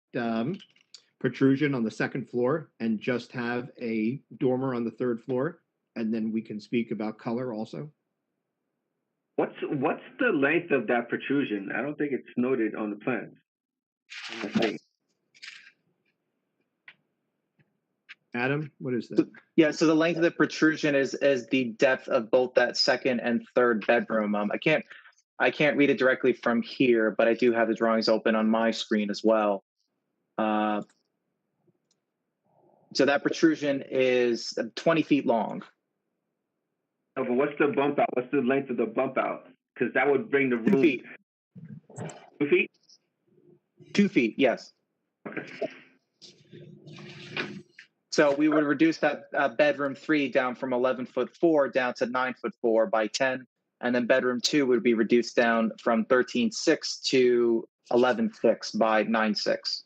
Speaker 8: protrusion on the second floor and just have a dormer on the third floor, and then we can speak about color also.
Speaker 10: What's the length of that protrusion? I don't think it's noted on the plans. Let's see.
Speaker 8: Adam, what is that?
Speaker 9: Yeah, so the length of the protrusion is the depth of both that second and third bedroom. I can't read it directly from here, but I do have the drawings open on my screen as well. So that protrusion is 20 feet long.
Speaker 10: Oh, but what's the bump out? What's the length of the bump out? Because that would bring the room.
Speaker 9: 2 feet.
Speaker 10: 2 feet?
Speaker 9: 2 feet, yes.
Speaker 10: Okay.
Speaker 9: So we would reduce that bedroom 3 down from 11'4" down to 9'4" by 10. And then bedroom 2 would be reduced down from 13'6" to 11'6" by 9'6".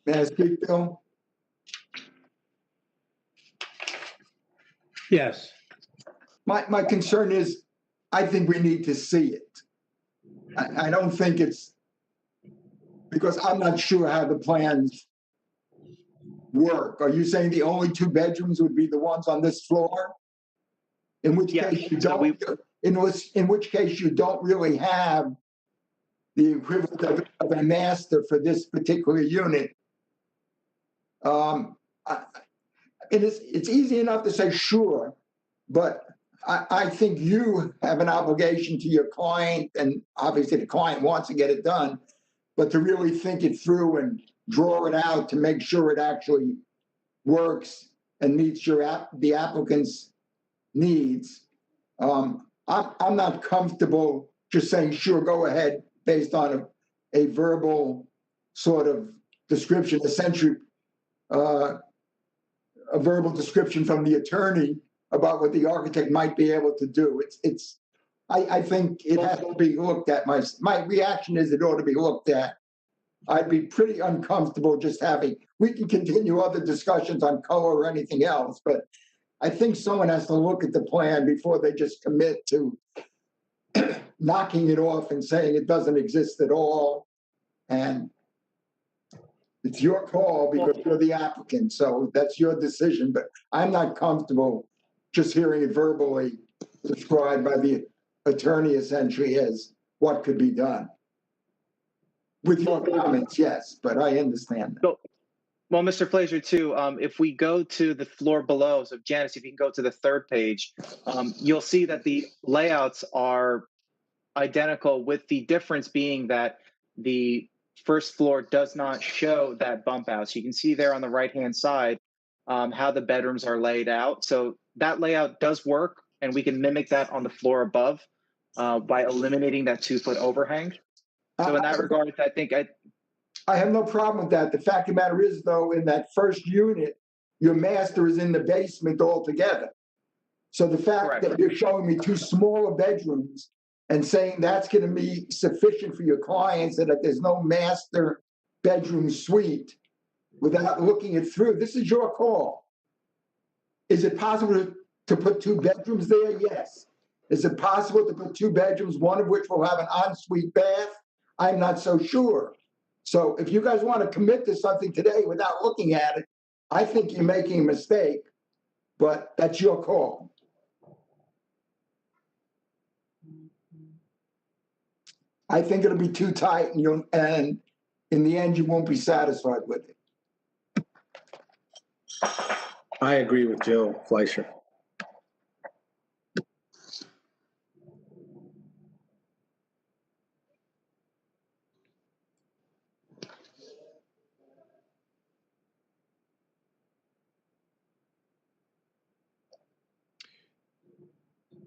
Speaker 3: May I speak, Bill?
Speaker 2: Yes.
Speaker 3: My concern is, I think we need to see it. I don't think it's, because I'm not sure how the plans work. Are you saying the only 2 bedrooms would be the ones on this floor? In which case you don't, in which case you don't really have the equivalent of a master for this particular unit. It's easy enough to say sure, but I think you have an obligation to your client, and obviously the client wants to get it done, but to really think it through and draw it out to make sure it actually works and meets the applicant's needs. I'm not comfortable just saying, sure, go ahead, based on a verbal sort of description, essentially a verbal description from the attorney about what the architect might be able to do. I think it has to be looked at. My reaction is it ought to be looked at. I'd be pretty uncomfortable just we can continue other discussions on color or anything else, but I think someone has to look at the plan before they just commit to knocking it off and saying it doesn't exist at all. And it's your call because you're the applicant, so that's your decision, but I'm not comfortable just hearing it verbally described by the attorney essentially as what could be done. With your comments, yes, but I understand that.
Speaker 9: Well, Mr. Fraser, too, if we go to the floor below, so Janice, if you can go to the 3rd page, you'll see that the layouts are identical, with the difference being that the first floor does not show that bump out. So you can see there on the right-hand side how the bedrooms are laid out. So that layout does work, and we can mimic that on the floor above by eliminating that 2-foot overhang. So in that regard, I think
Speaker 3: I have no problem with that. The fact of the matter is, though, in that first unit, your master is in the basement altogether. So the fact that you're showing me 2 smaller bedrooms and saying that's going to be sufficient for your clients, and that there's no master bedroom suite without looking it through, this is your call. Is it possible to put 2 bedrooms there? Yes. Is it possible to put 2 bedrooms, one of which will have an ensuite bath? I'm not so sure. So if you guys want to commit to something today without looking at it, I think you're making a mistake, but that's your call. I think it'll be too tight, and in the end, you won't be satisfied with it.
Speaker 13: I agree with Joe Fleischer.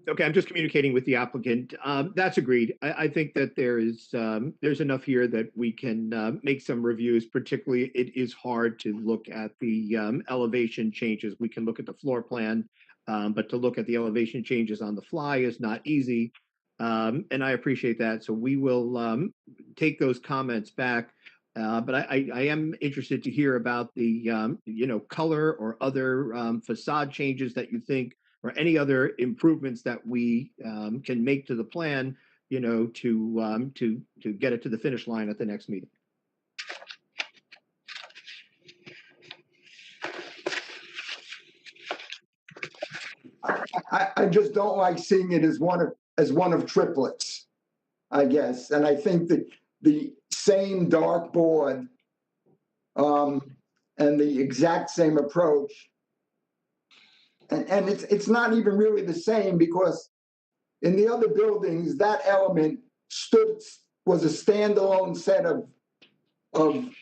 Speaker 8: Okay, I'm just communicating with the applicant. That's agreed. I think that there's enough here that we can make some reviews. Particularly, it is hard to look at the elevation changes. We can look at the floor plan, but to look at the elevation changes on the fly is not easy. And I appreciate that. So we will take those comments back. But I am interested to hear about the color or other facade changes that you think, or any other improvements that we can make to the plan to get it to the finish line at the next meeting.
Speaker 3: I just don't like seeing it as one of triplets, I guess. And I think that the same dark board and the exact same approach, and it's not even really the same, because in the other buildings, that element was a standalone set of an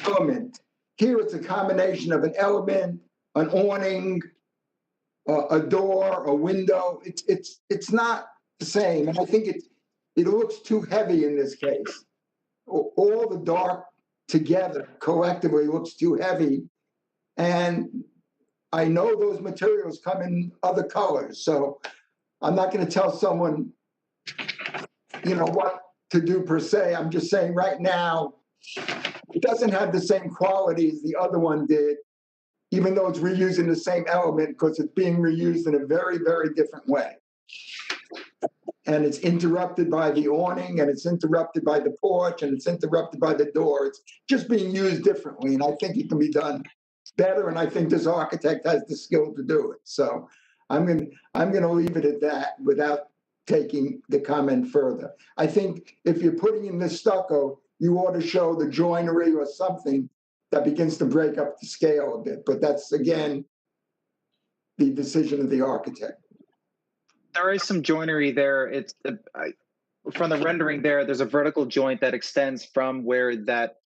Speaker 3: element. Here it's a combination of an element, an awning, a door, a window. It's not the same, and I think it looks too heavy in this case. All the dark together collectively looks too heavy, and I know those materials come in other colors, so I'm not going to tell someone, what to do per se. I'm just saying right now, it doesn't have the same quality as the other one did, even though it's reusing the same element, because it's being reused in a very, very different way. And it's interrupted by the awning, and it's interrupted by the porch, and it's interrupted by the door. It's just being used differently, and I think it can be done better, and I think this architect has the skill to do it. So I'm gonna leave it at that without taking the comment further. I think if you're putting in this stucco, you ought to show the joinery or something that begins to break up the scale a bit. But that's, again, the decision of the architect.
Speaker 9: There is some joinery there. From the rendering there's a vertical joint that extends from where that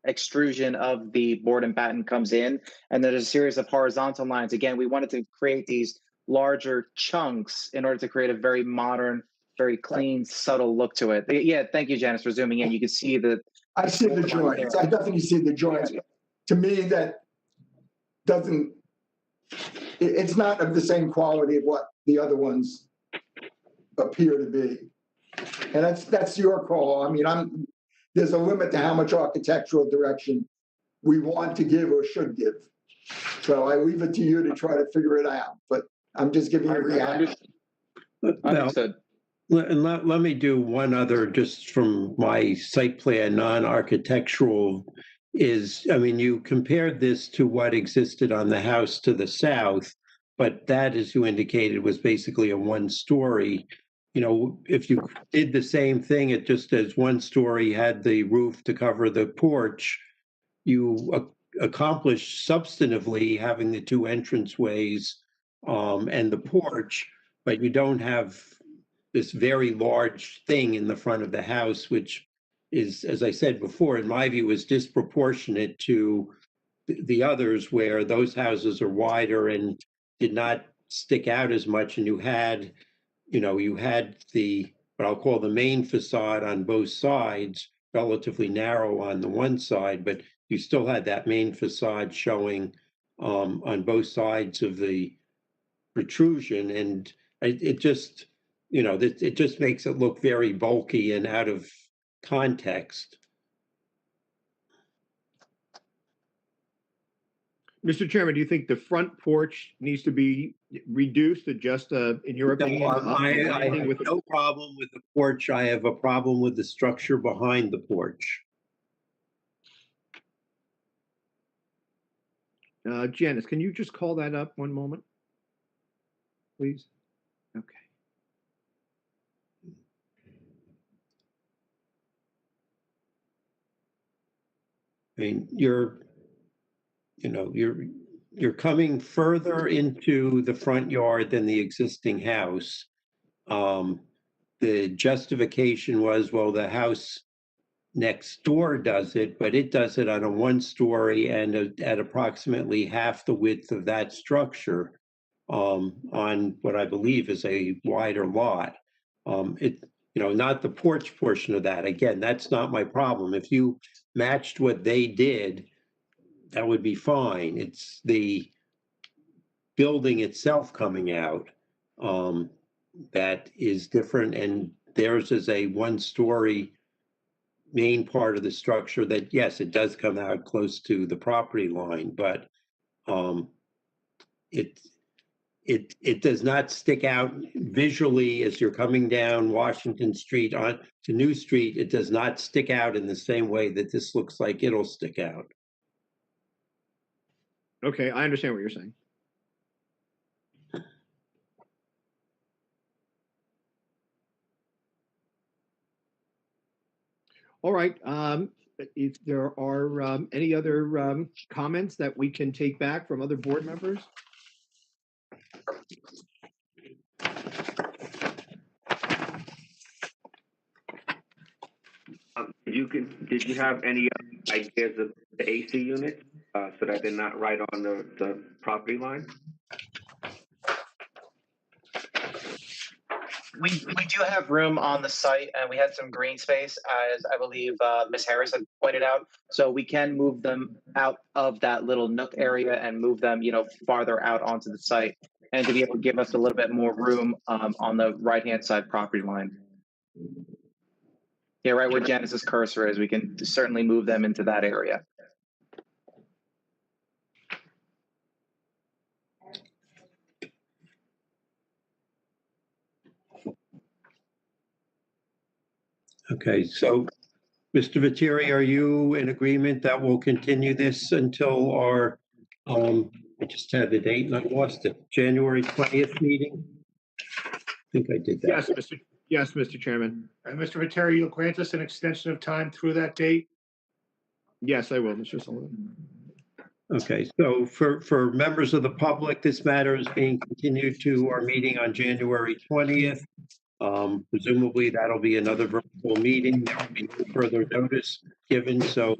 Speaker 9: extrusion of the board and batten comes in, and there's a series of horizontal lines. Again, we wanted to create these larger chunks in order to create a very modern, very clean, subtle look to it. Yeah, thank you, Janice, for zooming in. You can see
Speaker 3: I see the joints. I definitely see the joints. To me, that doesn't. It's not of the same quality of what the other ones appear to be, and that's your call. I mean, there's a limit to how much architectural direction we want to give or should give. So I leave it to you to try to figure it out. But I'm just giving you a reaction.
Speaker 9: Understood.
Speaker 2: And let me do one other, just from my site plan, non-architectural, you compared this to what existed on the house to the south, but that, as you indicated, was basically a one-story. If you did the same thing, it just as one story had the roof to cover the porch, you accomplished substantively having the two entranceways and the porch, but you don't have this very large thing in the front of the house, which is, as I said before, in my view, is disproportionate to the others, where those houses are wider and did not stick out as much, and you had the, what I'll call the main facade on both sides, relatively narrow on the one side, but you still had that main facade showing on both sides of the protrusion, and it just makes it look very bulky and out of context.
Speaker 8: Mr. Chairman, do you think the front porch needs to be reduced to just, in your opinion?
Speaker 2: I have no problem with the porch. I have a problem with the structure behind the porch.
Speaker 8: Janice, can you just call that up one moment, please? Okay.
Speaker 2: I mean, you're coming further into the front yard than the existing house. The justification was, well, the house next door does it, but it does it on a one-story and at approximately half the width of that structure on what I believe is a wider lot. Not the porch portion of that. Again, that's not my problem. If you matched what they did, that would be fine. It's the building itself coming out that is different, and theirs is a one-story main part of the structure that, yes, it does come out close to the property line, but it does not stick out visually as you're coming down Washington Street on to New Street. It does not stick out in the same way that this looks like it'll stick out.
Speaker 8: Okay, I understand what you're saying. All right, if there are any other comments that we can take back from other board members?
Speaker 10: Did you have any ideas of the AC units, so that they're not right on the property line?
Speaker 9: We do have room on the site, and we had some green space, as I believe Ms. Harris had pointed out. So we can move them out of that little nook area and move them, farther out onto the site, and to be able to give us a little bit more room on the right-hand side property line. Yeah, right where Janice's cursor is, we can certainly move them into that area.
Speaker 2: Okay, so Mr. Viteri, are you in agreement that we'll continue this until our, I just had the date and I lost it, January 20th meeting? I think I did that.
Speaker 8: Yes, Mr. Chairman.
Speaker 6: And Mr. Viteri, you'll grant us an extension of time through that date?
Speaker 8: Yes, I will, Mr. Sullivan.
Speaker 2: Okay, so for members of the public, this matter is being continued to our meeting on January 20th. Presumably that'll be another virtual meeting. There will be no further notice given, so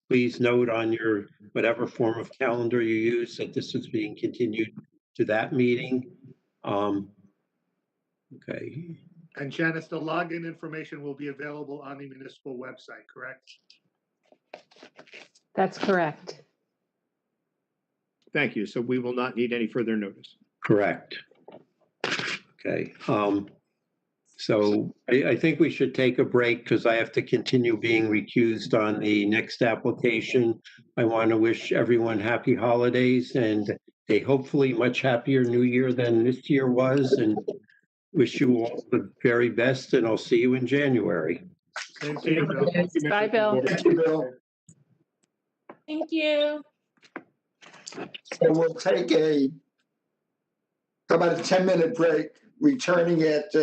Speaker 2: please note on your whatever form of calendar you use that this is being continued to that meeting. Okay.
Speaker 6: And Janice, the login information will be available on the municipal website, correct?
Speaker 1: That's correct.
Speaker 8: Thank you. So we will not need any further notice.
Speaker 2: Correct. Okay. So I think we should take a break because I have to continue being recused on the next application. I want to wish everyone happy holidays and a hopefully much happier new year than this year was, and wish you all the very best, and I'll see you in January.
Speaker 6: Same to you, Bill.
Speaker 1: Bye, Bill.
Speaker 3: Thank you, Bill.
Speaker 15: Thank you.
Speaker 3: So we'll take how about a 10-minute break, returning at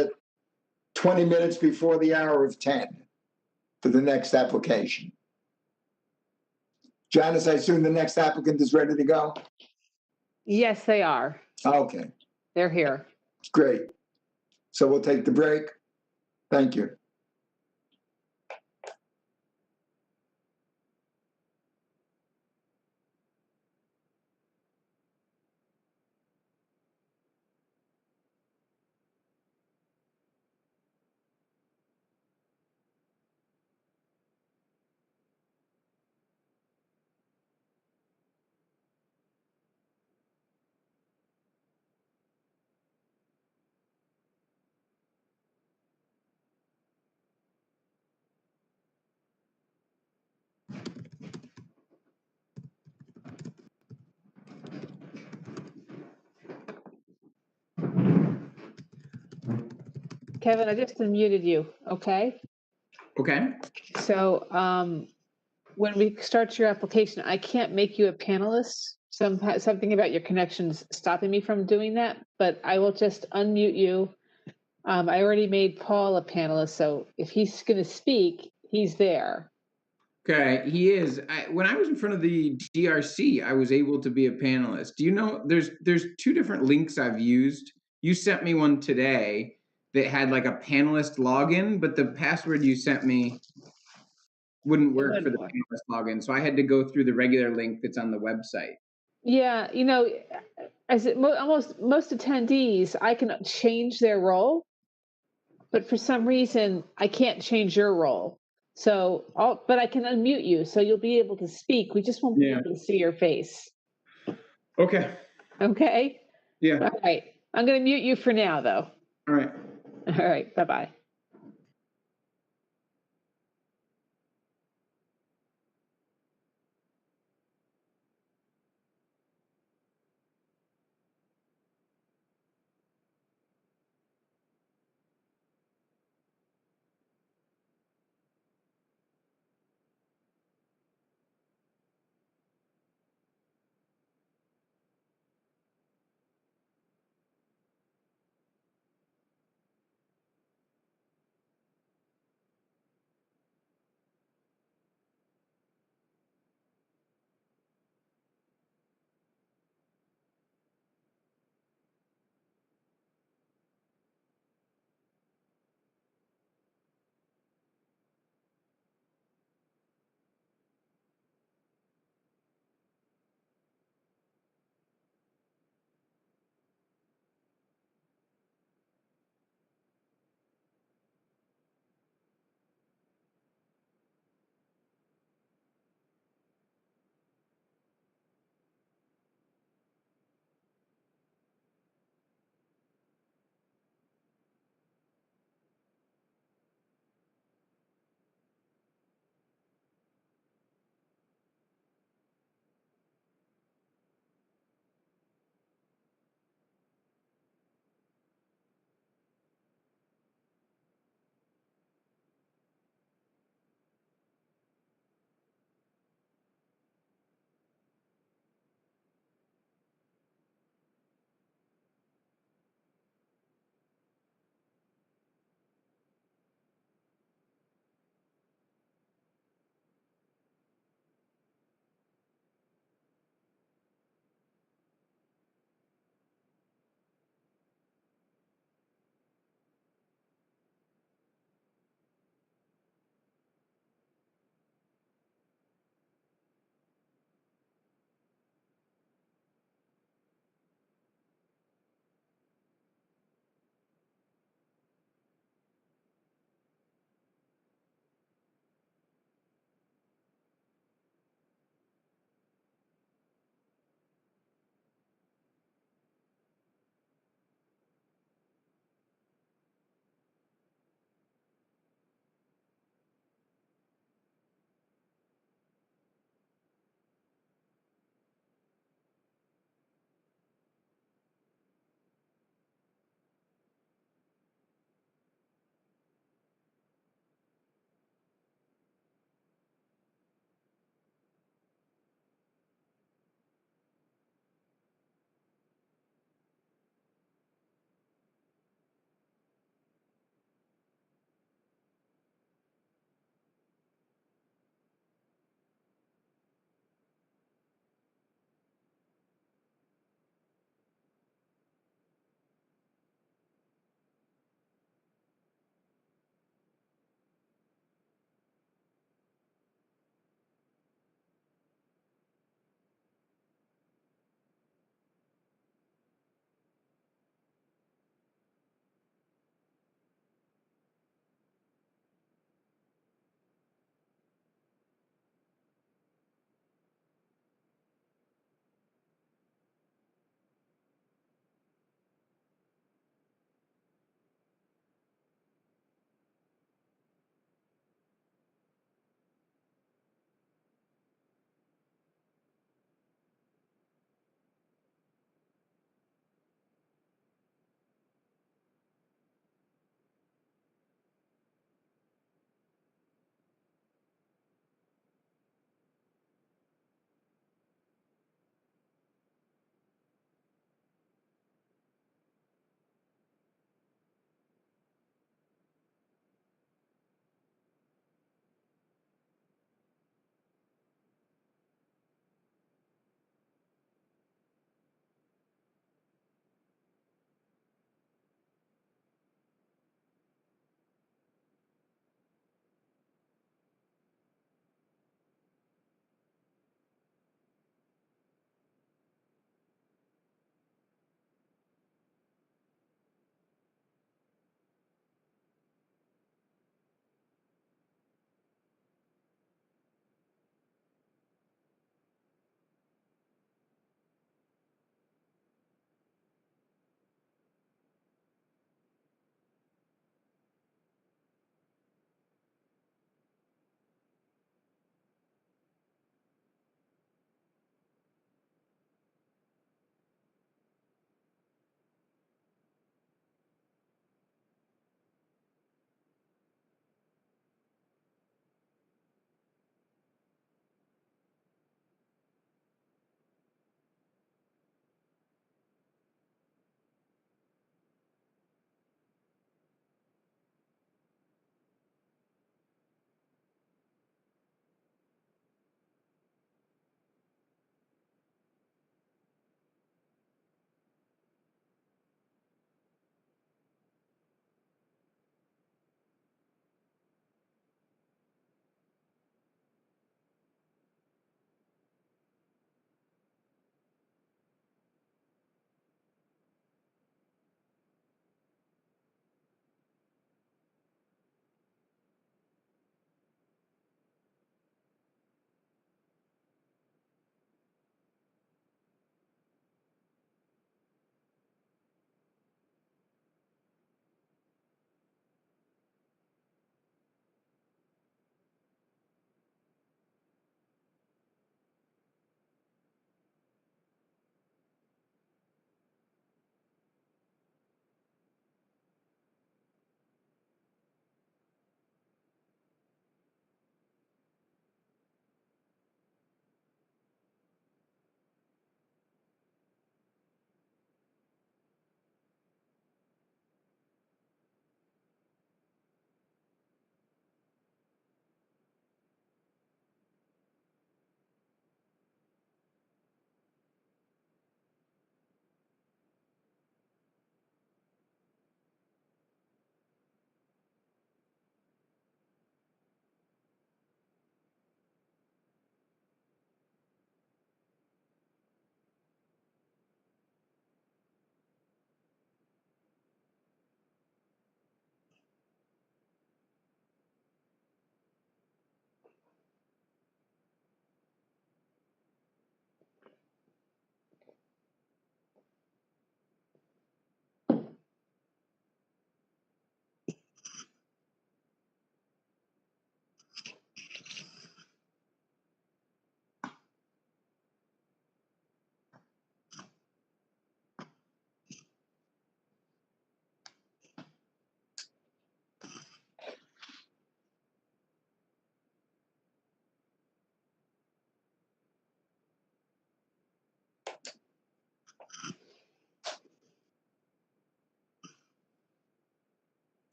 Speaker 3: 20 minutes before the hour of 10 for the next application. Janice, I assume the next applicant is ready to go?
Speaker 1: Yes, they are.
Speaker 3: Okay,
Speaker 1: They're here.
Speaker 3: great. So we'll take the break. Thank you.
Speaker 1: Kevin, I just unmuted you, okay?
Speaker 16: Okay.
Speaker 1: So when we start your application, I can't make you a panelist. Something about your connections stopping me from doing that, but I will just unmute you. I already made Paul a panelist, so if he's going to speak, he's there.
Speaker 16: Okay, he is. When I was in front of the DRC, I was able to be a panelist. Do you know, there's two different links I've used. You sent me one today that had like a panelist login, but the password you sent me wouldn't work for the panelist login. So I had to go through the regular link that's on the website.
Speaker 1: Yeah, as most attendees, I can change their role, but for some reason, I can't change your role. So, but I can unmute you, so you'll be able to speak. We just won't be able to see your face.
Speaker 16: Okay.
Speaker 1: Okay?
Speaker 16: Yeah.
Speaker 1: All right. I'm going to mute you for now, though.
Speaker 16: All right.
Speaker 1: All right. Bye-bye.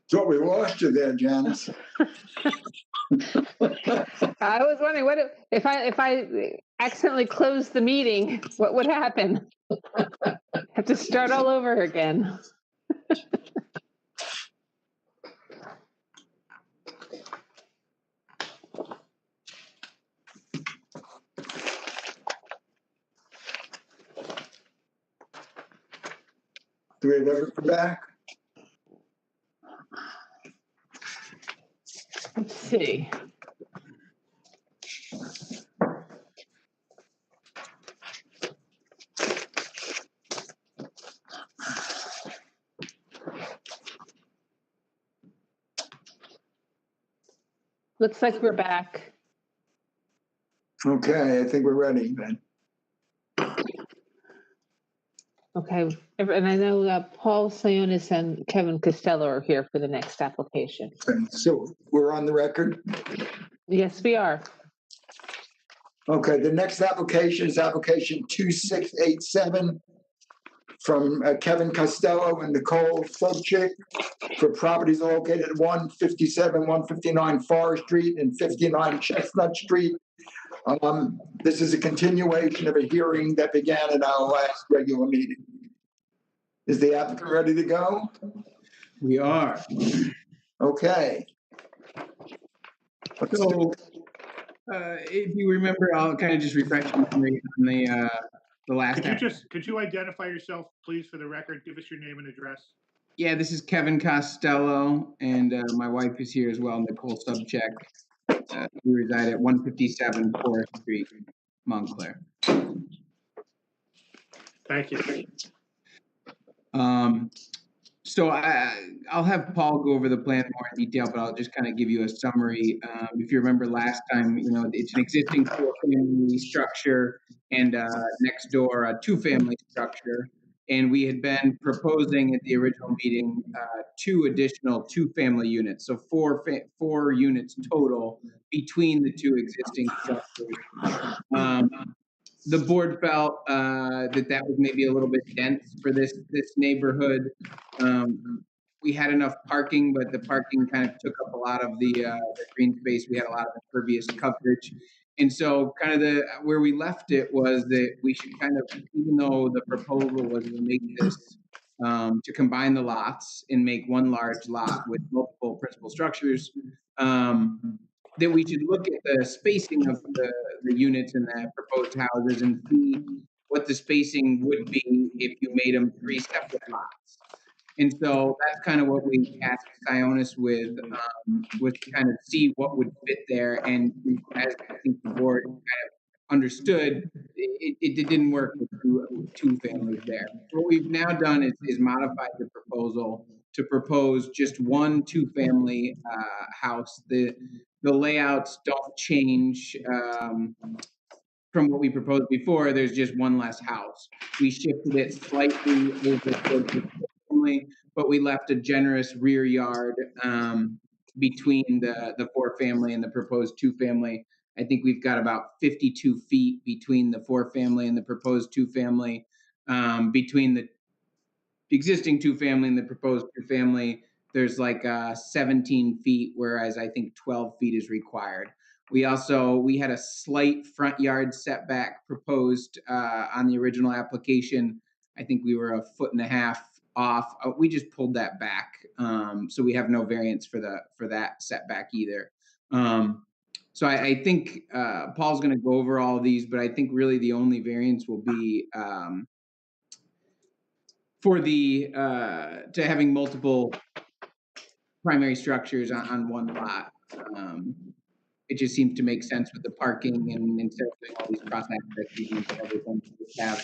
Speaker 3: Thought we lost you there, Janice.
Speaker 1: I was wondering if I accidentally closed the meeting, what would happen? Have to start all over again.
Speaker 3: Do we ever come back?
Speaker 1: Let's see. Looks like we're back.
Speaker 3: Okay, I think we're ready then.
Speaker 1: Okay, and I know Paul Sionis and Kevin Costello are here for the next application.
Speaker 3: So we're on the record?
Speaker 1: Yes, we are.
Speaker 3: Okay, the next application is application 2687 from Kevin Costello and Nicole Sobchik for properties located at 157, 159 Forest Street and 59 Chestnut Street. This is a continuation of a hearing that began at our last regular meeting. Is the applicant ready to go?
Speaker 16: We are.
Speaker 3: Okay.
Speaker 16: So, if you remember, I'll kind of just refresh your memory on the last.
Speaker 6: Could you identify yourself, please, for the record? Give us your name and address.
Speaker 16: Yeah, this is Kevin Costello, and my wife is here as well, Nicole Subcheck. We reside at 157 Forest Street, Montclair.
Speaker 6: Thank you.
Speaker 16: So I'll have Paul go over the plan more in detail, but I'll just kind of give you a summary. If you remember last time, it's an existing 4-family structure and next door a 2-family structure. And we had been proposing at the original meeting 2 additional 2-family units, so 4 units total between the 2 existing structures. The board felt that was maybe a little bit dense for this neighborhood. We had enough parking, but the parking kind of took up a lot of the green space. We had a lot of impervious coverage. And so kind of where we left it was that we should kind of, even though the proposal was to make this, to combine the lots and make one large lot with multiple principal structures, that we should look at the spacing of the units in the proposed houses and see what the spacing would be if you made them 3 separate lots. And so that's kind of what we asked Sionis with to kind of see what would fit there. And as I think the board kind of understood, it didn't work with 2 families there. What we've now done is modified the proposal to propose just 1 2-family house. The layouts don't change from what we proposed before. There's just 1 less house. We shifted it slightly over towards the family, but we left a generous rear yard between the 4-family and the proposed 2-family. I think we've got about 52 feet between the 4-family and the proposed 2-family. Between the existing 2-family and the proposed 2-family, there's like 17 feet, whereas I think 12 feet is required. We had a slight front yard setback proposed on the original application. I think we were 1.5 feet off. We just pulled that back, so we have no variance for that setback either. So I think Paul's going to go over all of these, but I think really the only variance will be for to having multiple primary structures on 1 lot. It just seems to make sense with the parking, and instead of doing all these cross access and everything, just have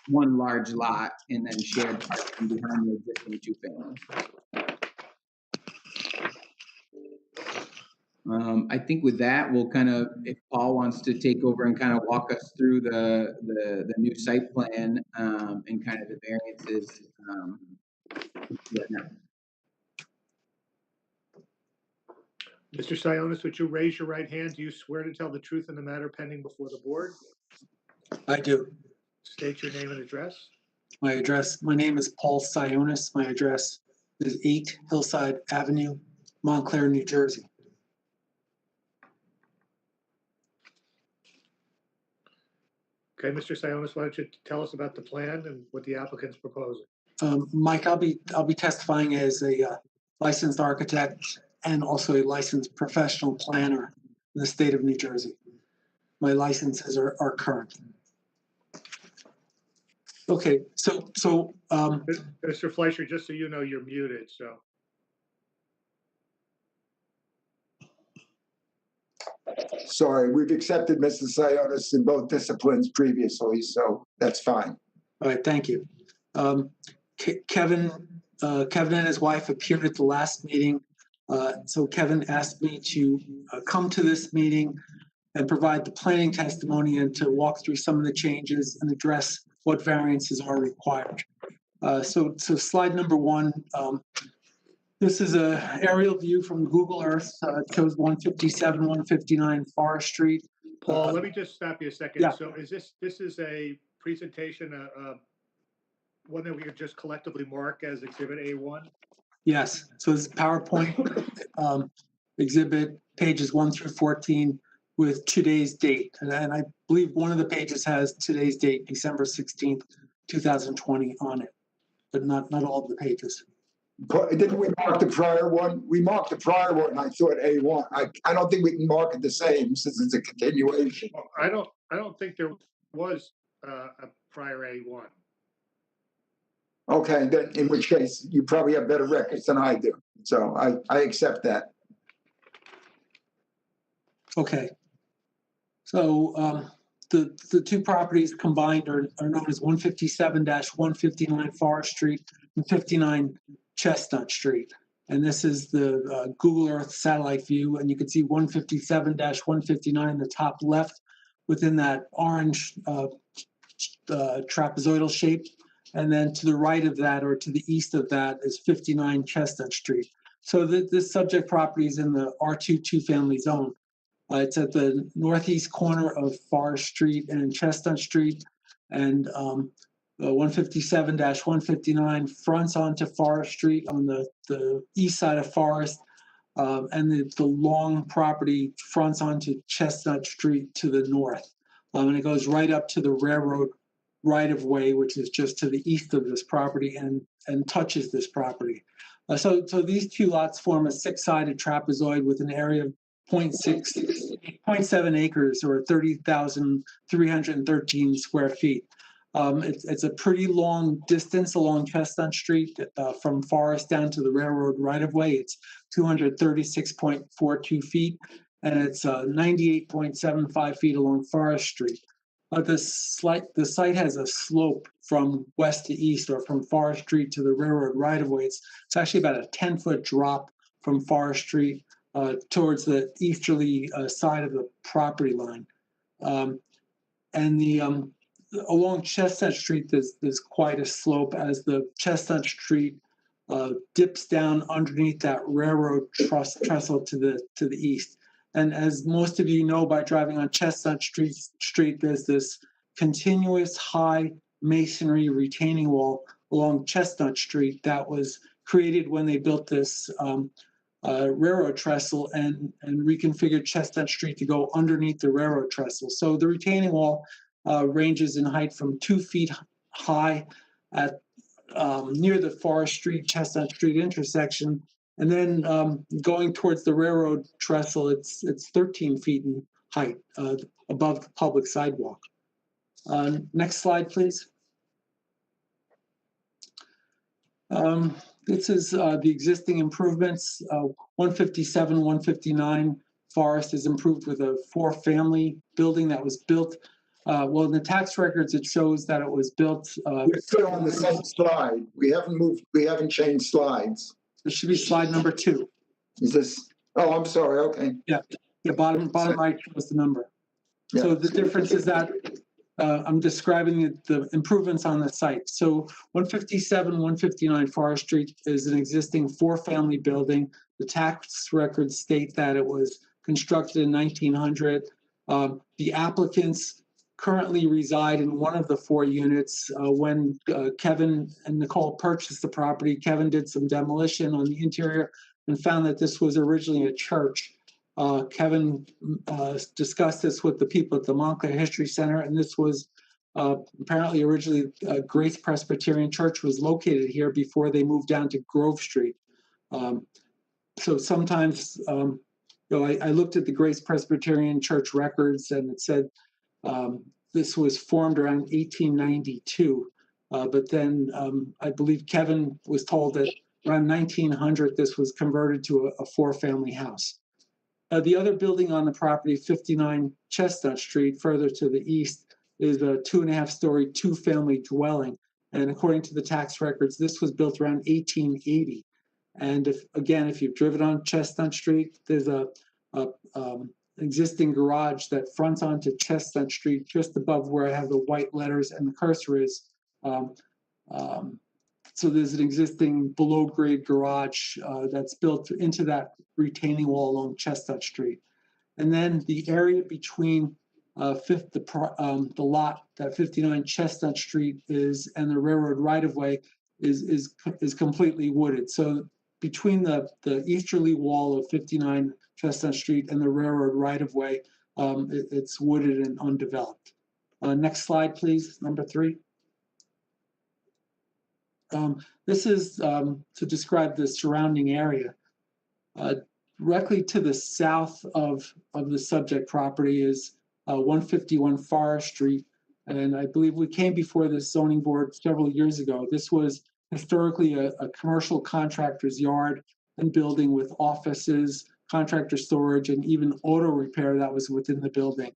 Speaker 16: 1 large lot and then shared parking behind the existing 2-family. I think with that, we'll kind of, if Paul wants to take over and kind of walk us through the new site plan and kind of the variances.
Speaker 6: Mr. Sionis, would you raise your right hand? Do you swear to tell the truth in the matter pending before the board?
Speaker 17: I do.
Speaker 6: State your name and address.
Speaker 17: My name is Paul Sionis. My address is 8 Hillside Avenue, Montclair, New Jersey.
Speaker 6: Okay, Mr. Sionis, why don't you tell us about the plan and what the applicant's proposing?
Speaker 17: Mike, I'll be testifying as a licensed architect and also a licensed professional planner in the state of New Jersey. My licenses are current. Okay, so
Speaker 6: Mr. Fleischer, just so you know, you're muted, so.
Speaker 3: Sorry, we've accepted Mr. Sionis in both disciplines previously, so that's fine.
Speaker 17: all right, thank you. Kevin and his wife appeared at the last meeting. So Kevin asked me to come to this meeting and provide the planning testimony and to walk through some of the changes and address what variances are required. So slide number 1. This is a aerial view from Google Earth. It shows 157, 159 Forest Street.
Speaker 6: Paul, let me just stop you a second.
Speaker 17: Yeah.
Speaker 6: So is this is a presentation, one that we could just collectively mark as Exhibit A1?
Speaker 17: Yes, so this is PowerPoint exhibit pages 1 through 14 with today's date. And I believe one of the pages has today's date, December 16th, 2020 on it, but not all of the pages.
Speaker 3: But didn't we mark the prior one? We marked the prior one, and I thought A1. I don't think we can mark it the same since it's a continuation.
Speaker 6: Well, I don't think there was a prior A1.
Speaker 3: Okay, then in which case you probably have better records than I do. So I accept that.
Speaker 17: Okay. So the two properties combined are known as 157-159 Forest Street and 59 Chestnut Street. And this is the Google Earth satellite view. And you can see 157-159 in the top left within that orange trapezoidal shape. And then to the right of that, or to the east of that, is 59 Chestnut Street. So this subject property is in the R2 two-family zone. It's at the northeast corner of Forest Street and Chestnut Street. And 157-159 fronts onto Forest Street on the east side of Forest. And the long property fronts onto Chestnut Street to the north. And it goes right up to the railroad right-of-way, which is just to the east of this property and touches this property. So these two lots form a 6-sided trapezoid with an area of 0.7 acres or 30,313 square feet. It's a pretty long distance along Chestnut Street from Forest down to the railroad right-of-way. It's 236.42 feet, and it's 98.75 feet along Forest Street. The site has a slope from west to east, or from Forest Street to the railroad right-of-way. It's actually about a 10-foot drop from Forest Street towards the easterly side of the property line. And along Chestnut Street, there's quite a slope as the Chestnut Street dips down underneath that railroad trestle to the east. And as most of you know by driving on Chestnut Street, there's this continuous high masonry retaining wall along Chestnut Street that was created when they built this railroad trestle and reconfigured Chestnut Street to go underneath the railroad trestle. So the retaining wall ranges in height from 2 feet high at near the Forest Street, Chestnut Street intersection. And then going towards the railroad trestle, it's 13 feet in height above the public sidewalk. Next slide, please. This is the existing improvements. 157, 159 Forest is improved with a 4-family building that was built. Well, in the tax records, it shows that it was built.
Speaker 3: We're still on the same slide. We haven't moved. We haven't changed slides.
Speaker 17: It should be slide number 2.
Speaker 3: Is this? Oh, I'm sorry. Okay.
Speaker 17: Yeah, the bottom right shows the number.
Speaker 3: Yeah.
Speaker 17: So the difference is that I'm describing the improvements on the site. So 157, 159 Forest Street is an existing 4-family building. The tax records state that it was constructed in 1900. The applicants currently reside in one of the 4 units. When Kevin and Nicole purchased the property, Kevin did some demolition on the interior and found that this was originally a church. Kevin discussed this with the people at the Montclair History Center, and this was apparently originally Grace Presbyterian Church was located here before they moved down to Grove Street. So sometimes, I looked at the Grace Presbyterian Church records, and it said this was formed around 1892. But then I believe Kevin was told that around 1900, this was converted to a 4-family house. The other building on the property, 59 Chestnut Street, further to the east, is a 2.5-story, 2-family dwelling. And according to the tax records, this was built around 1880. And if you've driven on Chestnut Street, there's a existing garage that fronts onto Chestnut Street, just above where I have the white letters and the cursor is. So there's an existing below-grade garage that's built into that retaining wall along Chestnut Street. And then the area between the lot that 59 Chestnut Street is and the railroad right-of-way is completely wooded. So between the easterly wall of 59 Chestnut Street and the railroad right-of-way, it's wooded and undeveloped. Next slide, please, number 3. This is to describe the surrounding area. Directly to the south of the subject property is 151 Forest Street. And I believe we came before the zoning board several years ago. This was historically a commercial contractor's yard and building with offices, contractor storage, and even auto repair that was within the building.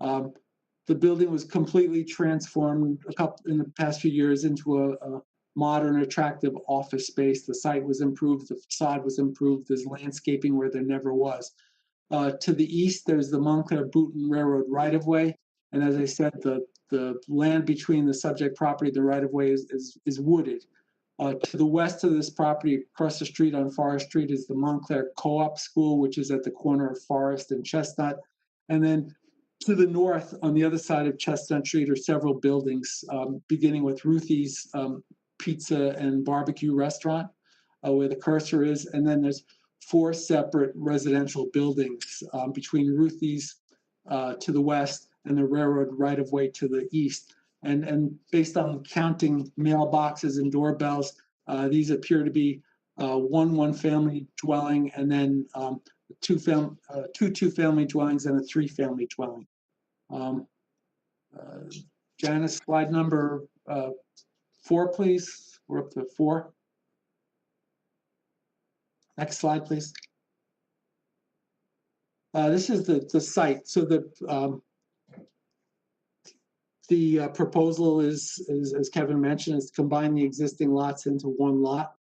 Speaker 17: The building was completely transformed in the past few years into a modern, attractive office space. The site was improved, the facade was improved, there's landscaping where there never was. To the east, there's the Montclair-Boughton Railroad right-of-way. And as I said, the land between the subject property and the right-of-way is wooded. To the west of this property, across the street on Forest Street, is the Montclair Co-op School, which is at the corner of Forest and Chestnut. And then to the north, on the other side of Chestnut Street, are several buildings, beginning with Ruthie's Pizza and Barbecue Restaurant, where the cursor is. And then there's 4 separate residential buildings between Ruthie's to the west and the railroad right-of-way to the east. And based on counting mailboxes and doorbells, these appear to be one family dwelling, and then two two-family dwellings and a 3-family dwelling. Janice, slide number 4, please. We're up to 4. Next slide, please. This is the site. So the proposal is, as Kevin mentioned, is to combine the existing lots into one lot.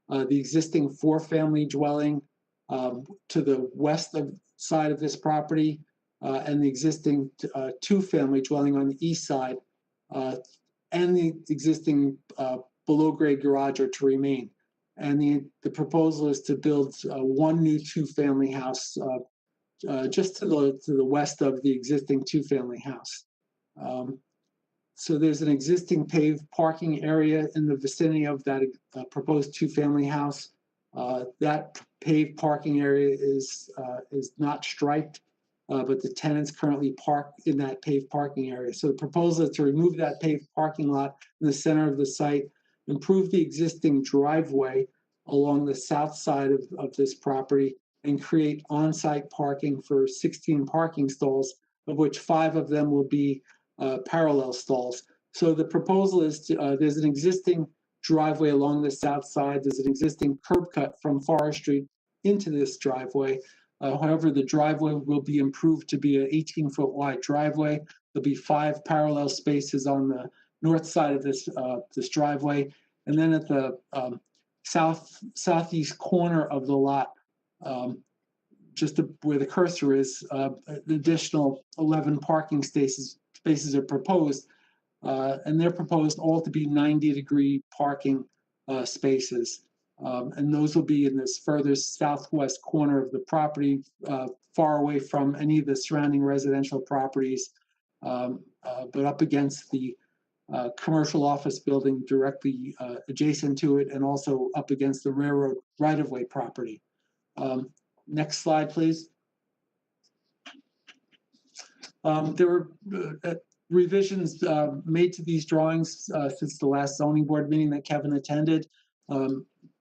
Speaker 17: The existing 4-family dwelling to the west side of this property, and the existing 2-family dwelling on the east side, and the existing below-grade garage are to remain. And the proposal is to build 1 new 2-family house just to the west of the existing 2-family house. So there's an existing paved parking area in the vicinity of that proposed 2-family house. That paved parking area is not striped, but the tenants currently park in that paved parking area. So the proposal is to remove that paved parking lot in the center of the site, improve the existing driveway along the south side of this property, and create on-site parking for 16 parking stalls, of which 5 of them will be parallel stalls. So the proposal is there's an existing driveway along the south side. There's an existing curb cut from Forest Street into this driveway. However, the driveway will be improved to be an 18-foot wide driveway. There'll be 5 parallel spaces on the north side of this driveway. And then at the southeast corner of the lot, just where the cursor is, an additional 11 parking spaces are proposed, and they're proposed all to be 90-degree parking spaces. And those will be in this further southwest corner of the property, far away from any of the surrounding residential properties, but up against the commercial office building directly adjacent to it, and also up against the railroad right-of-way property. Next slide, please. There were revisions made to these drawings since the last zoning board meeting that Kevin attended.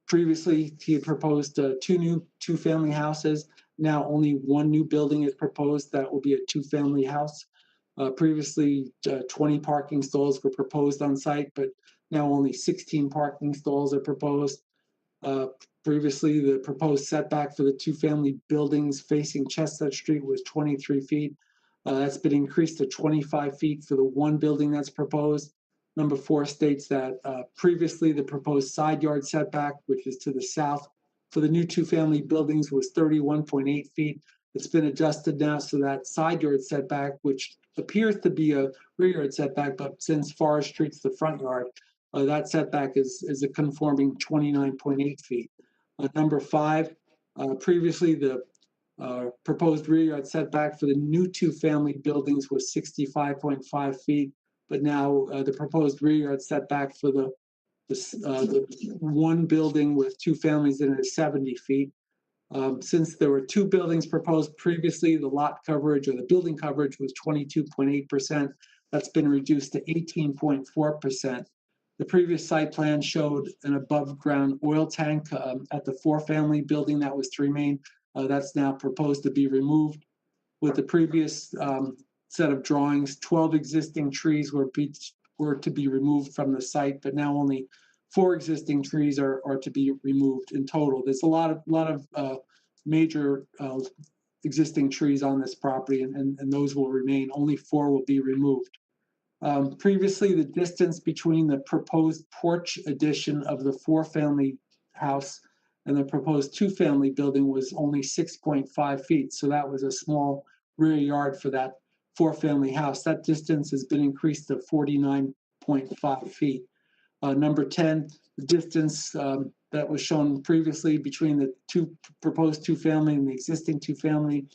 Speaker 17: Previously, he had proposed two-family houses. Now only one new building is proposed that will be a two-family house. Previously, 20 parking stalls were proposed on site, but now only 16 parking stalls are proposed. Previously, the proposed setback for the two-family buildings facing Chestnut Street was 23 feet. That's been increased to 25 feet for the one building that's proposed. Number 4 states that previously the proposed side yard setback, which is to the south, for the new two-family buildings was 31.8 feet. It's been adjusted now so that side yard setback, which appears to be a rear yard setback, but since Forest Street's the front yard, that setback is a conforming 29.8 feet. Number 5, previously the proposed rear yard setback for the new two-family buildings was 65.5 feet, but now the proposed rear yard setback for the one building with two families in it is 70 feet. Since there were two buildings proposed previously, the lot coverage or the building coverage was 22.8%. That's been reduced to 18.4%. The previous site plan showed an above-ground oil tank at the four-family building that was to remain. That's now proposed to be removed. With the previous set of drawings, 12 existing trees were to be removed from the site, but now only 4 existing trees are to be removed in total. There's a lot of major existing trees on this property, and those will remain. Only 4 will be removed. Previously, the distance between the proposed porch addition of the four-family house and the proposed two-family building was only 6.5 feet. So that was a small rear yard for that four-family house. That distance has been increased to 49.5 feet. Number 10, the distance that was shown previously between the proposed two-family and the existing two-family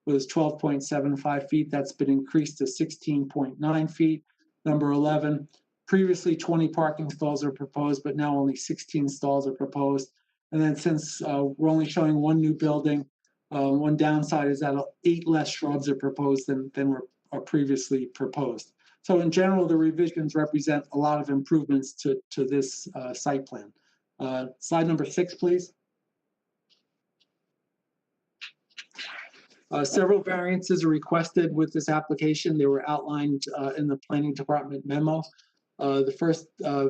Speaker 17: was 12.75 feet. That's been increased to 16.9 feet. Number 11, previously 20 parking stalls are proposed, but now only 16 stalls are proposed. And then since we're only showing one new building, one downside is that 8 less shrubs are proposed than were previously proposed. So in general, the revisions represent a lot of improvements to this site plan. Slide number 6, please. Several variances are requested with this application. They were outlined in the planning department memo. The first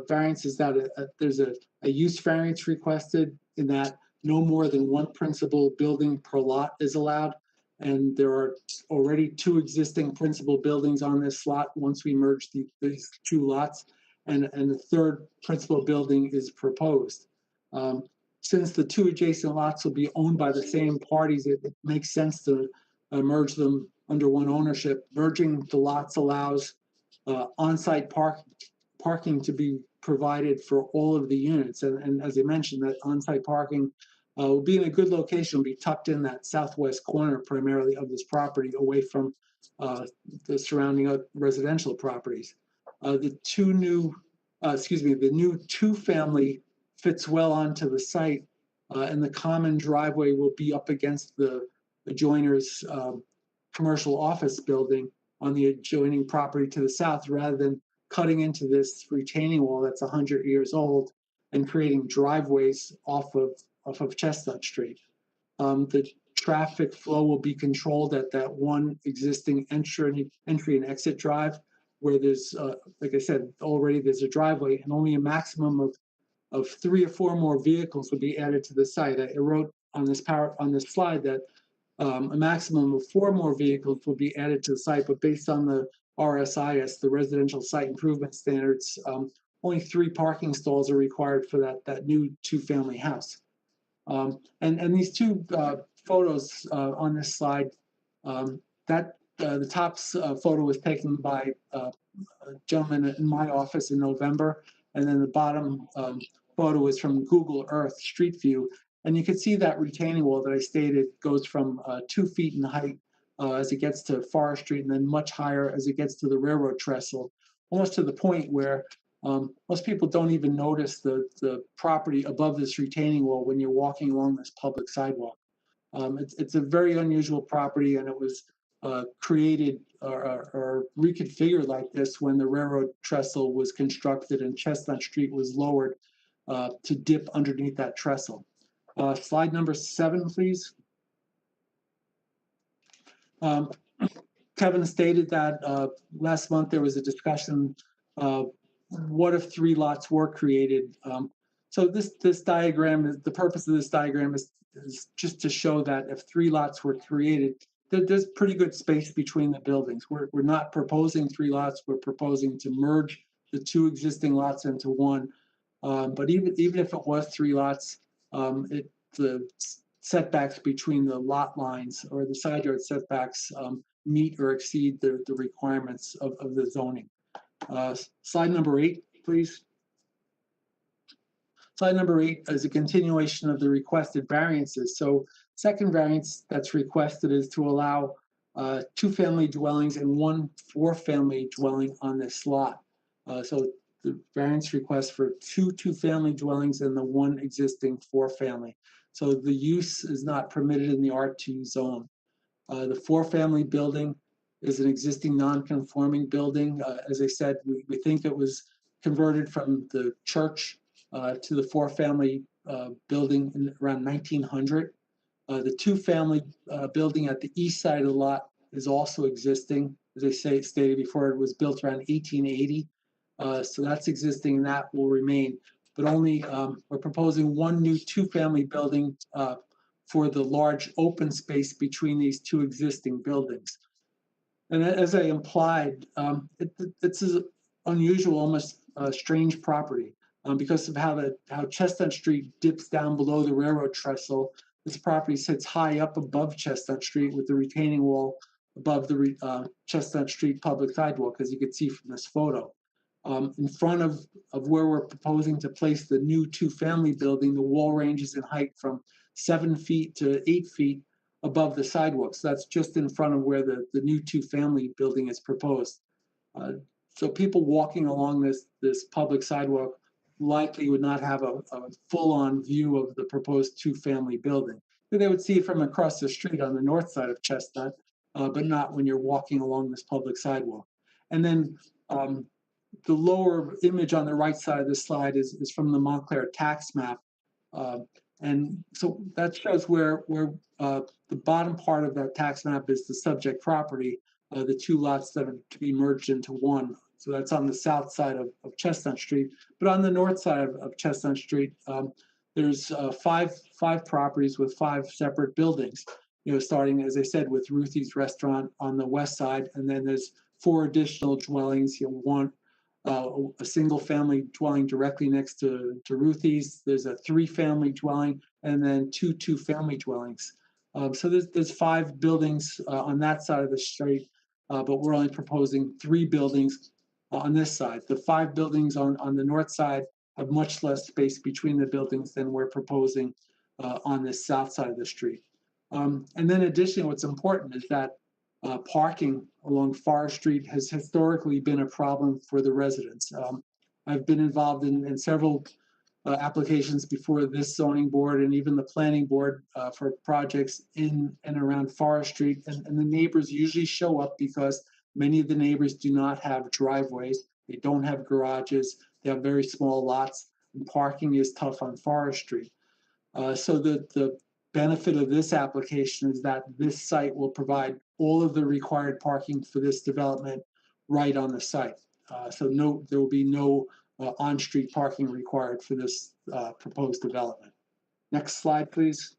Speaker 17: variance is that there's a use variance requested in that no more than one principal building per lot is allowed. And there are already 2 existing principal buildings on this lot once we merge these 2 lots, and the third principal building is proposed. Since the 2 adjacent lots will be owned by the same parties, it makes sense to merge them under one ownership. Merging the lots allows on-site parking to be provided for all of the units. And as I mentioned, that on-site parking will be in a good location, will be tucked in that southwest corner primarily of this property, away from the surrounding residential properties. The new two-family fits well onto the site, and the common driveway will be up against the adjoiner's commercial office building on the adjoining property to the south, rather than cutting into this retaining wall that's 100 years old and creating driveways off of Chestnut Street. The traffic flow will be controlled at that one existing entry and exit drive, where there's, like I said, already there's a driveway, and only a maximum of 3 or 4 more vehicles will be added to the site. I wrote on this slide that a maximum of 4 more vehicles will be added to the site, but based on the RSIS, the Residential Site Improvement Standards, only 3 parking stalls are required for that new two-family house. And these 2 photos on this slide, the top photo was taken by a gentleman in my office in November, and then the bottom photo is from Google Earth Street View. And you can see that retaining wall that I stated goes from 2 feet in height as it gets to Forest Street, and then much higher as it gets to the railroad trestle, almost to the point where most people don't even notice the property above this retaining wall when you're walking along this public sidewalk. It's a very unusual property, and it was created or reconfigured like this when the railroad trestle was constructed and Chestnut Street was lowered to dip underneath that trestle. Slide number 7, please. Kevin stated that last month there was a discussion, what if 3 lots were created? So this diagram, the purpose of this diagram is just to show that if 3 lots were created, there's pretty good space between the buildings. We're not proposing 3 lots, we're proposing to merge the 2 existing lots into one. But even if it was 3 lots, the setbacks between the lot lines or the side yard setbacks meet or exceed the requirements of the zoning. Slide number 8, please. Slide number 8 is a continuation of the requested variances. So second variance that's requested is to allow 2 family dwellings and 1 4-family dwelling on this lot. So the variance request for 2 2-family dwellings and the 1 existing 4-family. So the use is not permitted in the R2 zone. The 4-family building is an existing non-conforming building. As I said, we think it was converted from the church to the 4-family building in around 1900. The 2-family building at the east side of the lot is also existing. As I stated before, it was built around 1880. So that's existing and that will remain. But only we're proposing 1 new 2-family building for the large open space between these 2 existing buildings. And as I implied, it's an unusual, almost strange property because of how Chestnut Street dips down below the railroad trestle. This property sits high up above Chestnut Street with the retaining wall above the Chestnut Street public sidewalk, as you can see from this photo. In front of where we're proposing to place the new 2-family building, the wall ranges in height from 7 feet to 8 feet above the sidewalk. So that's just in front of where the new 2-family building is proposed. So people walking along this public sidewalk likely would not have a full-on view of the proposed 2-family building. They would see it from across the street on the north side of Chestnut, but not when you're walking along this public sidewalk. And then the lower image on the right side of this slide is from the Montclair tax map. And so that shows where the bottom part of that tax map is the subject property, the 2 lots that are to be merged into one. So that's on the south side of Chestnut Street. But on the north side of Chestnut Street, there's five properties with 5 separate buildings. Starting, as I said, with Ruthie's Restaurant on the west side, and then there's 4 additional dwellings. One a single family dwelling directly next to Ruthie's. There's a 3-family dwelling, and then 2 2-family dwellings. So there's 5 buildings on that side of the street, but we're only proposing 3 buildings on this side. The 5 buildings on the north side have much less space between the buildings than we're proposing on the south side of the street. And then additionally, what's important is that parking along Forest Street has historically been a problem for the residents. I've been involved in several applications before this zoning board and even the planning board for projects in and around Forest Street. And the neighbors usually show up because many of the neighbors do not have driveways. They don't have garages. They have very small lots, and parking is tough on Forest Street. So the benefit of this application is that this site will provide all of the required parking for this development right on the site. So there will be no on-street parking required for this proposed development. Next slide, please.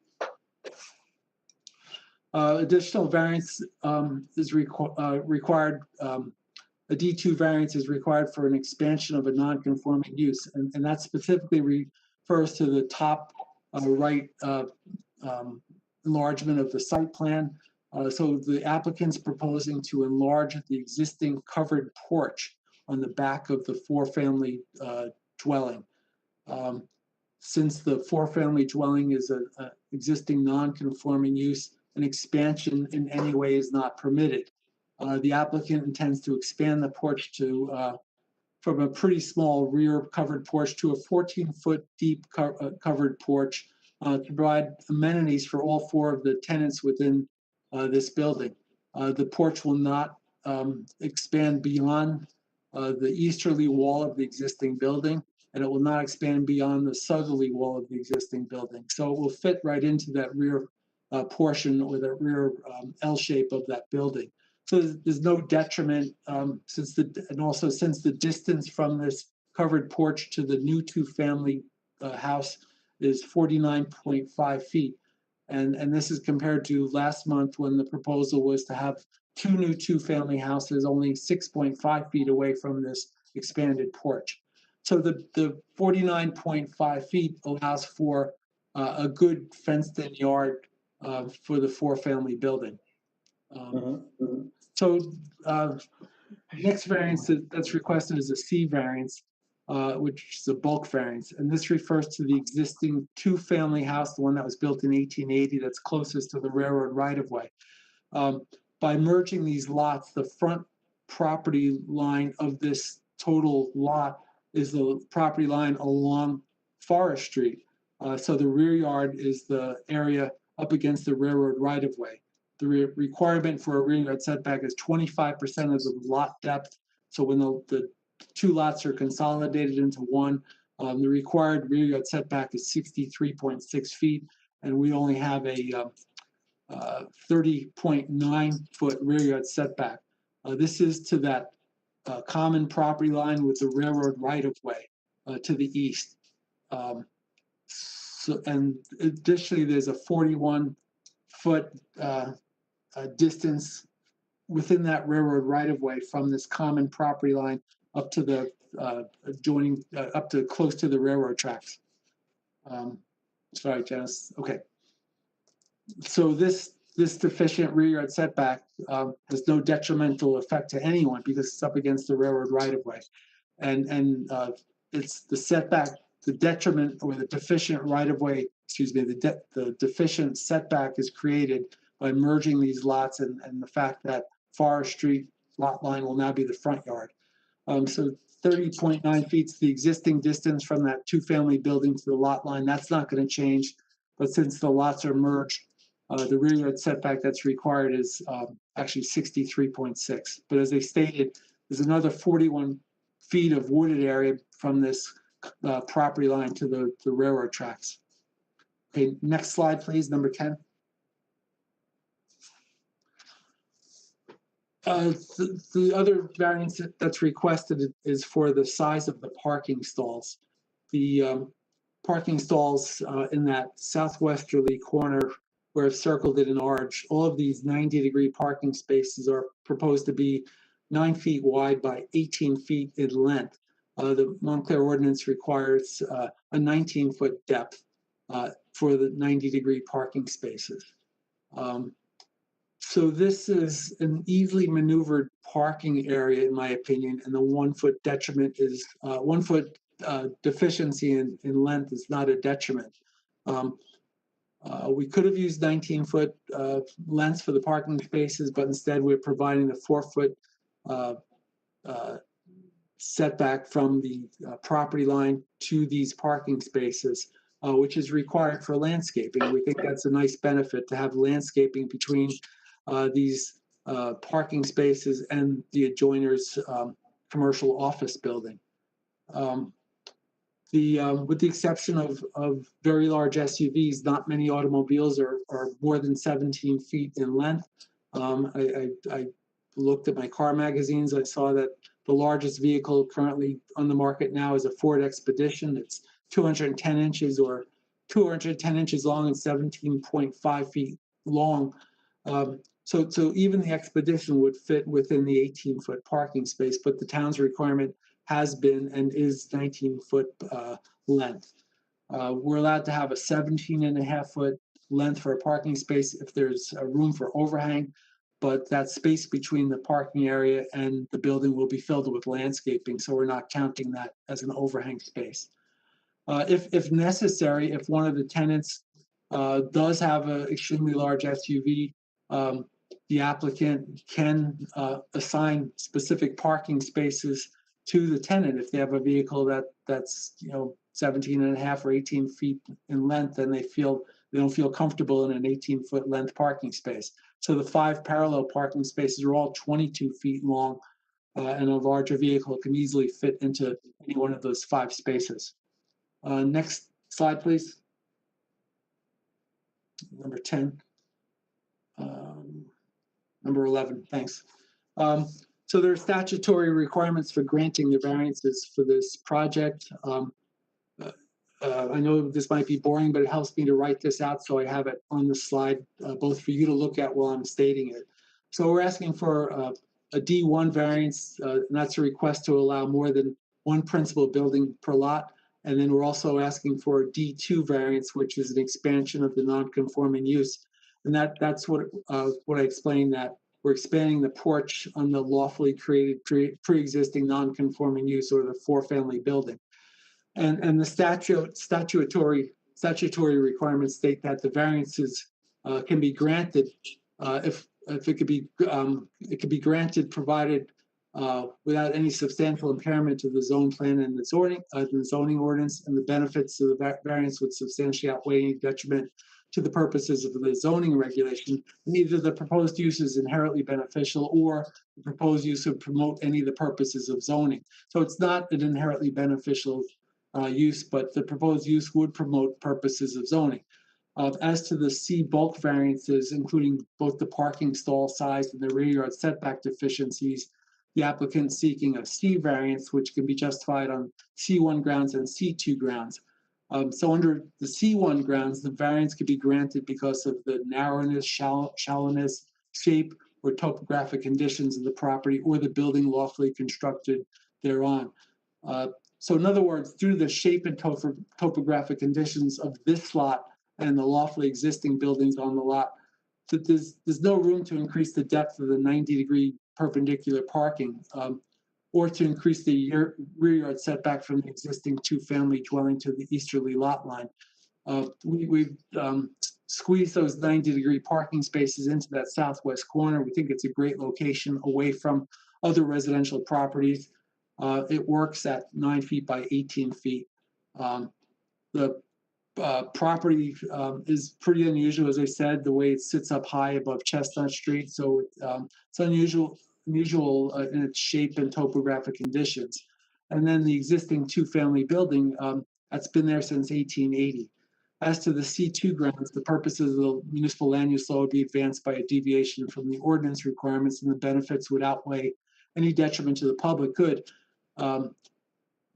Speaker 17: Additional variance is required. A D2 variance is required for an expansion of a non-conforming use, and that specifically refers to the top right enlargement of the site plan. So the applicant's proposing to enlarge the existing covered porch on the back of the 4-family dwelling. Since the 4-family dwelling is an existing non-conforming use, an expansion in any way is not permitted. The applicant intends to expand the porch to from a pretty small rear covered porch to a 14-foot deep covered porch to provide amenities for all four of the tenants within this building. The porch will not expand beyond the easterly wall of the existing building, and it will not expand beyond the southerly wall of the existing building. So it will fit right into that rear portion or the rear L shape of that building. So there's no detriment since the distance from this covered porch to the new two-family house is 49.5 feet. And this is compared to last month when the proposal was to have two new two-family houses only 6.5 feet away from this expanded porch. So the 49.5 feet allows for a good fenced-in yard for the four-family building. So next variance that's requested is a C variance, which is a bulk variance. And this refers to the existing two-family house, the one that was built in 1880 that's closest to the railroad right-of-way. By merging these lots, the front property line of this total lot is the property line along Forest Street. So the rear yard is the area up against the railroad right-of-way. The requirement for a rear yard setback is 25% of the lot depth. So when the two lots are consolidated into one, the required rear yard setback is 63.6 feet, and we only have a 30.9 foot rear yard setback. This is to that common property line with the railroad right-of-way to the east. And additionally, there's a 41-foot distance within that railroad right-of-way from this common property line up to the adjoining, up to close to the railroad tracks. Sorry, Janice. Okay. So this deficient rear yard setback has no detrimental effect to anyone because it's up against the railroad right-of-way, and it's the setback, the detriment or the deficient right-of-way. Excuse me. The deficient setback is created by merging these lots and the fact that Forest Street lot line will now be the front yard. So 30.9 feet is the existing distance from that two-family building to the lot line. That's not going to change, but since the lots are merged, the rear yard setback that's required is actually 63.6. But as they stated, there's another 41 feet of wooded area from this property line to the railroad tracks. Okay, next slide, please, number 10. The other variance that's requested is for the size of the parking stalls. The parking stalls in that southwesterly corner where I've circled it in orange, all of these 90-degree parking spaces are proposed to be 9 feet wide by 18 feet in length. The Montclair ordinance requires a 19-foot depth for the 90-degree parking spaces. So this is an easily maneuvered parking area, in my opinion, and the 1 foot detriment is 1 foot deficiency in length is not a detriment. We could have used 19-foot lengths for the parking spaces, but instead we're providing the 4 foot setback from the property line to these parking spaces, which is required for landscaping. We think that's a nice benefit to have landscaping between these parking spaces and the adjoiner's commercial office building. With the exception of very large SUVs, not many automobiles are more than 17 feet in length. I looked at my car magazines. I saw that the largest vehicle currently on the market now is a Ford Expedition. It's 210 inches or 210 inches long and 17.5 feet long. So even the Expedition would fit within the 18-foot parking space, but the town's requirement has been and is 19-foot length. We're allowed to have a 17.5-foot length for a parking space if there's a room for overhang, but that space between the parking area and the building will be filled with landscaping, so we're not counting that as an overhang space. If necessary, if one of the tenants does have an extremely large SUV. The applicant can assign specific parking spaces to the tenant. If they have a vehicle that's 17 and a half or 18 feet in length, and they don't feel comfortable in an 18-foot length parking space. So the 5 parallel parking spaces are all 22 feet long, and a larger vehicle can easily fit into any one of those 5 spaces. Next slide, please. Number 10. Number 11, thanks. So there are statutory requirements for granting the variances for this project. I know this might be boring, but it helps me to write this out, so I have it on the slide, both for you to look at while I'm stating it. So we're asking for a D1 variance, and that's a request to allow more than one principal building per lot. And then we're also asking for a D2 variance, which is an expansion of the non-conforming use. And that's what I explained, that we're expanding the porch on the lawfully created pre-existing non-conforming use, or the 4-family building. And the statutory requirements state that the variances can be granted if it could be granted, provided without any substantial impairment to the zone plan and the zoning ordinance, and the benefits of the variance would substantially outweigh any detriment to the purposes of the zoning regulation. Neither the proposed use is inherently beneficial, or the proposed use would promote any of the purposes of zoning. So it's not an inherently beneficial use, but the proposed use would promote purposes of zoning. As to the C bulk variances, including both the parking stall size and the rear yard setback deficiencies, the applicant seeking a C variance, which can be justified on C1 grounds and C2 grounds. So under the C1 grounds, the variance could be granted because of the narrowness, shallowness, shape, or topographic conditions of the property, or the building lawfully constructed thereon. So in other words, due to the shape and topographic conditions of this lot and the lawfully existing buildings on the lot, there's no room to increase the depth of the 90-degree perpendicular parking, or to increase the rear yard setback from the existing 2-family dwelling to the easterly lot line. We've squeezed those 90-degree parking spaces into that southwest corner. We think it's a great location away from other residential properties. It works at 9 feet by 18 feet. The property is pretty unusual, as I said, the way it sits up high above Chestnut Street. So it's unusual in its shape and topographic conditions. And then the existing 2-family building that's been there since 1880. As to the C2 grounds, the purposes of the municipal land use law would be advanced by a deviation from the ordinance requirements, and the benefits would outweigh any detriment to the public good.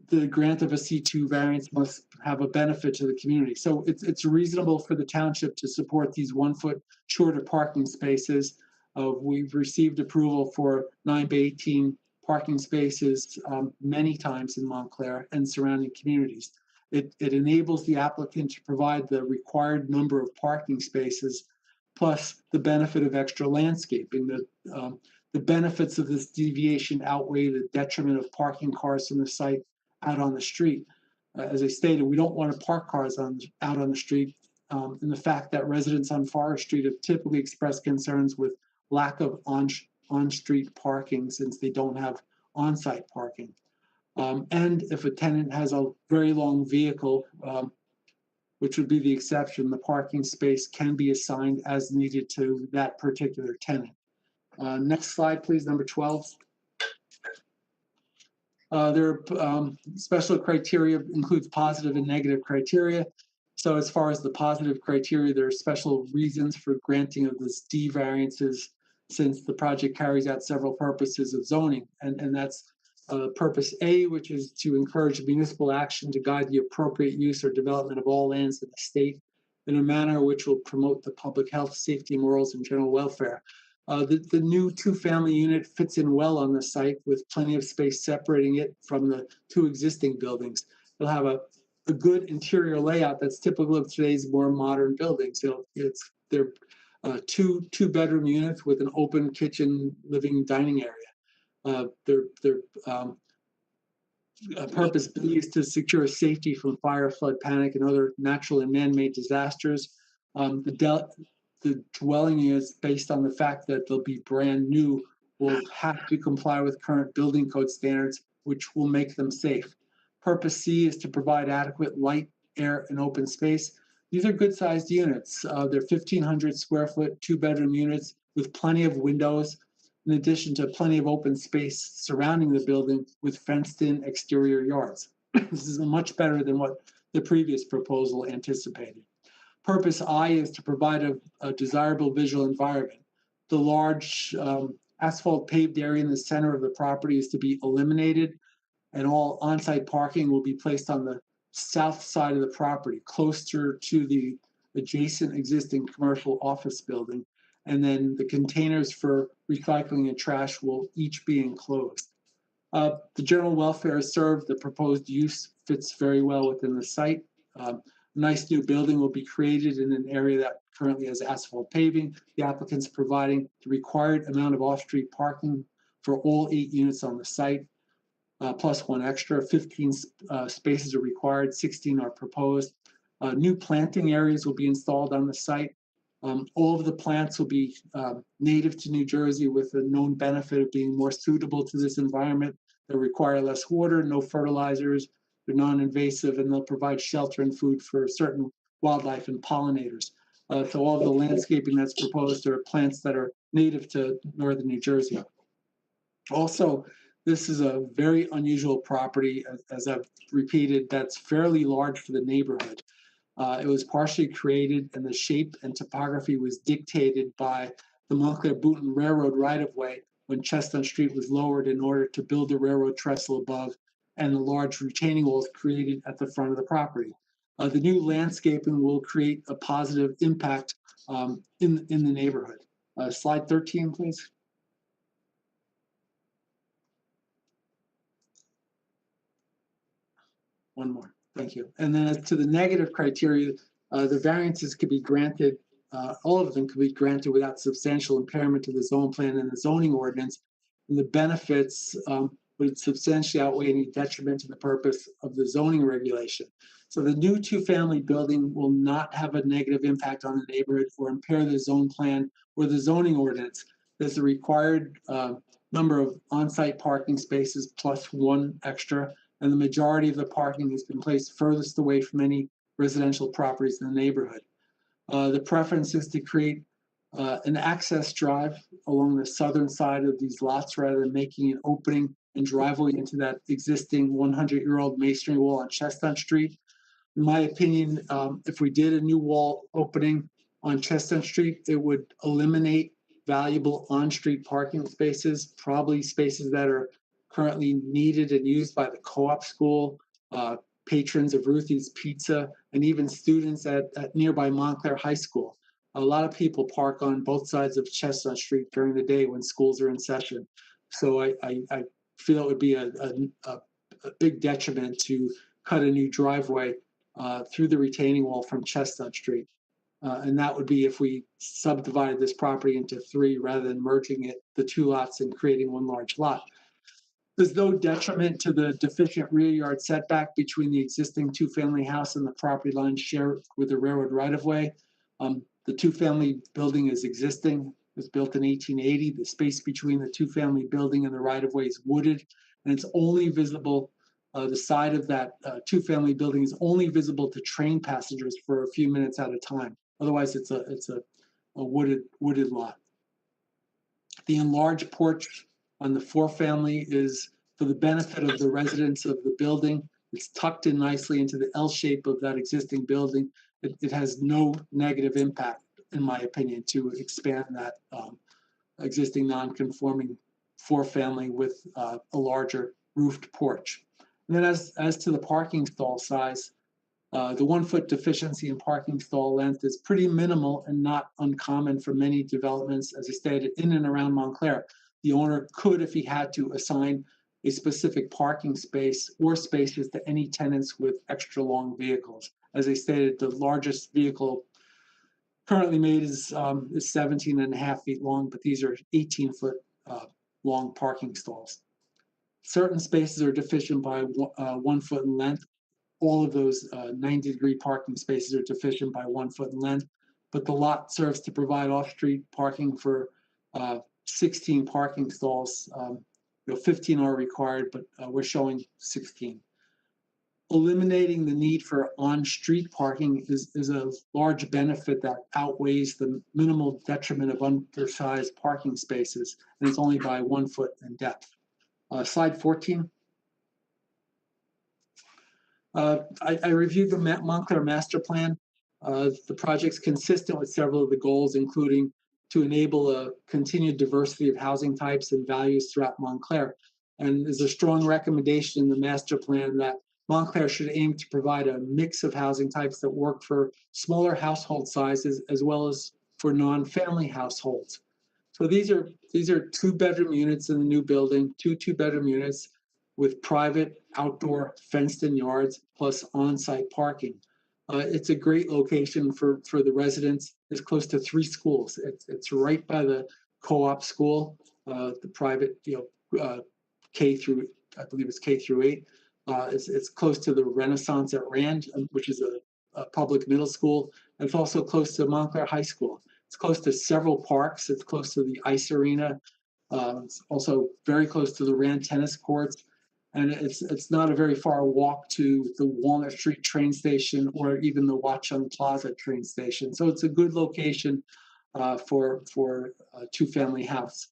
Speaker 17: The grant of a C2 variance must have a benefit to the community. So it's reasonable for the township to support these 1-foot shorter parking spaces. We've received approval for 9 by 18 parking spaces many times in Montclair and surrounding communities. It enables the applicant to provide the required number of parking spaces, plus the benefit of extra landscaping. The benefits of this deviation outweigh the detriment of parking cars from the site out on the street. As I stated, we don't want to park cars out on the street, and the fact that residents on Forest Street have typically expressed concerns with lack of on-street parking, since they don't have on-site parking. And if a tenant has a very long vehicle, which would be the exception, the parking space can be assigned as needed to that particular tenant. Next slide, please, number 12. There are special criteria, includes positive and negative criteria. So as far as the positive criteria, there are special reasons for granting of this D variances, since the project carries out several purposes of zoning. And that's purpose A, which is to encourage municipal action to guide the appropriate use or development of all lands in the state in a manner which will promote the public health, safety, morals, and general welfare. The new 2-family unit fits in well on the site, with plenty of space separating it from the 2 existing buildings. It'll have a good interior layout that's typical of today's more modern buildings. They're 2-bedroom units with an open kitchen, living, dining area. Their purpose B is to secure safety from fire, flood, panic, and other natural and man-made disasters. The dwelling units, based on the fact that they'll be brand new, will have to comply with current building code standards, which will make them safe. Purpose C is to provide adequate light, air, and open space. These are good-sized units. They're 1,500 square foot, 2-bedroom units with plenty of windows, in addition to plenty of open space surrounding the building with fenced-in exterior yards. This is much better than what the previous proposal anticipated. Purpose I is to provide a desirable visual environment. The large asphalt paved area in the center of the property is to be eliminated, and all on-site parking will be placed on the south side of the property, closer to the adjacent existing commercial office building. And then the containers for recycling and trash will each be enclosed. The general welfare served, the proposed use fits very well within the site. A nice new building will be created in an area that currently has asphalt paving. The applicant's providing the required amount of off-street parking for all 8 units on the site, plus 1 extra. 15 spaces are required, 16 are proposed. New planting areas will be installed on the site. All of the plants will be native to New Jersey, with a known benefit of being more suitable to this environment. They require less water, no fertilizers, they're non-invasive, and they'll provide shelter and food for certain wildlife and pollinators. So all of the landscaping that's proposed are plants that are native to northern New Jersey. Also, this is a very unusual property, as I've repeated, that's fairly large for the neighborhood. It was partially created, and the shape and topography was dictated by the Montclair-Boonton Railroad right-of-way when Chestnut Street was lowered in order to build the railroad trestle above and the large retaining walls created at the front of the property. The new landscaping will create a positive impact in the neighborhood. Slide 13, please. One more. Thank you. And then as to the negative criteria, the variances could be granted, all of them could be granted without substantial impairment to the zone plan and the zoning ordinance. And the benefits would substantially outweigh any detriment to the purpose of the zoning regulation. So the new 2-family building will not have a negative impact on the neighborhood or impair the zone plan or the zoning ordinance. There's a required number of on-site parking spaces plus 1 extra, and the majority of the parking has been placed furthest away from any residential properties in the neighborhood. The preference is to create an access drive along the southern side of these lots rather than making an opening and driveway into that existing 100-year-old masonry wall on Chestnut Street. In my opinion, if we did a new wall opening on Chestnut Street, it would eliminate valuable on-street parking spaces, probably spaces that are currently needed and used by the co-op school, patrons of Ruthie's Pizza, and even students at nearby Montclair High School. A lot of people park on both sides of Chestnut Street during the day when schools are in session. So I feel it would be a big detriment to cut a new driveway through the retaining wall from Chestnut Street. And that would be if we subdivided this property into 3 rather than merging the 2 lots and creating 1 large lot. There's no detriment to the deficient rear yard setback between the existing 2-family house and the property line shared with the railroad right-of-way. The 2-family building is existing. It was built in 1880. The space between the 2-family building and the right-of-way is wooded, and it's only visible. The side of that 2-family building is only visible to train passengers for a few minutes at a time. Otherwise, it's a wooded lot. The enlarged porch on the 4-family is for the benefit of the residents of the building. It's tucked in nicely into the L shape of that existing building. It has no negative impact, in my opinion, to expand that existing non-conforming 4-family with a larger roofed porch. And then as to the parking stall size, the 1-foot deficiency in parking stall length is pretty minimal and not uncommon for many developments, as I stated, in and around Montclair. The owner could, if he had to, assign a specific parking space or spaces to any tenants with extra long vehicles. As I stated, the largest vehicle currently made is 17.5 feet long, but these are 18-foot long parking stalls. Certain spaces are deficient by 1 foot in length. All of those 90-degree parking spaces are deficient by 1 foot in length. but the lot serves to provide off-street parking for 16 parking stalls. 15 are required, but we're showing 16. Eliminating the need for on-street parking is a large benefit that outweighs the minimal detriment of undersized parking spaces, and it's only by 1 foot in depth. Slide 14. I reviewed the Montclair master plan. The project's consistent with several of the goals, including to enable a continued diversity of housing types and values throughout Montclair. And there's a strong recommendation in the master plan that Montclair should aim to provide a mix of housing types that work for smaller household sizes as well as for non-family households. So these are 2-bedroom units in the new building, two 2-bedroom units with private outdoor fenced-in yards plus on-site parking. It's a great location for the residents. It's close to 3 schools. It's right by the co-op school, the private, K through, I believe it's K through 8. It's close to the Renaissance at Rand, which is a public middle school. And it's also close to Montclair High School. It's close to several parks. It's close to the ice arena. It's also very close to the Rand tennis courts. And it's not a very far walk to the Walnut Street train station or even the Watchung Plaza train station. So it's a good location for a 2-family house.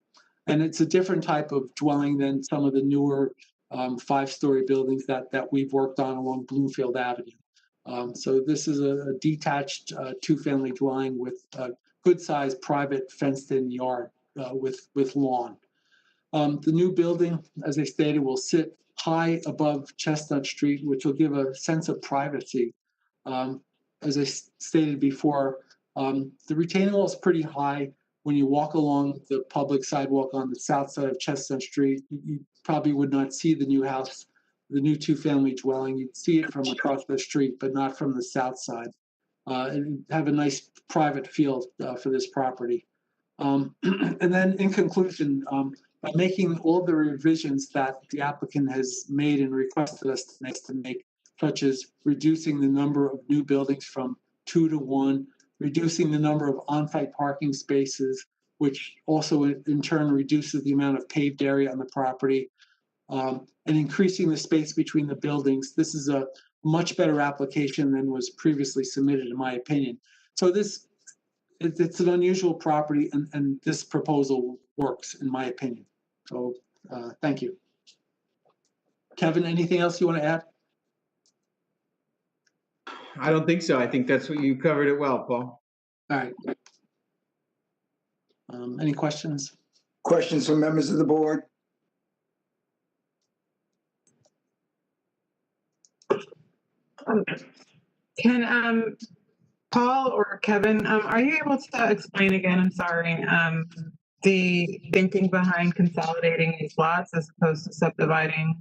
Speaker 17: And it's a different type of dwelling than some of the newer 5-story buildings that we've worked on along Bloomfield Avenue. So this is a detached 2-family dwelling with a good-sized private fenced-in yard with lawn. The new building, as I stated, will sit high above Chestnut Street, which will give a sense of privacy. As I stated before, the retaining wall is pretty high. When you walk along the public sidewalk on the south side of Chestnut Street, you probably would not see the new house, the new 2-family dwelling. You'd see it from across the street, but not from the south side. And have a nice private feel for this property. And then in conclusion, by making all the revisions that the applicant has made and requested us to make, such as reducing the number of new buildings from 2 to 1, reducing the number of on-site parking spaces, which also in turn reduces the amount of paved area on the property, and increasing the space between the buildings. This is a much better application than was previously submitted, in my opinion. So it's an unusual property, and this proposal works, in my opinion. So thank you. Kevin, anything else you want to add?
Speaker 16: I don't think so. I think that's what you covered it well, Paul.
Speaker 17: All right. Any questions?
Speaker 3: Questions from members of the board?
Speaker 12: Can Paul or Kevin, are you able to explain again, I'm sorry, the thinking behind consolidating these lots as opposed to subdividing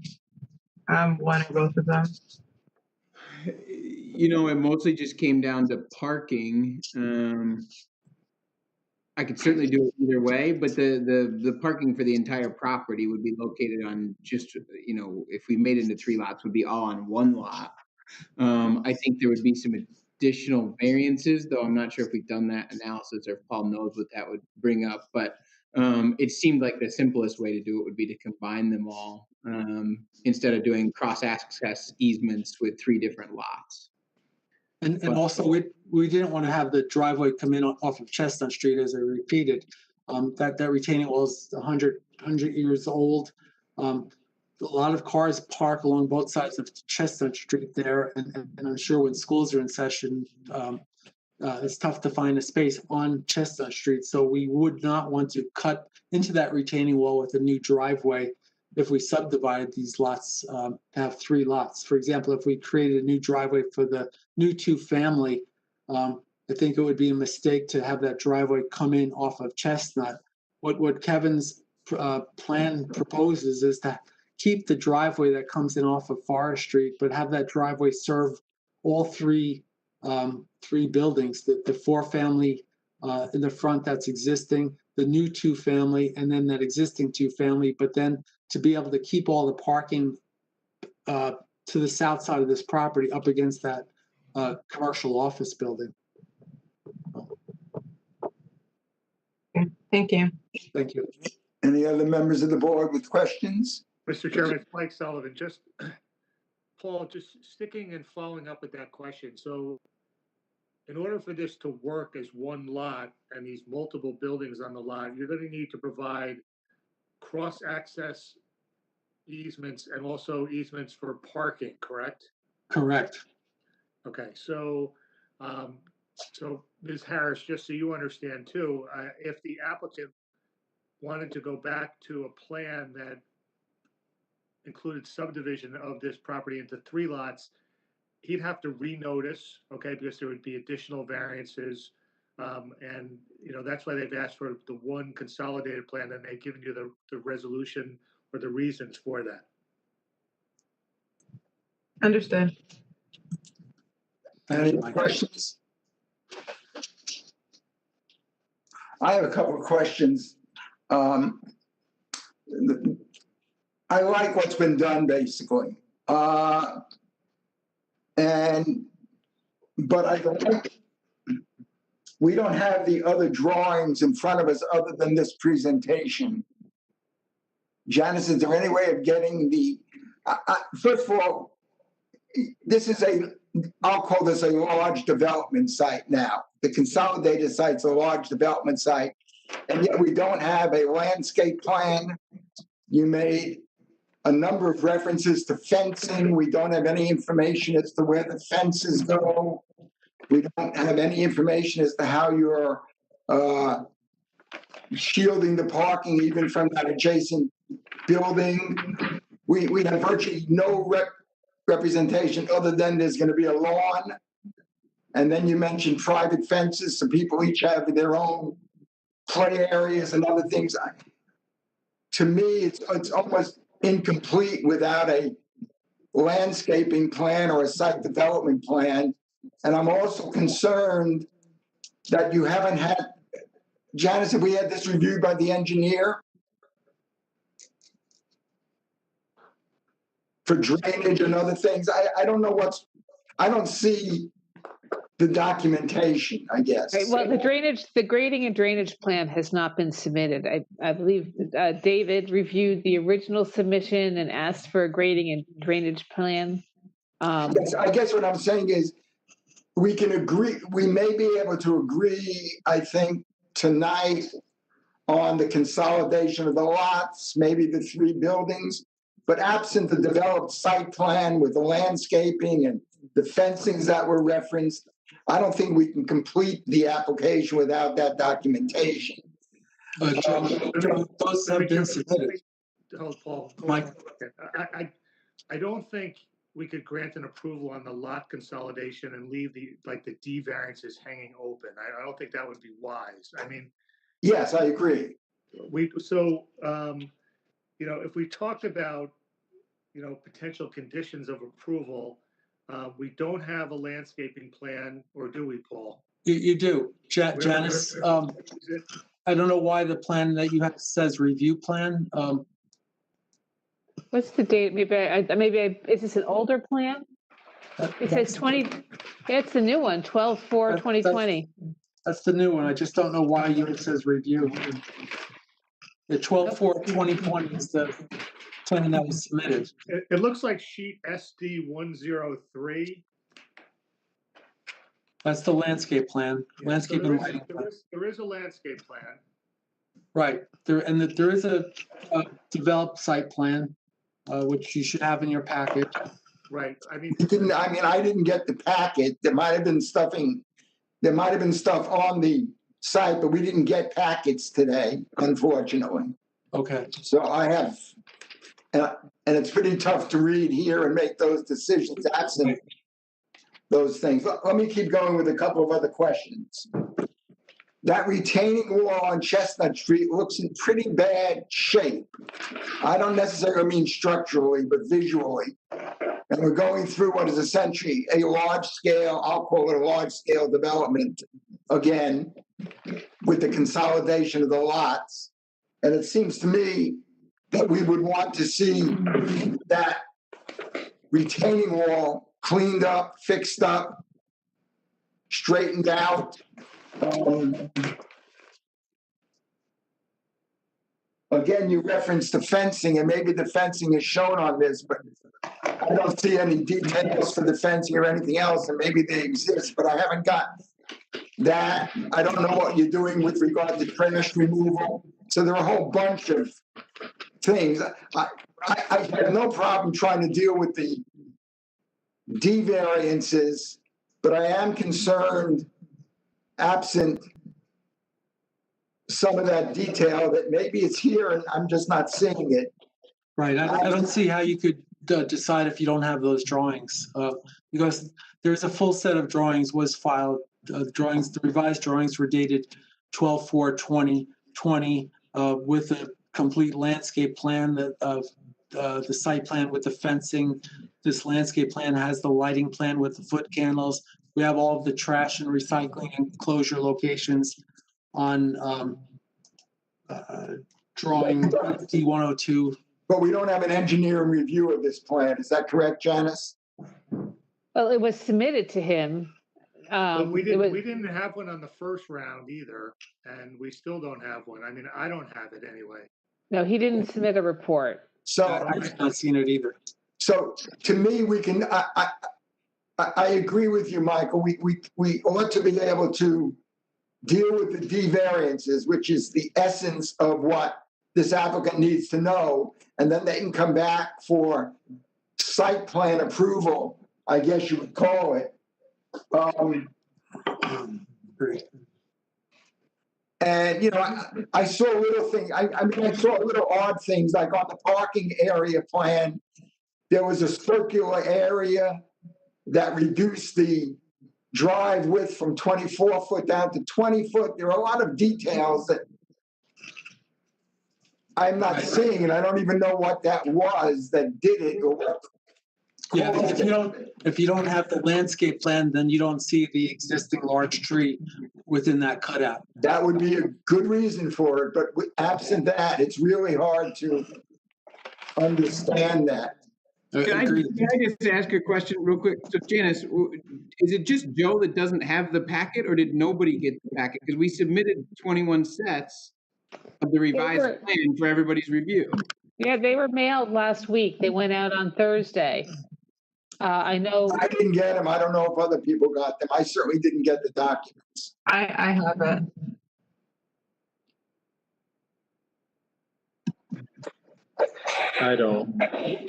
Speaker 12: one or both of them?
Speaker 16: It mostly just came down to parking. I could certainly do it either way, but the parking for the entire property would be located on just, if we made it into 3 lots, would be all on 1 lot. I think there would be some additional variances, though I'm not sure if we've done that analysis or if Paul knows what that would bring up, but it seemed like the simplest way to do it would be to combine them all instead of doing cross-access easements with 3 different lots.
Speaker 17: And also, we didn't want to have the driveway come in off of Chestnut Street, as I repeated. That retaining wall is 100 years old. A lot of cars park along both sides of Chestnut Street there, and I'm sure when schools are in session, it's tough to find a space on Chestnut Street. So we would not want to cut into that retaining wall with a new driveway if we subdivided these lots, have 3 lots. For example, if we created a new driveway for the new 2-family, I think it would be a mistake to have that driveway come in off of Chestnut. What Kevin's plan proposes is to keep the driveway that comes in off of Forest Street, but have that driveway serve all 3 buildings, the 4-family in the front that's existing, the new 2-family, and then that existing 2-family, but then to be able to keep all the parking to the south side of this property up against that commercial office building.
Speaker 12: Thank you.
Speaker 5: Thank you.
Speaker 3: Any other members of the board with questions?
Speaker 6: Mr. Chairman, it's Mike Sullivan. Just, Paul, just sticking and following up with that question. So in order for this to work as one lot and these multiple buildings on the lot, you're going to need to provide cross-access easements and also easements for parking, correct?
Speaker 17: Correct.
Speaker 6: Okay, so, so Ms. Harris, just so you understand too, if the applicant wanted to go back to a plan that included subdivision of this property into 3 lots, he'd have to renotice, okay, because there would be additional variances. And, you know, that's why they've asked for the one consolidated plan, and they've given you the resolution or the reasons for that.
Speaker 12: Understood.
Speaker 3: Any questions? I have a couple of questions. I like what's been done, basically. But I don't, we don't have the other drawings in front of us other than this presentation. Janice, is there any way of getting the, first of all, this is I'll call this a large development site now. The consolidated site's a large development site, and yet we don't have a landscape plan. You made a number of references to fencing. We don't have any information as to where the fences go. We don't have any information as to how you're shielding the parking even from that adjacent building. We have virtually no representation other than there's going to be a lawn. And then you mentioned private fences, so people each have their own play areas and other things. To me, it's almost incomplete without a landscaping plan or a site development plan. And I'm also concerned that you haven't had, Janice, have we had this reviewed by the engineer? For drainage and other things. I don't know I don't see the documentation, I guess.
Speaker 1: Right, well, the grading and drainage plan has not been submitted. I believe David reviewed the original submission and asked for a grading and drainage plan.
Speaker 3: Yes, I guess what I'm saying is we can agree, we may be able to agree, I think, tonight on the consolidation of the lots, maybe the 3 buildings, but absent the developed site plan with the landscaping and the fencings that were referenced, I don't think we can complete the application without that documentation.
Speaker 17: Those have been submitted.
Speaker 6: Hold, Paul.
Speaker 17: Mike.
Speaker 6: I don't think we could grant an approval on the lot consolidation and leave the D variances hanging open. I don't think that would be wise. I mean.
Speaker 3: Yes, I agree.
Speaker 6: You know, if we talked about, you know, potential conditions of approval, we don't have a landscaping plan, or do we, Paul?
Speaker 17: You do. Janice, I don't know why the plan that you have says review plan.
Speaker 1: What's the date? Is this an older plan? It says 20, it's the new one, 12/4/2020.
Speaker 17: That's the new one. I just don't know why yours says review. The 12/4/2020 is the plan that was submitted.
Speaker 6: It looks like sheet SD 103.
Speaker 17: That's the landscape plan. Landscape and lighting plan.
Speaker 6: There is a landscape plan.
Speaker 17: Right. There is a developed site plan, which you should have in your package.
Speaker 6: Right. I mean,
Speaker 3: I didn't get the packet. There might have been stuff on the site, but we didn't get packets today, unfortunately.
Speaker 17: Okay.
Speaker 3: So I have, and it's pretty tough to read here and make those decisions absent those things. Let me keep going with a couple of other questions. That retaining wall on Chestnut Street looks in pretty bad shape. I don't necessarily mean structurally, but visually. And we're going through what is essentially a large scale, I'll call it a large scale development again, with the consolidation of the lots. And it seems to me that we would want to see that retaining wall cleaned up, fixed up, straightened out. again, you referenced the fencing, and maybe the fencing is shown on this, but I don't see any details for the fencing or anything else, and maybe they exist, but I haven't got that. I don't know what you're doing with regard to trash removal. So there are a whole bunch of things. I have no problem trying to deal with the D variances, but I am concerned, absent some of that detail, that maybe it's here and I'm just not seeing it.
Speaker 17: Right, I don't see how you could decide if you don't have those drawings, because there's a full set of drawings was filed. The revised drawings were dated 12/4/2020 with a complete landscape plan of the site plan with the fencing. This landscape plan has the lighting plan with the foot candles. We have all of the trash and recycling and closure locations on drawing D102.
Speaker 3: But we don't have an engineering review of this plan. Is that correct, Janice?
Speaker 1: Well, it was submitted to him.
Speaker 6: But we
Speaker 1: it was-
Speaker 6: didn't have one on the first round either, and we still don't have one. I mean, I don't have it anyway.
Speaker 1: No, he didn't submit a report.
Speaker 3: So
Speaker 17: I've not seen it either.
Speaker 3: So to me, we can, I agree with you, Michael. We ought to be able to deal with the D variances, which is the essence of what this applicant needs to know. And then they can come back for site plan approval, I guess you would call it. And, you know, I saw little things, I mean, I saw little odd things, like on the parking area plan, there was a circular area that reduced the drive width from 24 foot down to 20 foot. There are a lot of details that I'm not seeing, and I don't even know what that was that did it or what.
Speaker 17: Yeah, if you don't have the landscape plan, then you don't see the existing large tree within that cutout.
Speaker 3: That would be a good reason for it, but absent that, it's really hard to understand that.
Speaker 16: Can I just ask a question real quick? So Janice, is it just Joe that doesn't have the packet, or did nobody get the packet? Because we submitted 21 sets of the revised plan for everybody's review.
Speaker 1: Yeah, they were mailed last week. They went out on Thursday. I know.
Speaker 3: I didn't get them. I don't know if other people got them. I certainly didn't get the documents.
Speaker 12: I have it.
Speaker 13: I don't.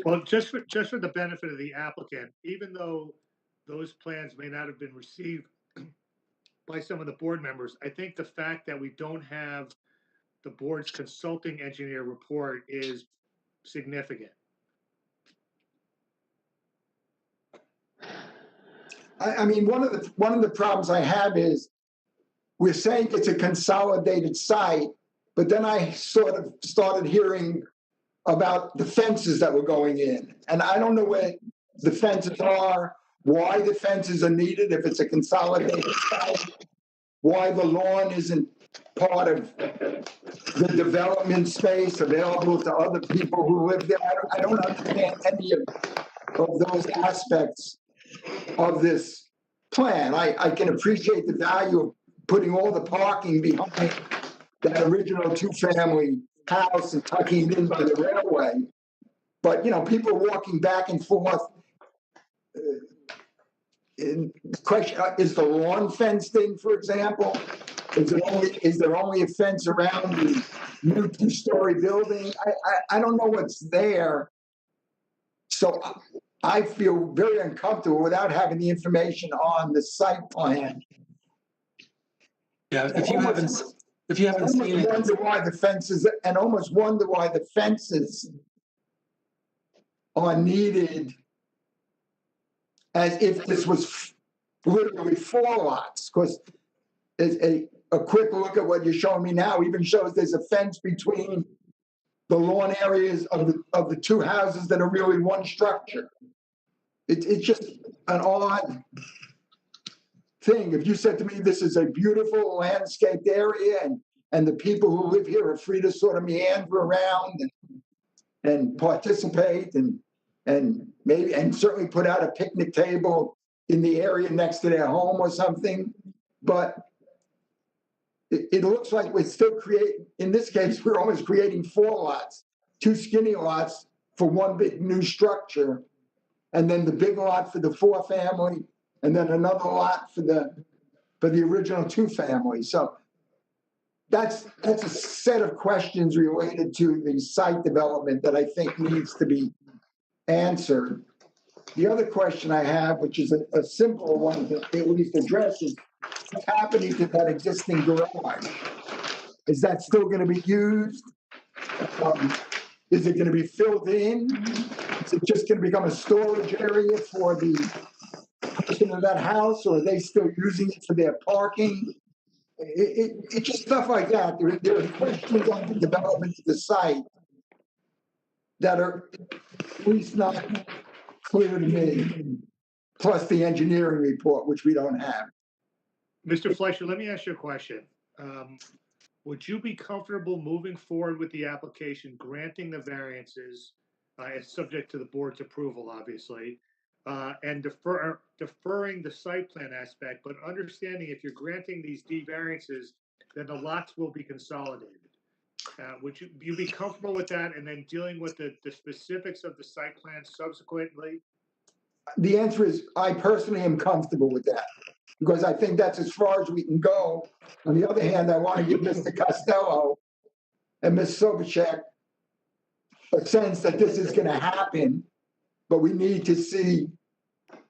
Speaker 6: Well, just for the benefit of the applicant, even though those plans may not have been received by some of the board members, I think the fact that we don't have the board's consulting engineer report is significant.
Speaker 3: I mean, one of the problems I have is we're saying it's a consolidated site, but then I sort of started hearing about the fences that were going in. And I don't know where the fences are, why the fences are needed if it's a consolidated site, why the lawn isn't part of the development space available to other people who live there. I don't understand any of those aspects of this plan. I can appreciate the value of putting all the parking behind that original two-family house and tucking it in by the railway. But, you know, people walking back and forth. In the question, is the lawn fenced in, for example? Is there only a fence around the new two-story building? I don't know what's there. So I feel very uncomfortable without having the information on the site plan.
Speaker 17: Yeah, if you haven't seen it.
Speaker 3: Wonder why the fences, and almost wonder why the fences are needed as if this was literally 4 lots, because a quick look at what you're showing me now even shows there's a fence between the lawn areas of the two houses that are really one structure. It's just an odd thing. If you said to me, this is a beautiful landscaped area and the people who live here are free to sort of meander around and participate and maybe, and certainly put out a picnic table in the area next to their home or something. But it looks like we're still creating, in this case, we're almost creating 4 lots, 2 skinny lots for one big new structure. And then the big lot for the 4-family, and then another lot for the original 2-family. So that's a set of questions related to the site development that I think needs to be answered. The other question I have, which is a simple one that at least addresses what's happening to that existing garage. Is that still going to be used? Is it going to be filled in? Is it just going to become a storage area for the person in that house, or are they still using it for their parking? It's just stuff like that. There are questions on the development of the site that are at least not clear to me, plus the engineering report, which we don't have.
Speaker 6: Mr. Fleischer, let me ask you a question. Would you be comfortable moving forward with the application, granting the variances, as subject to the board's approval, obviously, and deferring the site plan aspect, but understanding if you're granting these D variances, then the lots will be consolidated? Would you be comfortable with that, and then dealing with the specifics of the site plan subsequently?
Speaker 3: The answer is, I personally am comfortable with that, because I think that's as far as we can go. On the other hand, I want to give Mr. Costello and Ms. Sobachek a sense that this is going to happen, but we need to see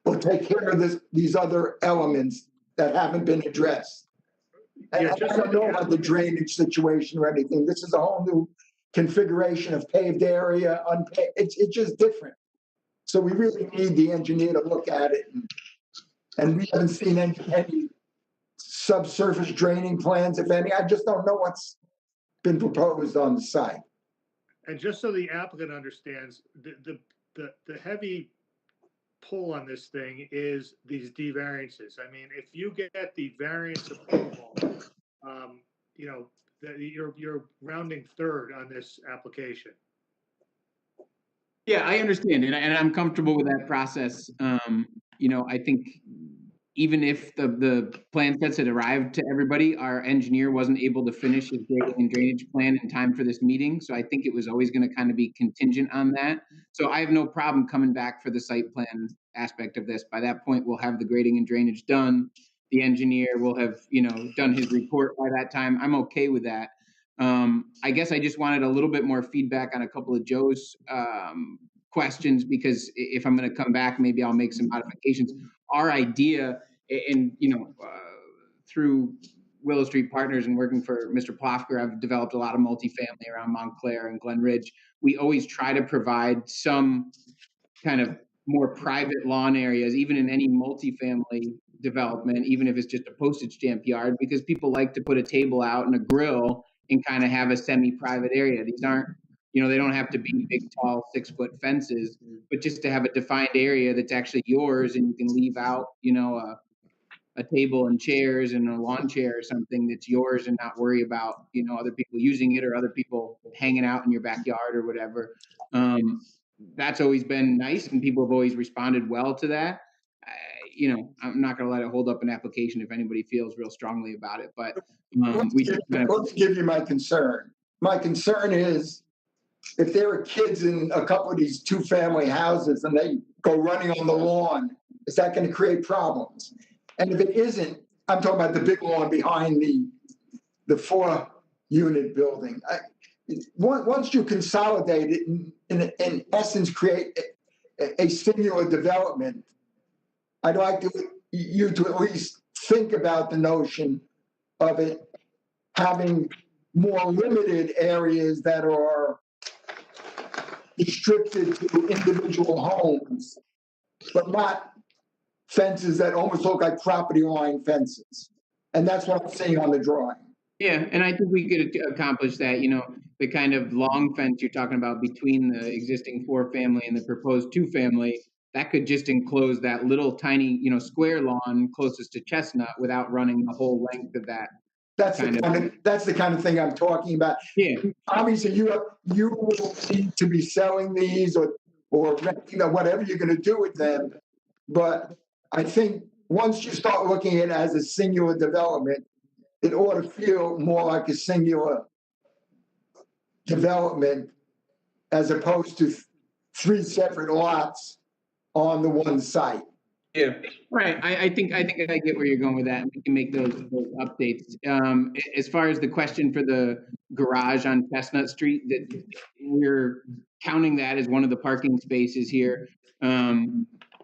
Speaker 3: or take care of these other elements that haven't been addressed. And I don't know about the drainage situation or anything. This is a whole new configuration of paved area, unpaved. It's just different. So we really need the engineer to look at it. And we haven't seen any subsurface draining plans, if any. I just don't know what's been proposed on the site.
Speaker 6: And just so the applicant understands, the heavy pull on this thing is these D variances. I mean, if you get the variance approval, you know, you're rounding third on this application.
Speaker 16: Yeah, I understand, and I'm comfortable with that process. You know, I think even if the plan sets had arrived to everybody, our engineer wasn't able to finish his grading and drainage plan in time for this meeting. So I think it was always going to kind of be contingent on that. So I have no problem coming back for the site plan aspect of this. By that point, we'll have the grading and drainage done. The engineer will have, you know, done his report by that time. I'm okay with that. I guess I just wanted a little bit more feedback on a couple of Joe's questions, because if I'm going to come back, maybe I'll make some modifications. Our idea, and you know, through Willow Street Partners and working for Mr. Plofker, I've developed a lot of multifamily around Montclair and Glen Ridge. We always try to provide some kind of more private lawn areas, even in any multifamily development, even if it's just a postage stamp yard, because people like to put a table out and a grill and kind of have a semi-private area. These aren't, you know, they don't have to be big, tall, 6-foot fences, but just to have a defined area that's actually yours, and you can leave out, you know, a table and chairs and a lawn chair or something that's yours, and not worry about, you know, other people using it or other people hanging out in your backyard or whatever. That's always been nice, and people have always responded well to that. You know, I'm not going to let it hold up an application if anybody feels real strongly about it, but
Speaker 3: let's give you my concern. My concern is, if there are kids in a couple of these 2-family houses and they go running on the lawn, is that going to create problems? And if it isn't, I'm talking about the big lawn behind the 4-unit building. Once you consolidate it, in essence, create a singular development, I'd like you to at least think about the notion of it having more limited areas that are restricted to individual homes, but not fences that almost look like property line fences. And that's what I'm seeing on the drawing.
Speaker 16: Yeah, and I think we could accomplish that. You know, the kind of long fence you're talking about between the existing 4-family and the proposed 2-family, that could just enclose that little tiny, you know, square lawn closest to Chestnut without running the whole length of that.
Speaker 3: That's the kind of thing I'm talking about.
Speaker 16: Yeah.
Speaker 3: Obviously, you will need to be selling these or you know, whatever you're going to do with them. But I think once you start looking at it as a singular development, it ought to feel more like a singular development as opposed to three separate lots on the one site.
Speaker 16: Yeah, right. I think I get where you're going with that. And we can make those updates. As far as the question for the garage on Chestnut Street, that we're counting that as one of the parking spaces here.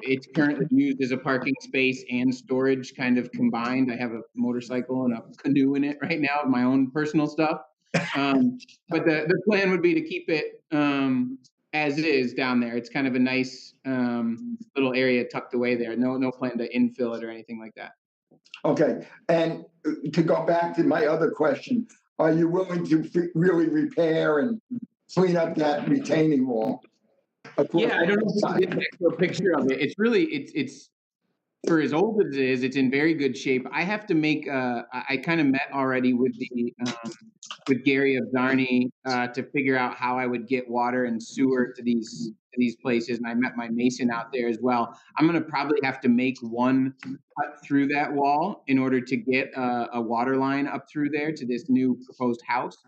Speaker 16: It's currently used as a parking space and storage kind of combined. I have a motorcycle and a canoe in it right now, my own personal stuff. But the plan would be to keep it as is down there. It's kind of a nice little area tucked away there. No plan to infill it or anything like that.
Speaker 3: Okay, and to go back to my other question, are you willing to really repair and clean up that retaining wall?
Speaker 16: Yeah, I don't know if you did an actual picture of it. It's really, it's for as old as it is, it's in very good shape. I have to make, I kind of met already with with Gary Abzarni to figure out how I would get water and sewer to these places. And I met my mason out there as well. I'm going to probably have to make one cut through that wall in order to get a water line up through there to this new proposed house.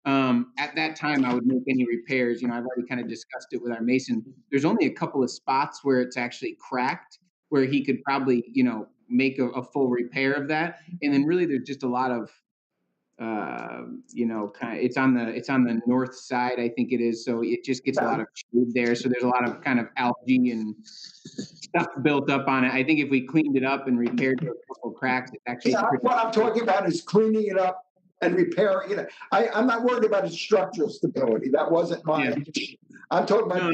Speaker 16: At that time, I would make any repairs. I've already kind of discussed it with our mason. There's only a couple of spots where it's actually cracked, where he could probably, make a full repair of that. And then really there's just a lot of, it's on the north side, I think it is. So it just gets a lot of shade there. So there's a lot of kind of algae and stuff built up on it. I think if we cleaned it up and repaired a couple cracks, it's actually.
Speaker 3: Yeah, what I'm talking about is cleaning it up and repairing it. I'm not worried about its structural stability. That wasn't my issue. I'm talking about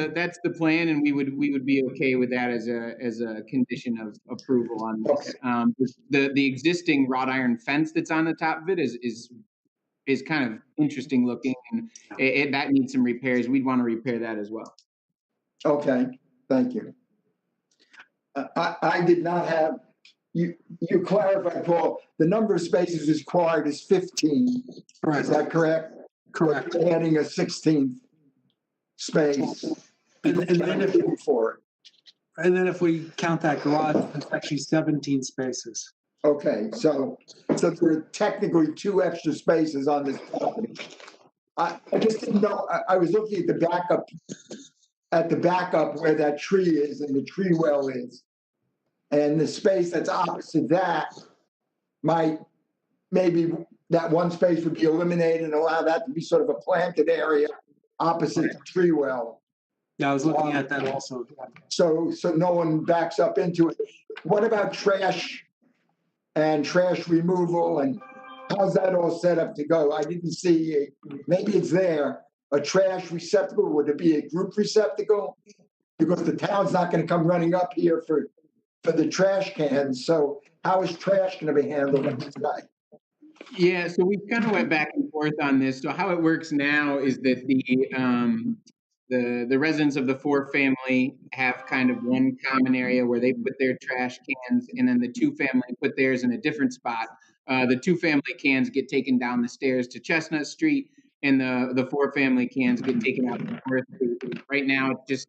Speaker 16: that's the plan, and we would be okay with that as a condition of approval on this. Okay. The existing wrought iron fence that's on the top of it is kind of interesting looking, and that needs some repairs. We'd want to repair that as well.
Speaker 3: Okay, thank you. I did not have you clarified, Paul. The number of spaces required is 15. Right. Is that correct?
Speaker 17: Correct.
Speaker 3: Adding a 16th space.
Speaker 17: And then if we count that garage, it's actually 17 spaces.
Speaker 3: Okay, so there are technically 2 extra spaces on this property. I just didn't know. I was looking at the backup where that tree is and the tree well is, and the space that's opposite that maybe that one space would be eliminated and allow that to be sort of a planted area opposite the tree well.
Speaker 17: Yeah, I was looking at that also.
Speaker 3: So no one backs up into it. What about trash and trash removal, and how's that all set up to go? I didn't see, maybe it's there, a trash receptacle. Would it be a group receptacle? Because the town's not going to come running up here for the trash cans. So how is trash going to be handled tonight?
Speaker 16: Yeah, so we kind of went back and forth on this. So how it works now is that the residents of the 4-family have kind of one common area where they put their trash cans, and then the 2-family put theirs in a different spot. The 2-family cans get taken down the stairs to Chestnut Street, and the 4-family cans get taken out to North Street. Right now, it's just,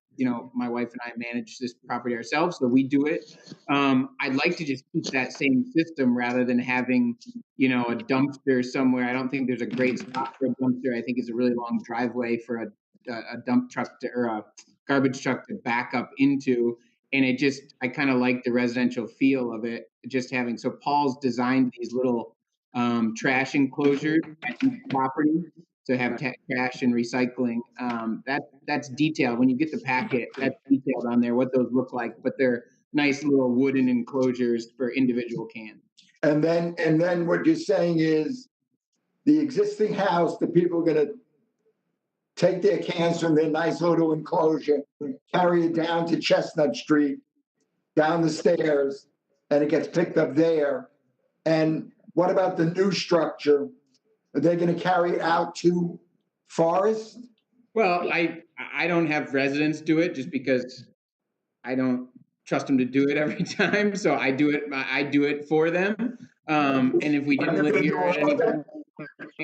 Speaker 16: my wife and I manage this property ourselves, so we do it. I'd like to just keep that same system rather than having, a dumpster somewhere. I don't think there's a great spot for a dumpster. I think it's a really long driveway for a dump truck or a garbage truck to back up into. And I kind of like the residential feel of it, just having, so Paul's designed these little trash enclosures at each property to have trash and recycling. That's detailed. When you get the packet, that's detailed on there, what those look like, but they're nice little wooden enclosures for individual cans.
Speaker 3: And then what you're saying is the existing house, the people are going to take their cans from their nice little enclosure, carry it down to Chestnut Street, down the stairs, and it gets picked up there. And what about the new structure? Are they going to carry it out to Forest?
Speaker 16: Well, I don't have residents do it just because I don't trust them to do it every time. So I do it for them. And if we didn't live here at any point,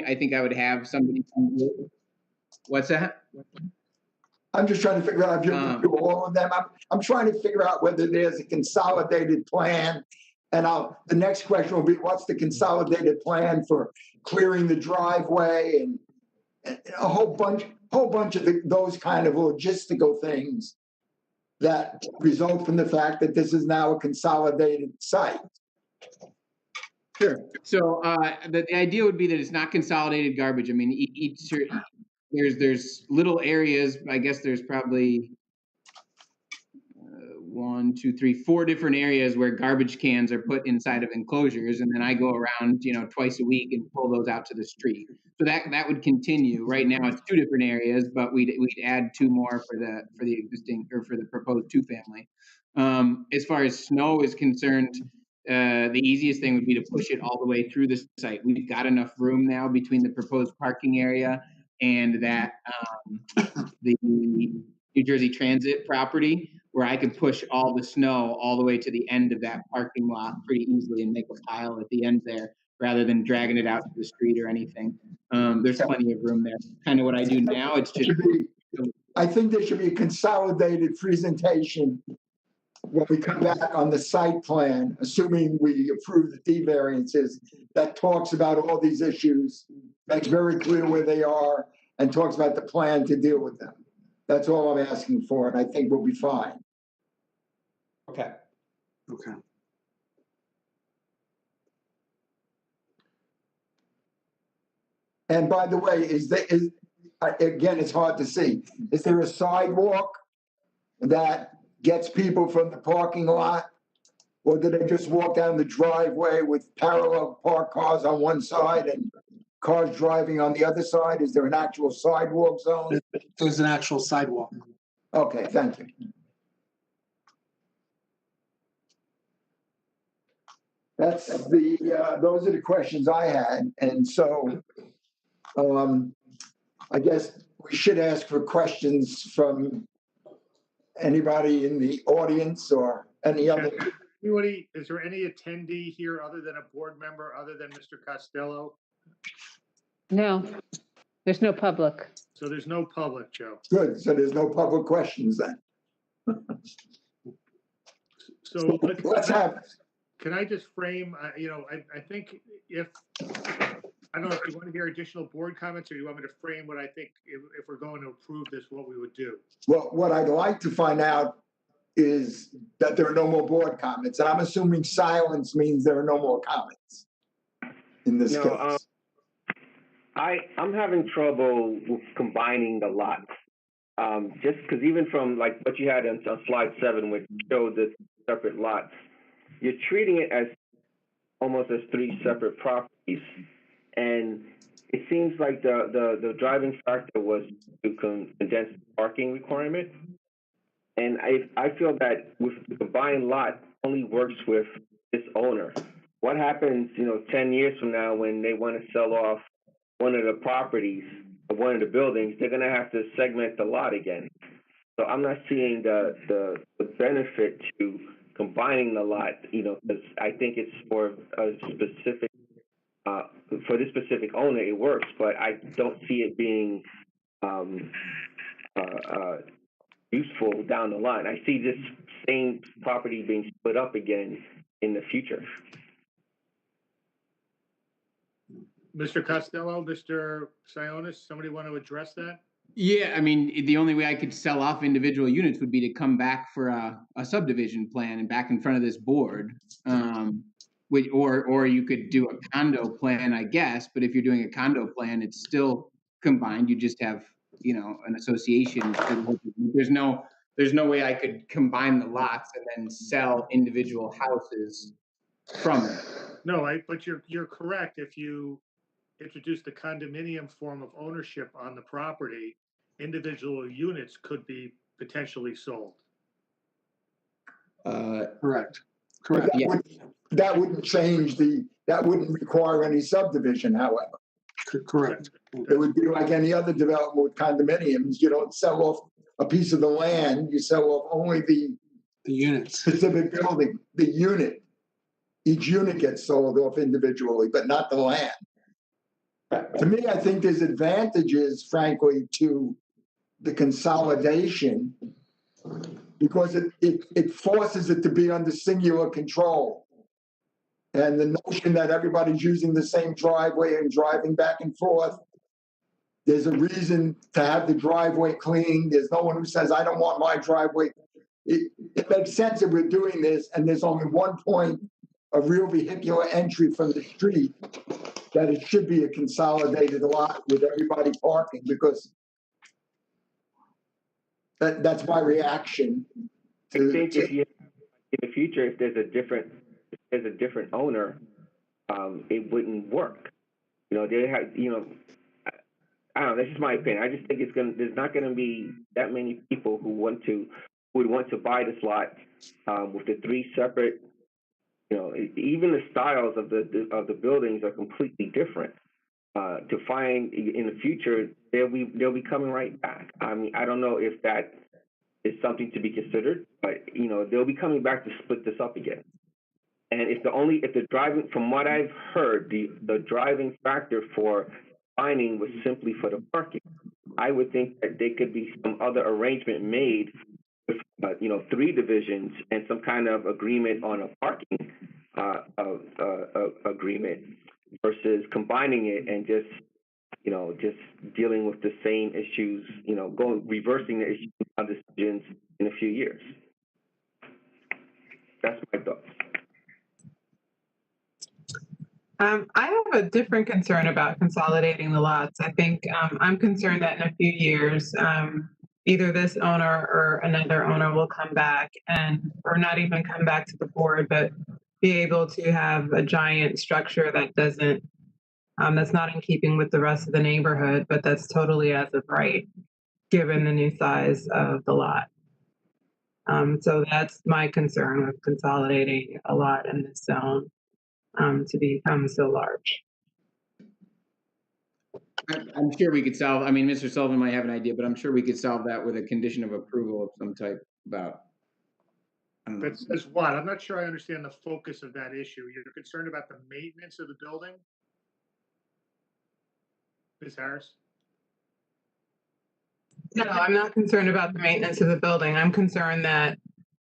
Speaker 16: I think I would have somebody do it. What's that?
Speaker 3: I'm just trying to figure out if you're going to do all of them. I'm trying to figure out whether there's a consolidated plan And the next question will be, what's the consolidated plan for clearing the driveway and a whole bunch of those kind of logistical things that result from the fact that this is now a consolidated site.
Speaker 16: Sure. So the idea would be that it's not consolidated garbage. I mean, there's little areas. I guess there's probably 1, 2, 3, 4 different areas where garbage cans are put inside of enclosures, and then I go around, twice a week and pull those out to the street. So that would continue. Right now, it's 2 different areas, but we'd add 2 more for the existing or for the proposed 2-family. As far as snow is concerned, the easiest thing would be to push it all the way through the site. We've got enough room now between the proposed parking area and that the New Jersey Transit property, where I could push all the snow all the way to the end of that parking lot pretty easily and make a pile at the end there, rather than dragging it out to the street or anything. There's plenty of room there. Kind of what I do now. It's just.
Speaker 3: I think there should be a consolidated presentation when we come back on the site plan, assuming we approve the D variances, that talks about all these issues, makes very clear where they are, and talks about the plan to deal with them. That's all I'm asking for, and I think we'll be fine.
Speaker 16: Okay.
Speaker 17: Okay.
Speaker 3: And by the way, again, it's hard to see. Is there a sidewalk that gets people from the parking lot? Or do they just walk down the driveway with parallel parked cars on one side and cars driving on the other side? Is there an actual sidewalk zone?
Speaker 17: There's an actual sidewalk.
Speaker 3: Okay, thank you. That's those are the questions I had. And so I guess we should ask for questions from anybody in the audience or any other.
Speaker 6: Anybody, is there any attendee here other than a board member, other than Mr. Costello?
Speaker 1: No, there's no public.
Speaker 6: So there's no public, Joe.
Speaker 3: Good, so there's no public questions then.
Speaker 6: So
Speaker 3: let's have.
Speaker 6: Can I just frame, I think if, I don't know if you want to hear additional board comments or you want me to frame what I think, if we're going to approve this, what we would do.
Speaker 3: Well, what I'd like to find out is that there are no more board comments. And I'm assuming silence means there are no more comments in this case.
Speaker 10: I'm having trouble with combining the lots. Just because even from like what you had on slide 7, which showed the separate lots, you're treating it as almost as 3 separate properties. And it seems like the driving factor was to condense the parking requirement. And I feel that with the combined lot only works with this owner. What happens, 10 years from now when they want to sell off one of the properties or one of the buildings, they're going to have to segment the lot again. So I'm not seeing the benefit to combining the lot, because I think it's for a specific, for this specific owner, it works, but I don't see it being useful down the line. I see this same property being split up again in the future.
Speaker 6: Mr. Costello, Mr. Sionis, somebody want to address that?
Speaker 16: Yeah, I mean, the only way I could sell off individual units would be to come back for a subdivision plan and back in front of this board. Or you could do a condo plan, I guess. But if you're doing a condo plan, it's still combined. You just have, an association. There's no way I could combine the lots and then sell individual houses from it.
Speaker 6: No, but you're correct. If you introduce the condominium form of ownership on the property, individual units could be potentially sold.
Speaker 17: Correct.
Speaker 3: Correct. That wouldn't change that wouldn't require any subdivision, however.
Speaker 17: Correct.
Speaker 3: It would be like any other development with condominiums. You don't sell off a piece of the land, you sell off only the
Speaker 17: unit,
Speaker 3: specific building, the unit. Each unit gets sold off individually, but not the land. To me, I think there's advantages, frankly, to the consolidation because it forces it to be under singular control. And the notion that everybody's using the same driveway and driving back and forth, there's a reason to have the driveway clean. There's no one who says, I don't want my driveway. It makes sense if we're doing this and there's only one point of real vehicular entry from the street, that it should be a consolidated lot with everybody parking, because that's my reaction
Speaker 10: I think if you, in the future, if there's a different owner, it wouldn't work. You know, they have, you know, I don't know, that's just my opinion. I just think there's not gonna be that many people who would want to buy this lot, with the three separate, you know, even the styles of the buildings are completely different. To find in the future, they'll be coming right back. I mean, I don't know if that is something to be considered, but you know, they'll be coming back to split this up again. And if the driving, from what I've heard, the driving factor for finding was simply for the parking, I would think that there could be some other arrangement made with, you know, 3 divisions and some kind of agreement on a parking agreement versus combining it and just, you know, just dealing with the same issues, you know, reversing the issues on decisions in a few years. That's my thoughts.
Speaker 12: I have a different concern about consolidating the lots. I think I'm concerned that in a few years, either this owner or another owner will come back or not even come back to the board, but be able to have a giant structure that doesn't, that's not in keeping with the rest of the neighborhood, but that's totally as of right, given the new size of the lot. So that's my concern with consolidating a lot in this zone. To become so large.
Speaker 16: I'm sure we could solve, I mean, Mr. Sullivan might have an idea, but I'm sure we could solve that with a condition of approval of some type about.
Speaker 6: That says what? I'm not sure I understand the focus of that issue. You're concerned about the maintenance of the building? Ms. Harris?
Speaker 12: No, I'm not concerned about the maintenance of the building. I'm concerned that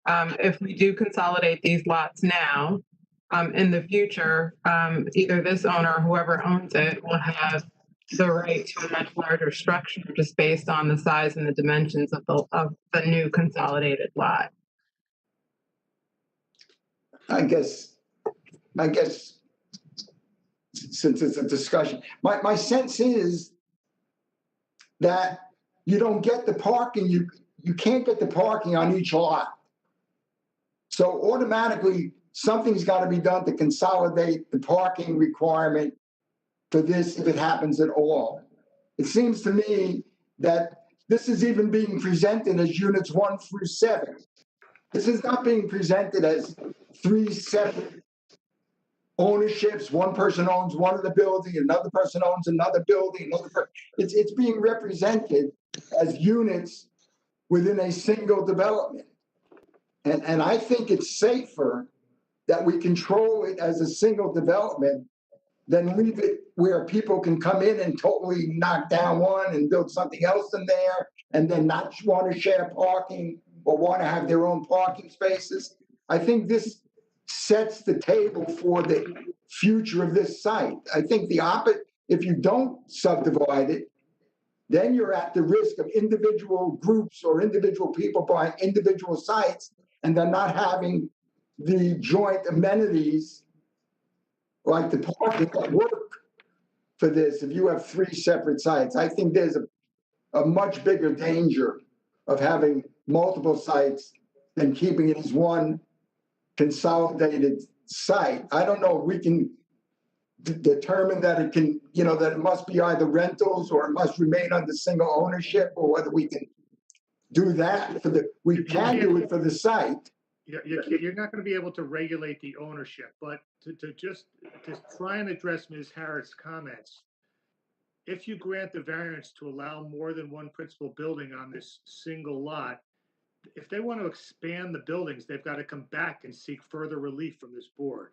Speaker 12: if we do consolidate these lots now, in the future, either this owner or whoever owns it will have the right to a much larger structure just based on the size and the dimensions of the new consolidated lot.
Speaker 3: I guess since it's a discussion, my sense is that you don't get the parking, you can't get the parking on each lot. So automatically, something's got to be done to consolidate the parking requirement for this if it happens at all. It seems to me that this is even being presented as units 1 through 7. This is not being presented as 3 separate ownerships. One person owns one of the building, another person owns another building. It's being represented as units within a single development. And I think it's safer that we control it as a single development than leave it where people can come in and totally knock down one and build something else in there and then not want to share parking or want to have their own parking spaces. I think this sets the table for the future of this site. I think the opposite, if you don't subdivide it, then you're at the risk of individual groups or individual people buying individual sites and then not having the joint amenities like the parking that work for this. If you have 3 separate sites, I think there's a much bigger danger of having multiple sites than keeping it as one consolidated site. I don't know if we can determine that it can, you know, that it must be either rentals or it must remain under single ownership, or whether we can do that we can do it for the site.
Speaker 6: You're not going to be able to regulate the ownership, but to try and address Ms. Harris' comments, if you grant the variance to allow more than one principal building on this single lot, if they want to expand the buildings, they've got to come back and seek further relief from this board.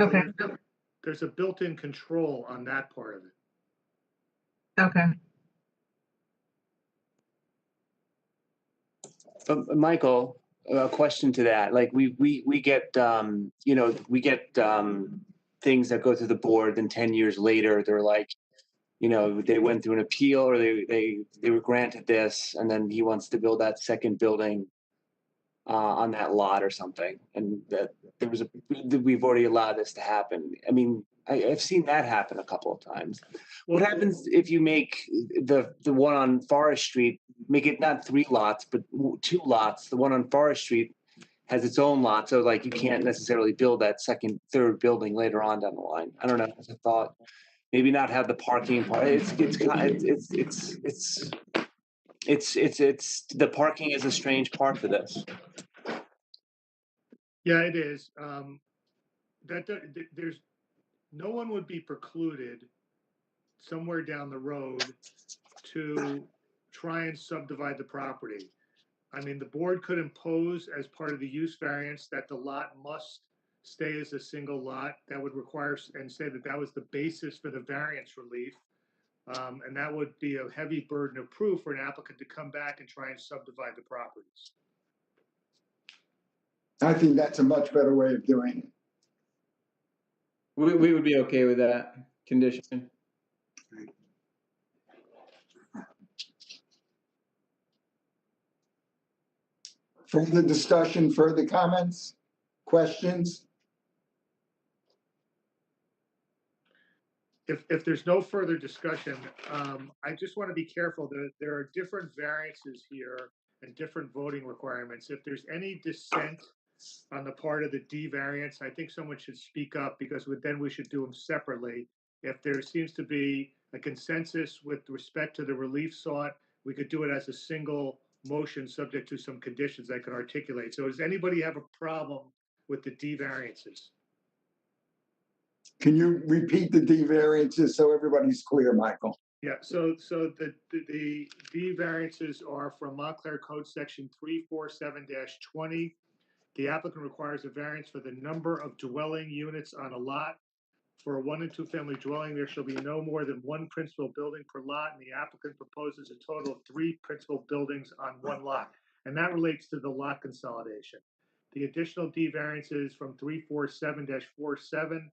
Speaker 12: Okay.
Speaker 6: There's a built-in control on that part of it.
Speaker 12: Okay.
Speaker 18: Michael, a question to that. Like we get, we get things that go through the board, then 10 years later, they're like, they went through an appeal or they were granted this, and then he wants to build that second building on that lot or something. And that we've already allowed this to happen. I mean, I've seen that happen a couple of times. What happens if you make the one on Forest Street, make it not 3 lots, but 2 lots? The one on Forest Street has its own lot, so like you can't necessarily build that second, third building later on down the line. I don't know. As a thought, maybe not have the parking part. It's the parking is a strange part for this.
Speaker 6: Yeah, it is. There's no one would be precluded somewhere down the road to try and subdivide the property. I mean, the board could impose as part of the use variance that the lot must stay as a single lot. That would require, and say that that was the basis for the variance relief. And that would be a heavy burden of proof for an applicant to come back and try and subdivide the properties.
Speaker 3: I think that's a much better way of doing it.
Speaker 16: We would be okay with that condition.
Speaker 3: Further discussion, further comments, questions?
Speaker 6: If there's no further discussion, I just want to be careful that there are different variances here and different voting requirements. If there's any dissent on the part of the D variance, I think someone should speak up, because then we should do them separately. If there seems to be a consensus with respect to the relief sought, we could do it as a single motion subject to some conditions I can articulate. So does anybody have a problem with the D variances?
Speaker 3: Can you repeat the D variances so everybody's clear, Michael?
Speaker 6: Yeah, so the D variances are from Montclair Code Section 347-20. The applicant requires a variance for the number of dwelling units on a lot. For a 1- and 2-family dwelling, there shall be no more than 1 principal building per lot, and the applicant proposes a total of 3 principal buildings on 1 lot. And that relates to the lot consolidation. The additional D variances from 347-47.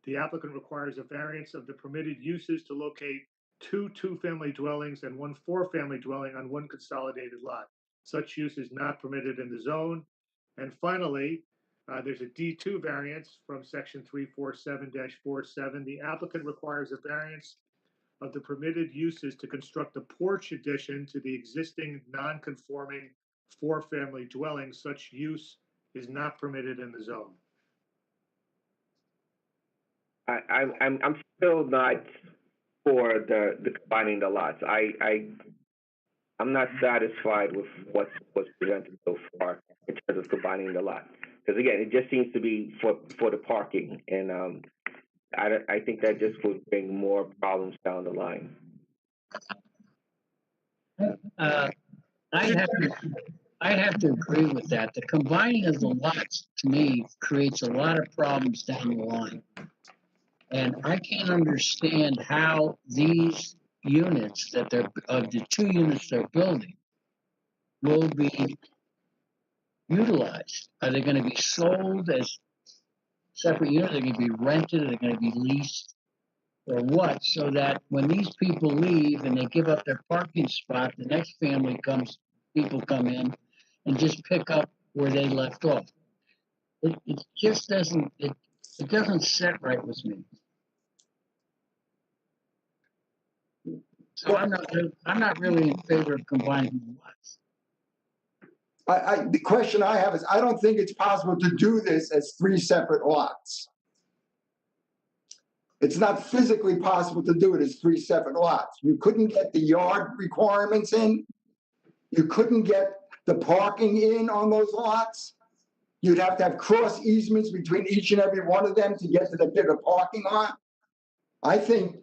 Speaker 6: The applicant requires a variance of the permitted uses to locate 2 2-family dwellings and 1 4-family dwelling on 1 consolidated lot. Such use is not permitted in the zone. And finally, there's a D2 variance from section 347-47. The applicant requires a variance of the permitted uses to construct a porch addition to the existing non-conforming 4-family dwelling. Such use is not permitted in the zone.
Speaker 10: I'm still not for the combining the lots. I'm not satisfied with what's presented so far in terms of combining the lots. Because again, it just seems to be for the parking, and I think that just would bring more problems down the line.
Speaker 11: I'd have to agree with that. The combining of the lots, to me, creates a lot of problems down the line. And I can't understand how these units of the 2 units they're building will be utilized. Are they going to be sold as separate units? Are they going to be rented? Are they going to be leased? Or what? So that when these people leave and they give up their parking spot, the next people come in and just pick up where they left off. It just doesn't, it doesn't sit right with me. So I'm not really in favor of combining the lots.
Speaker 3: The question I have is, I don't think it's possible to do this as 3 separate lots. It's not physically possible to do it as 3 separate lots. You couldn't get the yard requirements in. You couldn't get the parking in on those lots. You'd have to have cross easements between each and every one of them to get to the bigger parking lot. I think,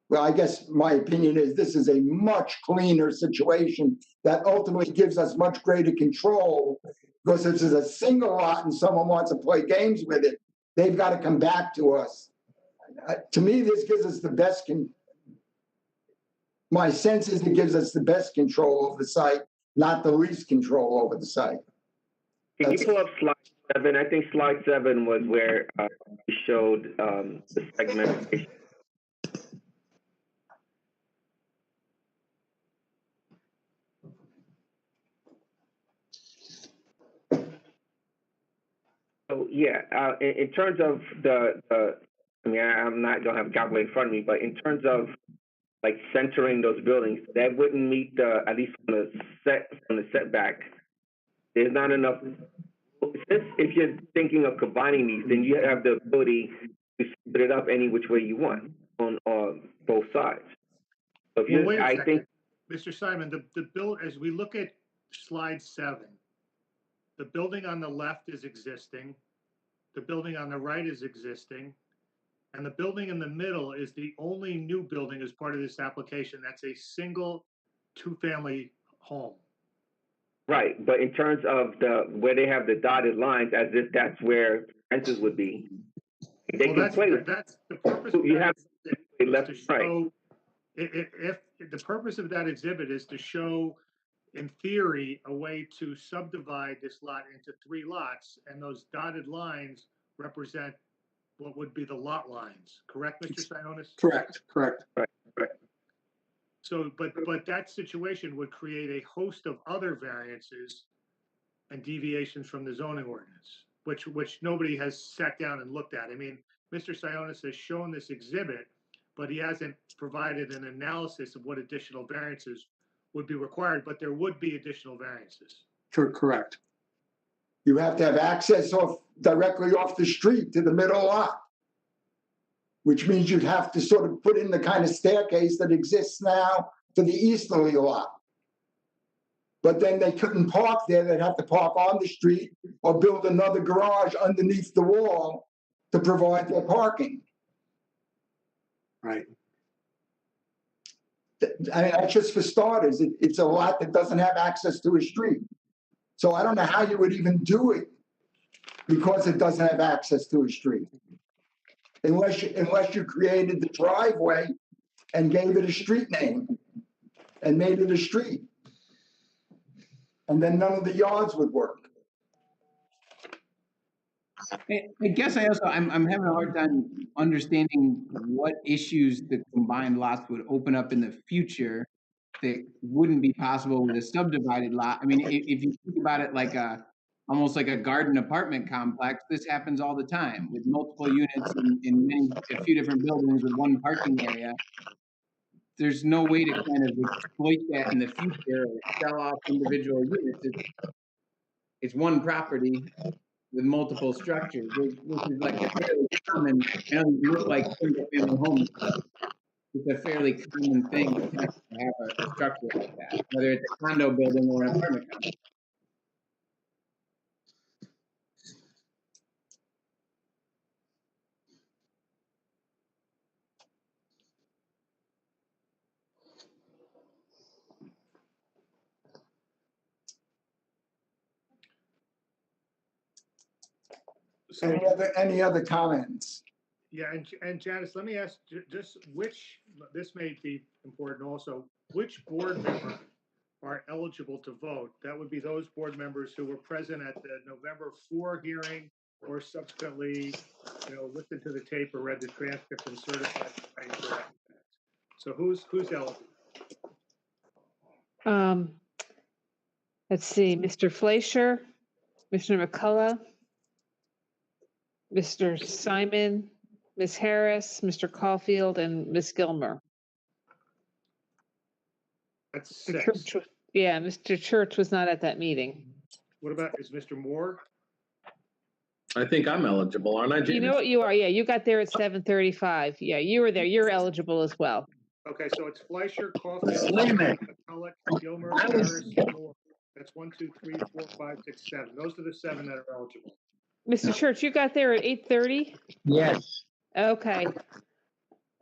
Speaker 3: well, I guess my opinion is this is a much cleaner situation that ultimately gives us much greater control, because if this is a single lot and someone wants to play games with it, they've got to come back to us. To me, this gives us the best, my sense is it gives us the best control over the site, not the least control over the site.
Speaker 10: Can you pull up slide 7? I think slide 7 was where we showed the segmentation. So yeah, in terms of I mean, don't have a calculator in front of me, but in terms of like centering those buildings, that wouldn't meet at least from the setback. There's not enough. If you're thinking of combining these, then you have the ability to split it up any which way you want on both sides. So if
Speaker 6: Well,
Speaker 10: you,
Speaker 6: wait a
Speaker 10: I
Speaker 6: second.
Speaker 10: think,
Speaker 6: Mr. Simon, the bill, as we look at slide 7, the building on the left is existing, the building on the right is existing, and the building in the middle is the only new building as part of this application. That's a single 2-family home.
Speaker 10: right, but in terms of where they have the dotted lines, as if that's where fences would be, they
Speaker 6: Well,
Speaker 10: can play with.
Speaker 6: that's the purpose of
Speaker 10: You
Speaker 6: that
Speaker 10: have
Speaker 6: exhibit
Speaker 10: left
Speaker 6: is to
Speaker 10: and right.
Speaker 6: show, if the purpose of that exhibit is to show, in theory, a way to subdivide this lot into 3 lots, and those dotted lines represent what would be the lot lines, correct, Mr. Sionis?
Speaker 17: Correct.
Speaker 10: Right.
Speaker 6: So, but that situation would create a host of other variances and deviations from the zoning ordinance, which nobody has sat down and looked at. I mean, Mr. Sionis has shown this exhibit, but he hasn't provided an analysis of what additional variances would be required, but there would be additional variances.
Speaker 17: Correct.
Speaker 3: You have to have access directly off the street to the middle lot, which means you'd have to sort of put in the kind of staircase that exists now for the easterly lot. But then they couldn't park there. They'd have to park on the street or build another garage underneath the wall to provide their parking.
Speaker 17: Right.
Speaker 3: I mean, that's just for starters. It's a lot that doesn't have access to a street. So I don't know how you would even do it because it doesn't have access to a street. Unless you created the driveway and gave it a street name and made it a street. And then none of the yards would work.
Speaker 16: I guess I'm having a hard time understanding what issues the combined lots would open up in the future that wouldn't be possible with a subdivided lot. I mean, if you think about it like almost like a garden apartment complex, this happens all the time with multiple units in a few different buildings with one parking area. There's no way to kind of exploit that in the future or sell off individual units. It's one property with multiple structures, which is like a fairly common, I know they look like single-family homes. It's a fairly common thing to have a structure like that, whether it's a condo building or an apartment complex.
Speaker 6: So,
Speaker 3: Any other comments?
Speaker 6: yeah, and Janice, let me ask just this may be important also, which board members are eligible to vote? That would be those board members who were present at the November 4 hearing or subsequently, listened to the tape or read the transcript and certified. So who's eligible?
Speaker 1: Let's see, Mr. Fleischer, Mr. McCullough, Mr. Simon, Ms. Harris, Mr. Caulfield, and Ms. Gilmer.
Speaker 6: That's
Speaker 1: Mr.
Speaker 6: 6.
Speaker 1: Church, yeah, Mr. Church was not at that meeting.
Speaker 6: What about, is Mr. Moore?
Speaker 13: I think I'm eligible, aren't I, James?
Speaker 1: You know what you are, yeah, you got there at 7:35. Yeah, you were there, you're eligible as well.
Speaker 6: Okay, so it's Fleischer, Caulfield,
Speaker 11: Wait a minute.
Speaker 6: McCullough, Gilmer, Harris, Moore. That's 1, 2, 3, 4, 5, 6, 7. Those are the 7 that are eligible.
Speaker 1: Mr. Church, you got there at 8:30?
Speaker 11: Yes.
Speaker 1: Okay.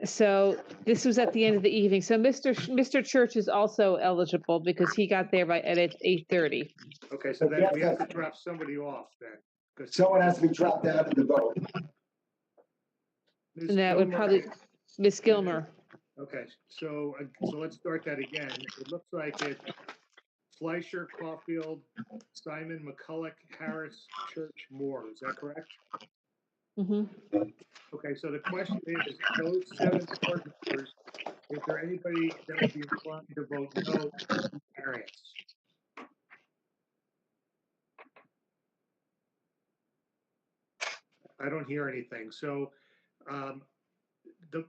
Speaker 1: So this was at the end of the evening. So Mr. Church is also eligible because he got there at 8:30.
Speaker 6: Okay, so then we have to drop somebody off then. 'cause
Speaker 3: Someone has to be dropped out of the vote.
Speaker 6: Ms.
Speaker 1: And that would
Speaker 6: Gilmer-
Speaker 1: probably, Ms. Gilmer.
Speaker 6: Okay, so let's start that again. It looks like it's Fleischer, Caulfield, Simon, McCulloch, Harris, Church, Moore. Is that correct?
Speaker 1: Mm-hmm.
Speaker 6: Okay, so the question is, those 7 board members, is there anybody that would be inclined to vote no to the variance? I don't hear anything. So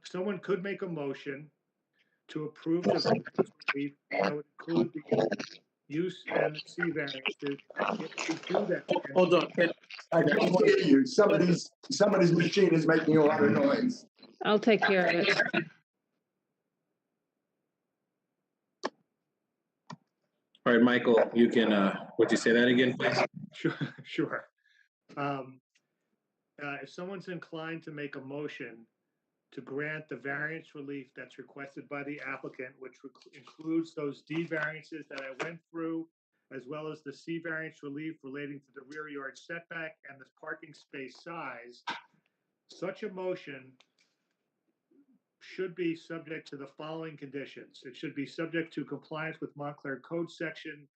Speaker 6: someone could make a motion to approve the variance relief that would include the use and C variances. If we do that,
Speaker 13: Hold on.
Speaker 3: I can't hear you. Somebody's machine is making a lot of noise.
Speaker 1: I'll take care of it.
Speaker 13: All right, Michael, you can, would you say that again, please?
Speaker 6: Sure. If someone's inclined to make a motion to grant the variance relief that's requested by the applicant, which includes those D variances that I went through, as well as the C variance relief relating to the rear yard setback and the parking space size, such a motion should be subject to the following conditions. It should be subject to compliance with Montclair Code Section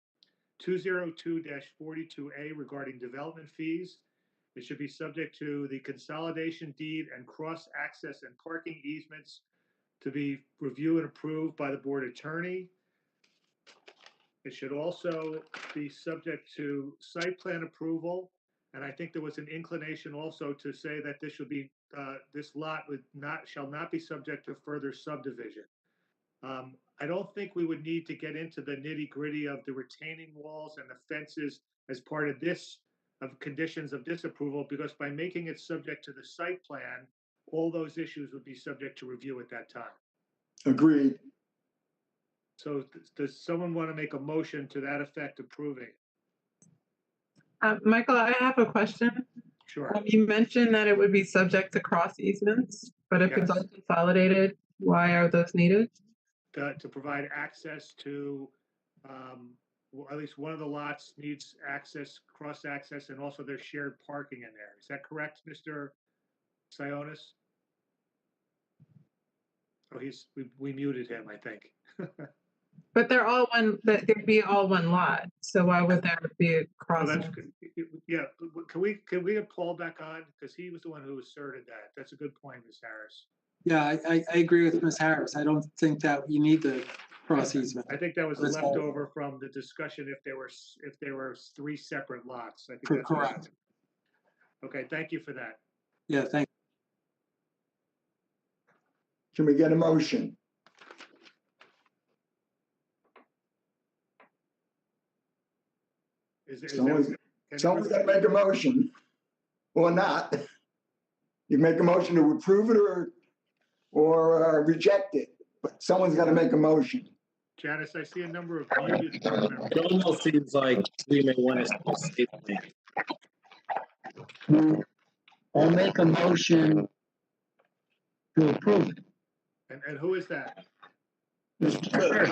Speaker 6: 202-42A regarding development fees. It should be subject to the consolidation deed and cross-access and parking easements to be reviewed and approved by the board attorney. It should also be subject to site plan approval. And I think there was an inclination also to say that this should be, this lot shall not be subject to further subdivision. I don't think we would need to get into the nitty gritty of the retaining walls and the fences as part of this, of conditions of disapproval, because by making it subject to the site plan, all those issues would be subject to review at that time.
Speaker 3: Agreed.
Speaker 6: So does someone want to make a motion to that effect approving?
Speaker 12: Michael, I have a question.
Speaker 6: Sure.
Speaker 12: You mentioned that it would be subject to cross easements, but if it's
Speaker 6: Yes.
Speaker 12: unconsolidated, why are those needed?
Speaker 6: To provide access to, well, at least one of the lots needs access, cross access, and also there's shared parking in there. Is that correct, Mr. Sionis? Oh, we muted him, I think.
Speaker 12: But they're all one, that they'd be all one lot. So why would there be a
Speaker 6: Oh,
Speaker 12: cross?
Speaker 6: that's good. Yeah, can we get Paul back on? Because he was the one who asserted that. That's a good point, Ms. Harris.
Speaker 17: Yeah, I agree with Ms. Harris. I don't think that you need the cross easement.
Speaker 6: I think that was
Speaker 17: That's all.
Speaker 6: leftover from the discussion if there were 3 separate lots. I think that's
Speaker 17: Correct.
Speaker 6: Okay, thank you for that.
Speaker 17: Yeah, thank
Speaker 3: Can we get a motion? Someone's got to make a motion or not. You make a motion to approve it or reject it, but someone's got to make a motion.
Speaker 6: Janice, I see a number of muted board members.
Speaker 13: It almost seems like we may want to say something.
Speaker 11: I'll make a motion to approve it.
Speaker 6: And who is that?
Speaker 11: Mr. Church.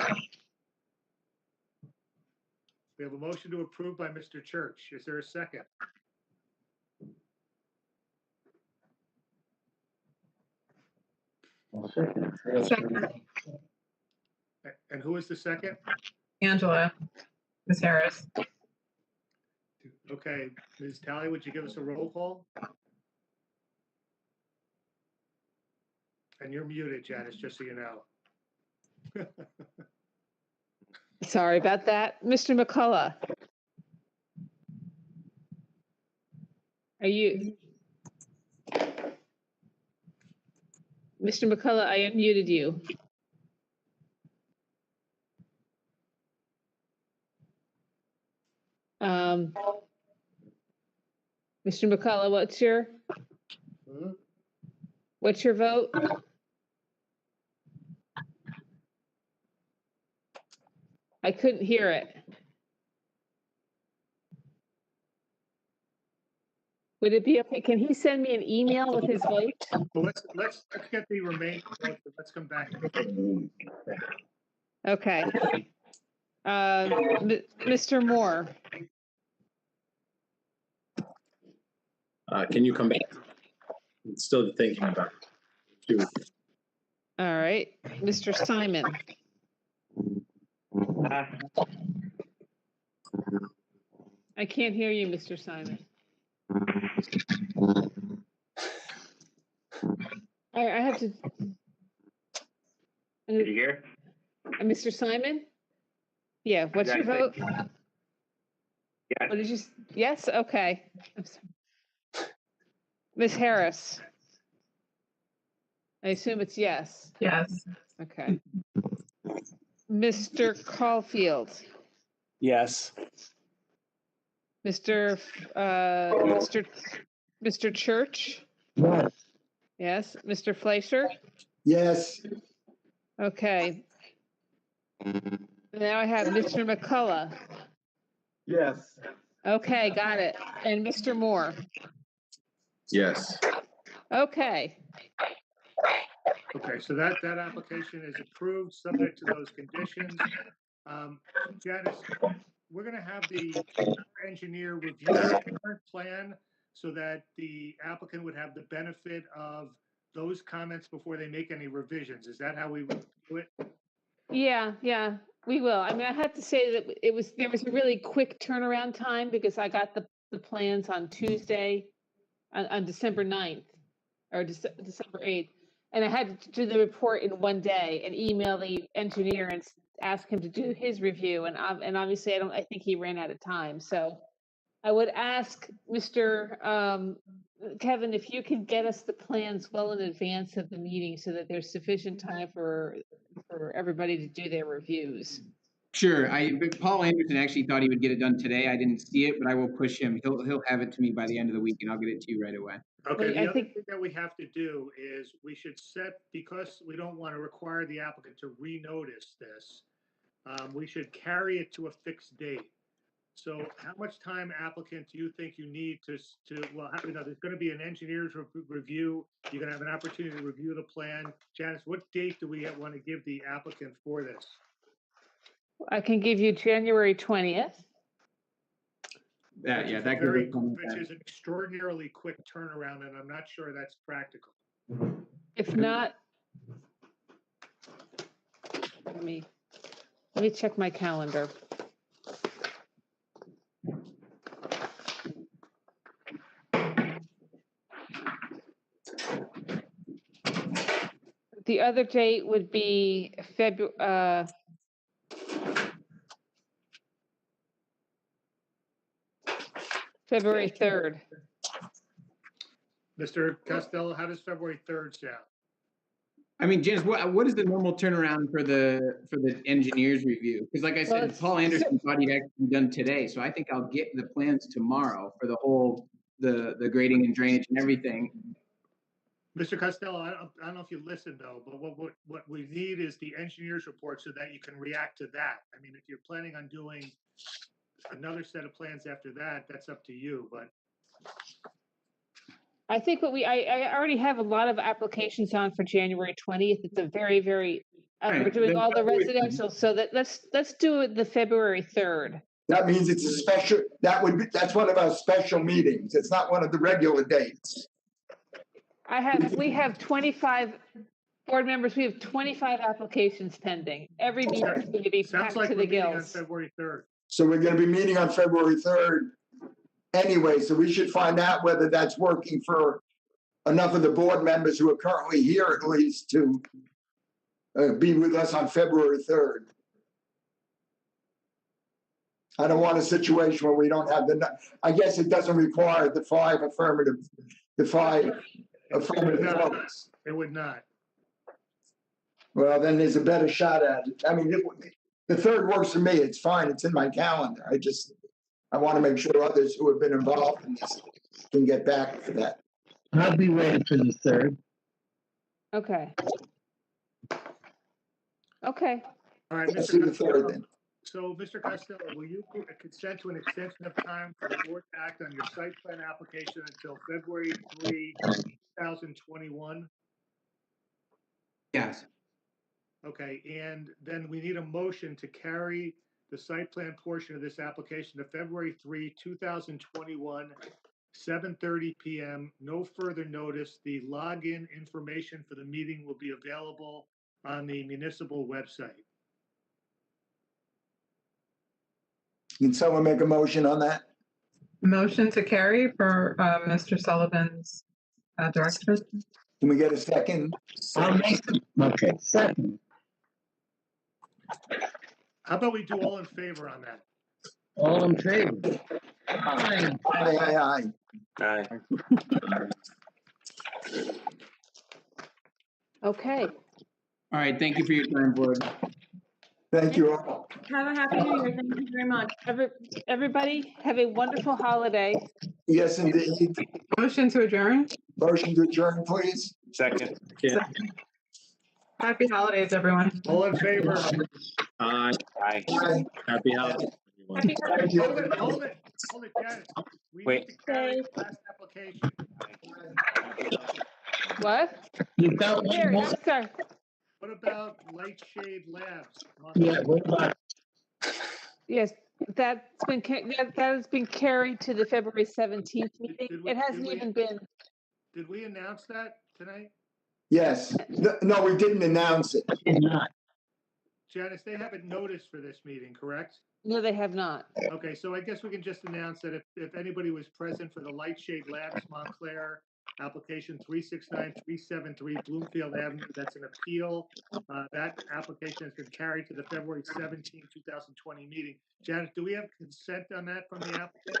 Speaker 6: We have a motion to approve by Mr. Church. Is there a second?
Speaker 12: Second.
Speaker 6: And who is the second?
Speaker 12: Angela, Ms. Harris.
Speaker 6: Okay, Ms. Talley, would you give us a roll call? And you're muted, Janice, just so you know.
Speaker 1: Sorry about that. Mr. McCullough. Are you? Mr. McCullough, I unmuted you. Mr. McCullough, what's your vote? I couldn't hear it. Would it be okay? Can he send me an email with his vote?
Speaker 6: Well, let's get the remaining votes, but let's come back.
Speaker 1: Okay. Mr. Moore.
Speaker 13: Can you come back? I'm still thinking about it.
Speaker 1: All right. Mr. Simon. I can't hear you, Mr. Simon. I have to.
Speaker 10: Did you hear?
Speaker 1: Mr. Simon? Yeah, what's your vote?
Speaker 10: Yes.
Speaker 1: What did you, yes, okay. I'm sorry. Ms. Harris? I assume it's yes.
Speaker 12: Yes.
Speaker 1: Okay. Mr. Caulfield?
Speaker 18: Yes.
Speaker 1: Mr. Church?
Speaker 14: Yes.
Speaker 1: Yes. Mr. Fleischer?
Speaker 3: Yes.
Speaker 1: Okay. Now I have Mr. McCullough.
Speaker 5: Yes.
Speaker 1: Okay, got it. And Mr. Moore?
Speaker 7: Yes.
Speaker 1: Okay.
Speaker 6: Okay, so that application is approved, subject to those conditions. Janice, we're gonna have the engineer review the current plan so that the applicant would have the benefit of those comments before they make any revisions. Is that how we would do it?
Speaker 1: Yeah, we will. I mean, I have to say that there was a really quick turnaround time because I got the plans on Tuesday, on December 9th, or December 8th. And I had to do the report in one day and email the engineer and ask him to do his review. And obviously I think he ran out of time. So I would ask Mr. Kevin, if you can get us the plans well in advance of the meeting so that there's sufficient time for everybody to do their reviews.
Speaker 16: Sure. But Paul Anderson actually thought he would get it done today. I didn't see it, but I will push him. He'll have it to me by the end of the week, and I'll get it to you right away.
Speaker 6: Okay,
Speaker 1: Well,
Speaker 6: the
Speaker 1: I
Speaker 6: other
Speaker 1: think-
Speaker 6: thing that we have to do is we should set, because we don't want to require the applicant to renotice this, we should carry it to a fixed date. So how much time, applicant, do you think you need to well, there's going to be an engineer's review. You're going to have an opportunity to review the plan. Janice, what date do we want to give the applicant for this?
Speaker 1: I can give you January 20th.
Speaker 16: That could
Speaker 6: Very,
Speaker 16: work on
Speaker 6: which
Speaker 16: that.
Speaker 6: is an extraordinarily quick turnaround, and I'm not sure that's practical.
Speaker 1: If not, let me check my calendar. The other date would be February 3rd.
Speaker 6: Mr. Costello, how does February 3rd sound?
Speaker 16: I mean, Janice, what is the normal turnaround for the engineer's review? Because like I said,
Speaker 1: Well,
Speaker 16: Paul Anderson thought he'd actually be done today, so I think I'll get the plans tomorrow for the whole the grading and drainage and everything.
Speaker 6: Mr. Costello, I don't know if you listened though, but what we need is the engineer's report so that you can react to that. I mean, if you're planning on doing another set of plans after that, that's up to you, but.
Speaker 1: I think I already have a lot of applications on for January 20th. It's a very, we're
Speaker 16: Right,
Speaker 1: doing
Speaker 16: then
Speaker 1: all the
Speaker 16: February-
Speaker 1: residential, so that let's do it the February 3rd.
Speaker 3: That means it's a special, that's one of our special meetings. It's not one of the regular dates.
Speaker 1: We have 25 board members, we have 25 applications pending. Every meeting is going to be
Speaker 6: Sounds
Speaker 1: packed
Speaker 6: like
Speaker 1: to
Speaker 6: we're
Speaker 1: the
Speaker 6: meeting on
Speaker 1: gills.
Speaker 6: February 3rd.
Speaker 3: So we're gonna be meeting on February 3rd anyway, so we should find out whether that's working for enough of the board members who are currently here at least to be with us on February 3rd. I don't want a situation where we don't have I guess it doesn't require the five affirmative votes.
Speaker 6: It would not.
Speaker 3: Well, then there's a better shot at it. I mean, the 3rd works for me. It's fine. It's in my calendar. I want to make sure others who have been involved in this can get back for that.
Speaker 11: I'll be ready for the 3rd.
Speaker 1: Okay.
Speaker 6: All right,
Speaker 3: Let's do
Speaker 6: Mr.
Speaker 3: the 3rd then.
Speaker 6: So, Mr. Costello, will you consent to an extension of time for the board to act on your site plan application until February 3, 2021?
Speaker 16: Yes.
Speaker 6: Okay, and then we need a motion to carry the site plan portion of this application to February 3, 2021, 7:30 PM. No further notice. The login information for the meeting will be available on the municipal website.
Speaker 3: Can someone make a motion on that?
Speaker 12: Motion to carry for Mr. Sullivan's direction.
Speaker 3: Can we get a second?
Speaker 11: I'll make, okay, second,
Speaker 6: How about we do all in favor on that?
Speaker 11: all in favor? Aye.
Speaker 3: Aye.
Speaker 18: Aye.
Speaker 1: Okay,
Speaker 16: All right, thank you for your time, board.
Speaker 3: Thank you all.
Speaker 15: Have a happy new year. Thank you very much.
Speaker 1: everybody have a wonderful holiday.
Speaker 3: Yes, indeed.
Speaker 12: Motion to adjourn.
Speaker 3: Motion to adjourn, please.
Speaker 18: Second.
Speaker 12: Happy holidays, everyone.
Speaker 6: All in favor?
Speaker 13: Aye.
Speaker 18: Aye.
Speaker 3: Aye.
Speaker 13: Happy holidays, everyone.
Speaker 15: Happy
Speaker 3: Thank you.
Speaker 6: Hold it, Janet. We
Speaker 18: Wait.
Speaker 6: need to carry the last application.
Speaker 1: What?
Speaker 11: You've got one
Speaker 1: Gary,
Speaker 11: more,
Speaker 1: I'm sorry.
Speaker 6: What about Lightshade Labs?
Speaker 11: yeah, what about,
Speaker 1: Yes, that has been carried to the February 17th meeting.
Speaker 6: Did we-
Speaker 1: It hasn't
Speaker 6: did we-
Speaker 1: even been,
Speaker 6: Did we announce that tonight?
Speaker 3: Yes. No, we didn't announce it.
Speaker 11: did not,
Speaker 6: Janice, they haven't noticed for this meeting, correct?
Speaker 1: no, they have not.
Speaker 6: Okay, so I guess we can just announce that if anybody was present for the Lightshade Labs Montclair application 369373 Bloomfield Avenue, that's an appeal. That application has been carried to the February 17, 2020 meeting. Janet, do we have consent on that from the applicant?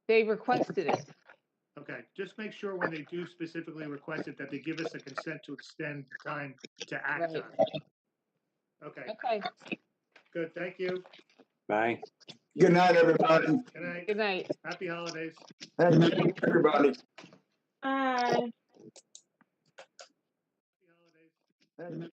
Speaker 1: They requested it.
Speaker 6: Okay, just make sure when they do specifically request it, that they give us a consent to extend the time to act on
Speaker 1: Right.
Speaker 6: it. Okay,
Speaker 1: Okay,
Speaker 6: good, thank you.
Speaker 18: Bye.
Speaker 3: Good night, everybody.
Speaker 6: Good night,
Speaker 1: good night.
Speaker 6: happy holidays.
Speaker 3: Thank you, everybody.
Speaker 15: Bye.
Speaker 6: Happy holidays.